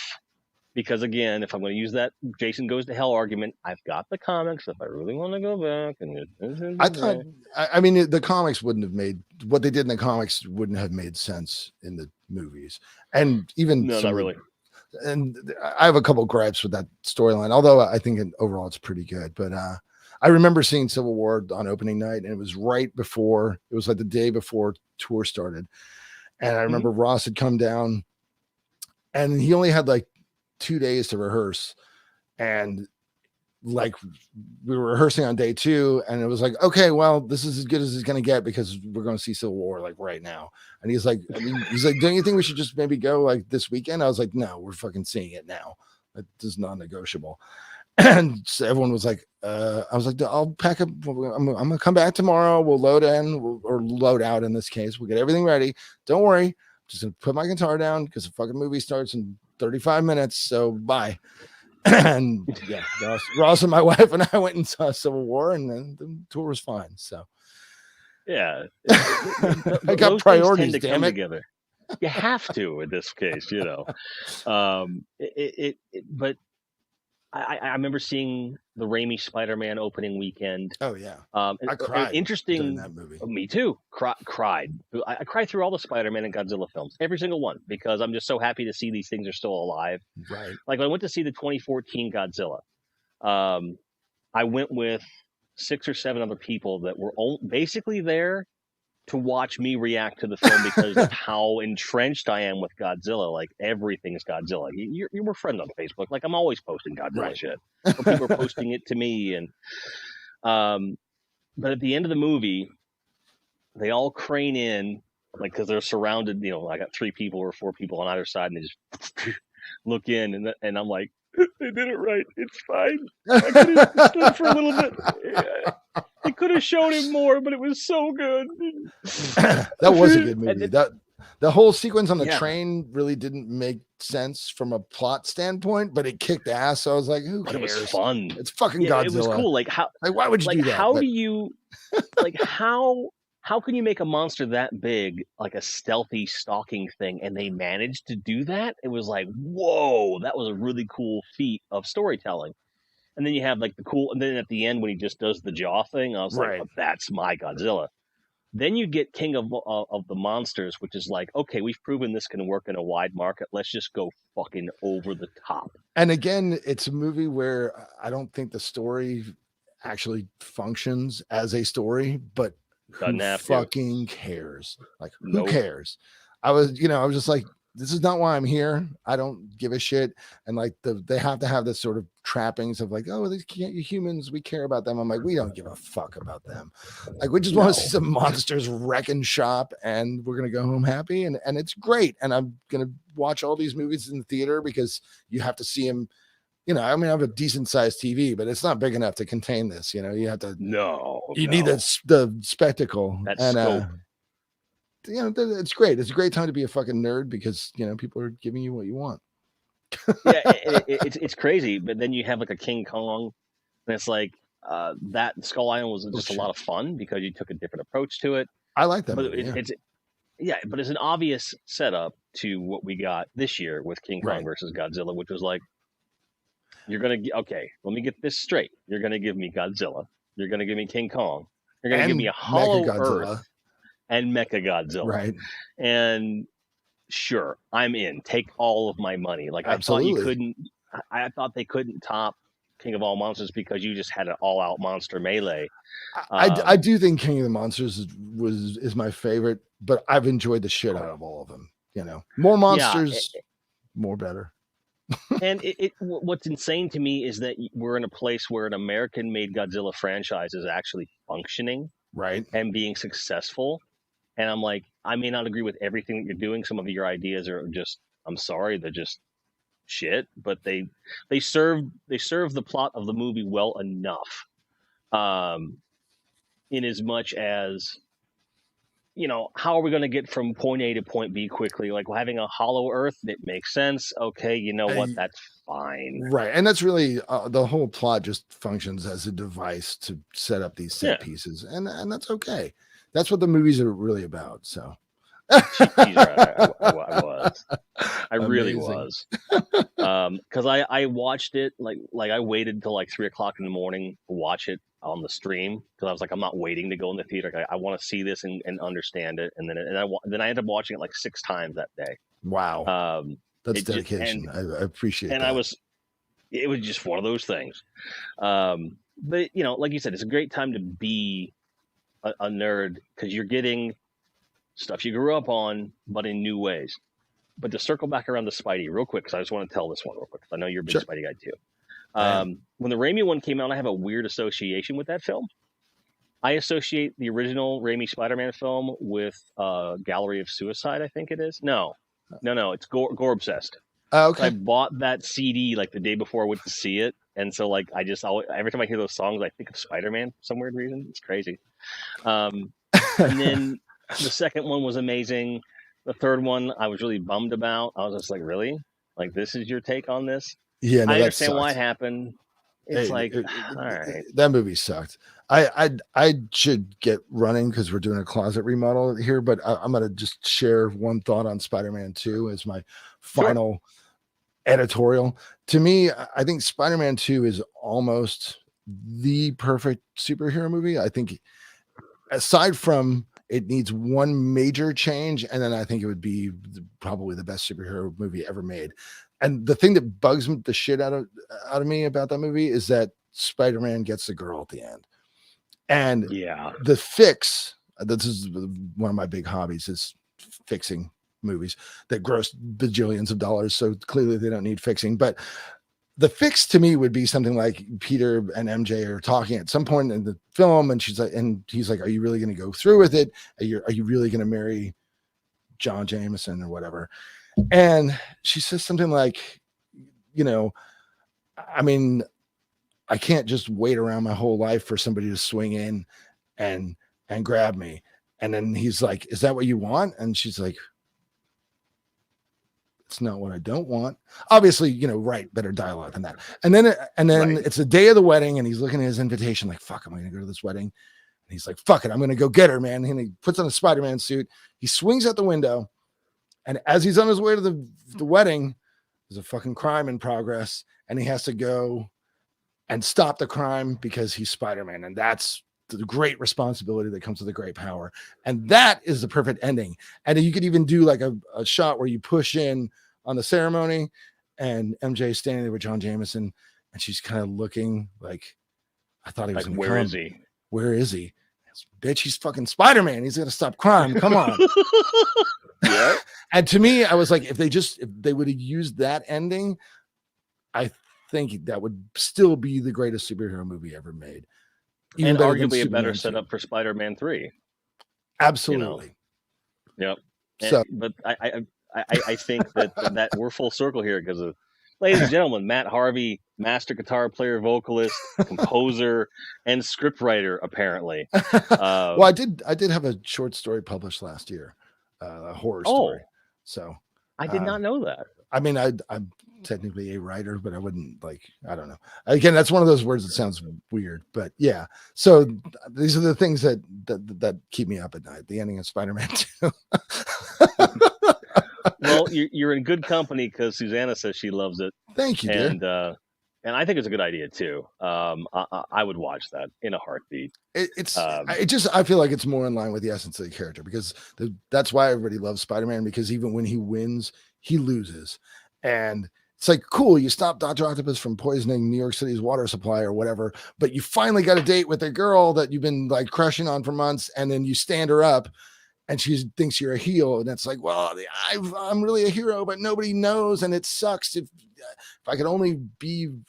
Because again, if I'm going to use that Jason Goes to Hell argument, I've got the comics. If I really want to go back, I mean, the comics wouldn't have made what they did in the comics wouldn't have made sense in the movies, and even no, not really. And I have a couple gripes with that storyline, although I think overall it's pretty good. But I remember seeing Civil War on opening night, and it was right before it was like the day before tour started, and I remember Ross had come down, and he only had like 2 days to rehearse, and like we were rehearsing on day 2, and it was like, okay, well, this is as good as it's going to get because we're going to see Civil War like right now. And he's like, don't you think we should just maybe go like this weekend? I was like, no, we're fucking seeing it now. That is non-negotiable. And so everyone was like, I was like, I'll pack up. I'm gonna come back tomorrow. We'll load in or load out in this case. We'll get everything ready. Don't worry. I'm just gonna put my guitar down because the fucking movie starts in 35 minutes, so bye. And yeah, Ross and my wife and I went and saw Civil War, and then the tour was fine. So yeah, I got priorities. Damn it, together. You have to in this case, you know. But I remember seeing the Raimi Spider-Man opening weekend. Oh yeah, I cried. Interesting. During that movie. Me too. Cried. I cried through all the Spider-Man and Godzilla films, every single one, because I'm just so happy to see these things are still alive. Right. Like when I went to see the 2014 Godzilla, I went with 6 or 7 other people that were basically there to watch me react to the film because of how entrenched I am with Godzilla. Like everything's Godzilla. We're friends on Facebook. Like I'm always posting Godzilla shit. Or people are posting it to me. And but at the end of the movie, they all crane in, like because they're surrounded. You know, I got 3 people or 4 people on either side, and they just look in, and I'm like, they did it right. It's fine. I could have stood for a little bit. Yeah. They could have shown him more, but it was so good. That was a good movie. The whole sequence on the train really didn't make sense from a plot standpoint, but it kicked ass. So I was like, who cares? But it was fun. It's fucking Godzilla. It was cool. Like how? Like why would you do that? How do you? Like how can you make a monster that big, like a stealthy stalking thing, and they managed to do that? It was like, whoa, that was a really cool feat of storytelling. And then you have like the cool, and then at the end when he just does the jaw thing, I was like, oh, that's my Godzilla. Then you get King of the Monsters, which is like, okay, we've proven this can work in a wide market. Let's just go fucking over the top. And again, it's a movie where I don't think the story actually functions as a story, but who fucking cares? Like, who cares? I was just like, this is not why I'm here. I don't give a shit. And like they have to have this sort of trappings of like, oh, these humans, we care about them. I'm like, we don't give a fuck about them. Like, we just want to see some monsters wrecking shop, and we're gonna go home happy, and it's great. And I'm gonna watch all these movies in the theater because you have to see them. You know, I mean, I have a decent sized TV, but it's not big enough to contain this. You know, you have to. You need the spectacle. Scope. You know, it's great. It's a great time to be a fucking nerd because, you know, people are giving you what you want. It's crazy. But then you have like a King Kong, and it's like that Skull Island was just a lot of fun because you took a different approach to it. I like that. But movie, but it's an obvious setup to what we got this year with King Kong versus Godzilla, which was like, you're gonna okay. Let me get this straight. You're gonna give me Godzilla. You're gonna give me King Kong. You're gonna give me a Hollow Earth. And Mechagodzilla. Right. And sure, I'm in. Take all of my money. Like, absolutely. I thought they couldn't top King of All Monsters because you just had an all-out monster melee. I do think King of the Monsters is my favorite, but I've enjoyed the shit out of all of them. You know, more monsters, more better. And what's insane to me is that we're in a place where an American-made Godzilla franchise is actually functioning, right, and being successful. And I'm like, I may not agree with everything that you're doing. Some of your ideas are just, I'm sorry, they're just shit. But they serve the plot of the movie well enough. In as much as, you know, how are we going to get from point A to point B quickly? Like having a hollow Earth, it makes sense. Okay, you know what? That's fine. Right, and that's really the whole plot just functions as a device to set up these set pieces, and that's okay. That's what the movies are really about. So, I really was, because I watched it like I waited till like 3:00 in the morning to watch it on the stream because I was like, I'm not waiting to go in the theater. I want to see this and understand it, and then I ended up watching it like 6 times that day. Wow, that's dedication. I appreciate it. And it was just one of those things. But you know, like you said, it's a great time to be a nerd because you're getting stuff you grew up on, but in new ways. But to circle back around to Spidey real quick, because I just want to tell this one real quick, because I know you're a big Spidey guy too. When the Raimi one came out, I have a weird association with that film. I associate the original Raimi Spider-Man film with Gallery of Suicide, I think it is. No, it's Gore Obsessed. Okay. I bought that CD like the day before I went to see it, and so like I just every time I hear those songs, I think of Spider-Man for some weird reason. It's crazy. And then the second one was amazing. The third one I was really bummed about. I was just like, really? Like, this is your take on this? Yeah, no, I understand why it happened. It's all right. That movie sucked. I should get running because we're doing a closet remodel here, but I'm going to just share one thought on Spider-Man 2 as my final editorial. To me, I think Spider-Man 2 is almost the perfect superhero movie. I think aside from it needs one major change, and then I think it would be probably the best superhero movie ever made. And the thing that bugs the shit out of me about that movie is that Spider-Man gets the girl at the end. And the fix, this is one of my big hobbies, is fixing movies that gross bajillions of dollars. So clearly they don't need fixing. But the fix to me would be something like Peter and MJ are talking at some point in the film, and he's like, "Are you really going to go through with it? Are you really going to marry John Jameson or whatever?" And she says something like, "You know, I mean, I can't just wait around my whole life for somebody to swing in and grab me." And then he's like, "Is that what you want?" And she's like, "It's not what I don't want." Obviously, you know, write better dialogue than that. And then it's the day of the wedding, and he's looking at his invitation like, "Fuck, am I going to go to this wedding?" And he's like, "Fuck it, I'm going to go get her, man." And he puts on a Spider-Man suit. He swings out the window, and as he's on his way to the wedding, there's a fucking crime in progress, and he has to go and stop the crime because he's Spider-Man, and that's the great responsibility that comes with a great power. And that is the perfect ending. And you could even do like a shot where you push in on the ceremony, and MJ is standing there with John Jameson, and she's kind of looking like, "I thought he was like, where is he? Where is he? Bitch, he's fucking Spider-Man. He's gonna stop crime. Come on." Yeah. And to me, I was like, if they would have used that ending, I think that would still be the greatest superhero movie ever made. Even and arguably a better setup for Spider-Man 3. Absolutely. You know? Yep. So, but I think that we're full circle here because of, ladies and gentlemen, Matt Harvey, master guitar player, vocalist, composer, and scriptwriter, apparently. Well, I did have a short story published last year, a horror story. So I did not know that. I mean, I'm technically a writer, but I wouldn't I don't know. Again, that's one of those words that sounds weird, but yeah. So these are the things that keep me up at night. The ending of Spider-Man 2. Well, you're in good company because Susanna says she loves it. Thank you, dear. And I think it's a good idea too. I would watch that in a heartbeat. I feel like it's more in line with the essence of the character, because that's why everybody loves Spider-Man, because even when he wins, he loses. And It's like, cool, you stopped Dr. Octopus from poisoning New York City's water supply or whatever, but you finally got a date with a girl that you've been like crushing on for months, and then you stand her up and she thinks you're a heel, and it's like, well, I'm really a hero, but nobody knows, and it sucks. If I could only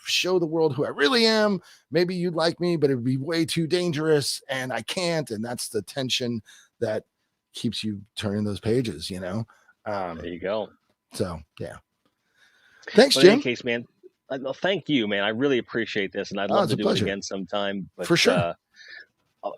show the world who I really am, maybe you'd like me, but it'd be way too dangerous, and I can't. And that's the tension that keeps you turning those pages, you know? There you go. So yeah. Thanks, But Jim. in any case, man, thank you, man. I really appreciate this, and I'd love to do it again sometime. But, for sure.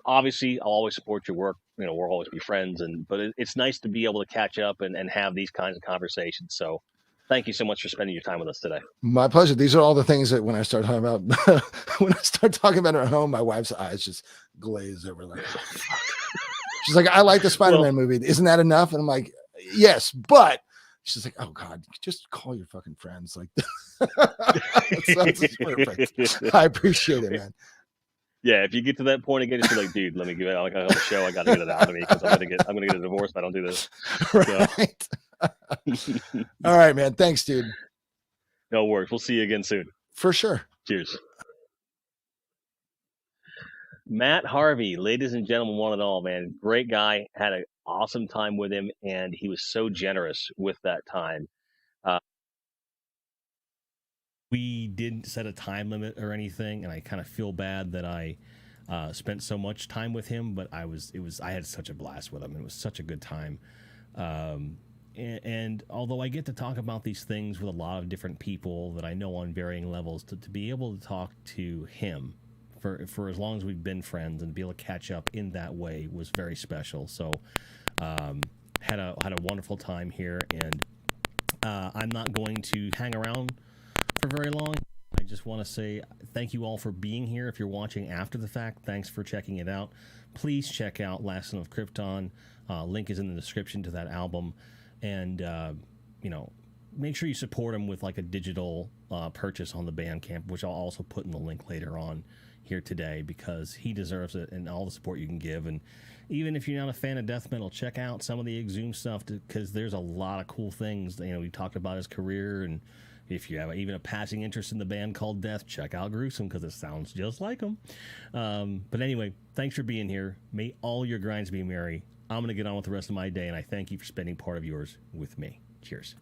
Obviously, I'll always support your work. You know, we'll always be friends, but it's nice to be able to catch up and have these kinds of conversations. So thank you so much for spending your time with us today. My pleasure. These are all the things that when I start talking about it at home, my wife's eyes just glaze over like, oh, fuck. She's like, I like the Spider-Man movie. Isn't that enough? And I'm like, yes, but she's like, oh God, just call your fucking friends. Like, that's perfect. I appreciate it, man. Yeah, if you get to that point again, just be like, dude, let me give it out. I have a show. I got to get it out of me because I'm gonna get a divorce if I don't do this. Right. All right, man. Thanks, dude. No worries. We'll see you again soon. For sure. Cheers. Matt Harvey, ladies and gentlemen, one and all, man, great guy. Had an awesome time with him, and he was so generous with that time. We didn't set a time limit or anything, and I kind of feel bad that I spent so much time with him, but I had such a blast with him. It was such a good time. And although I get to talk about these things with a lot of different people that I know on varying levels, to be able to talk to him for as long as we've been friends and be able to catch up in that way was very special. So had a wonderful time here, and I'm not going to hang around for very long. I just want to say thank you all for being here. If you're watching after the fact, thanks for checking it out. Please check out Last Son of Krypton. Link is in the description to that album, and make sure you support him with like a digital purchase on the Bandcamp, which I'll also put in the link later on here today, because he deserves it and all the support you can give. And even if you're not a fan of death metal, check out some of the Exhumed stuff, because there's a lot of cool things. We talked about his career, and if you have even a passing interest in the band called Death, check out Gruesome, because it sounds just like them. But anyway, thanks for being here. May all your grinds be merry. I'm going to get on with the rest of my day, and I thank you for spending part of yours with me. Cheers.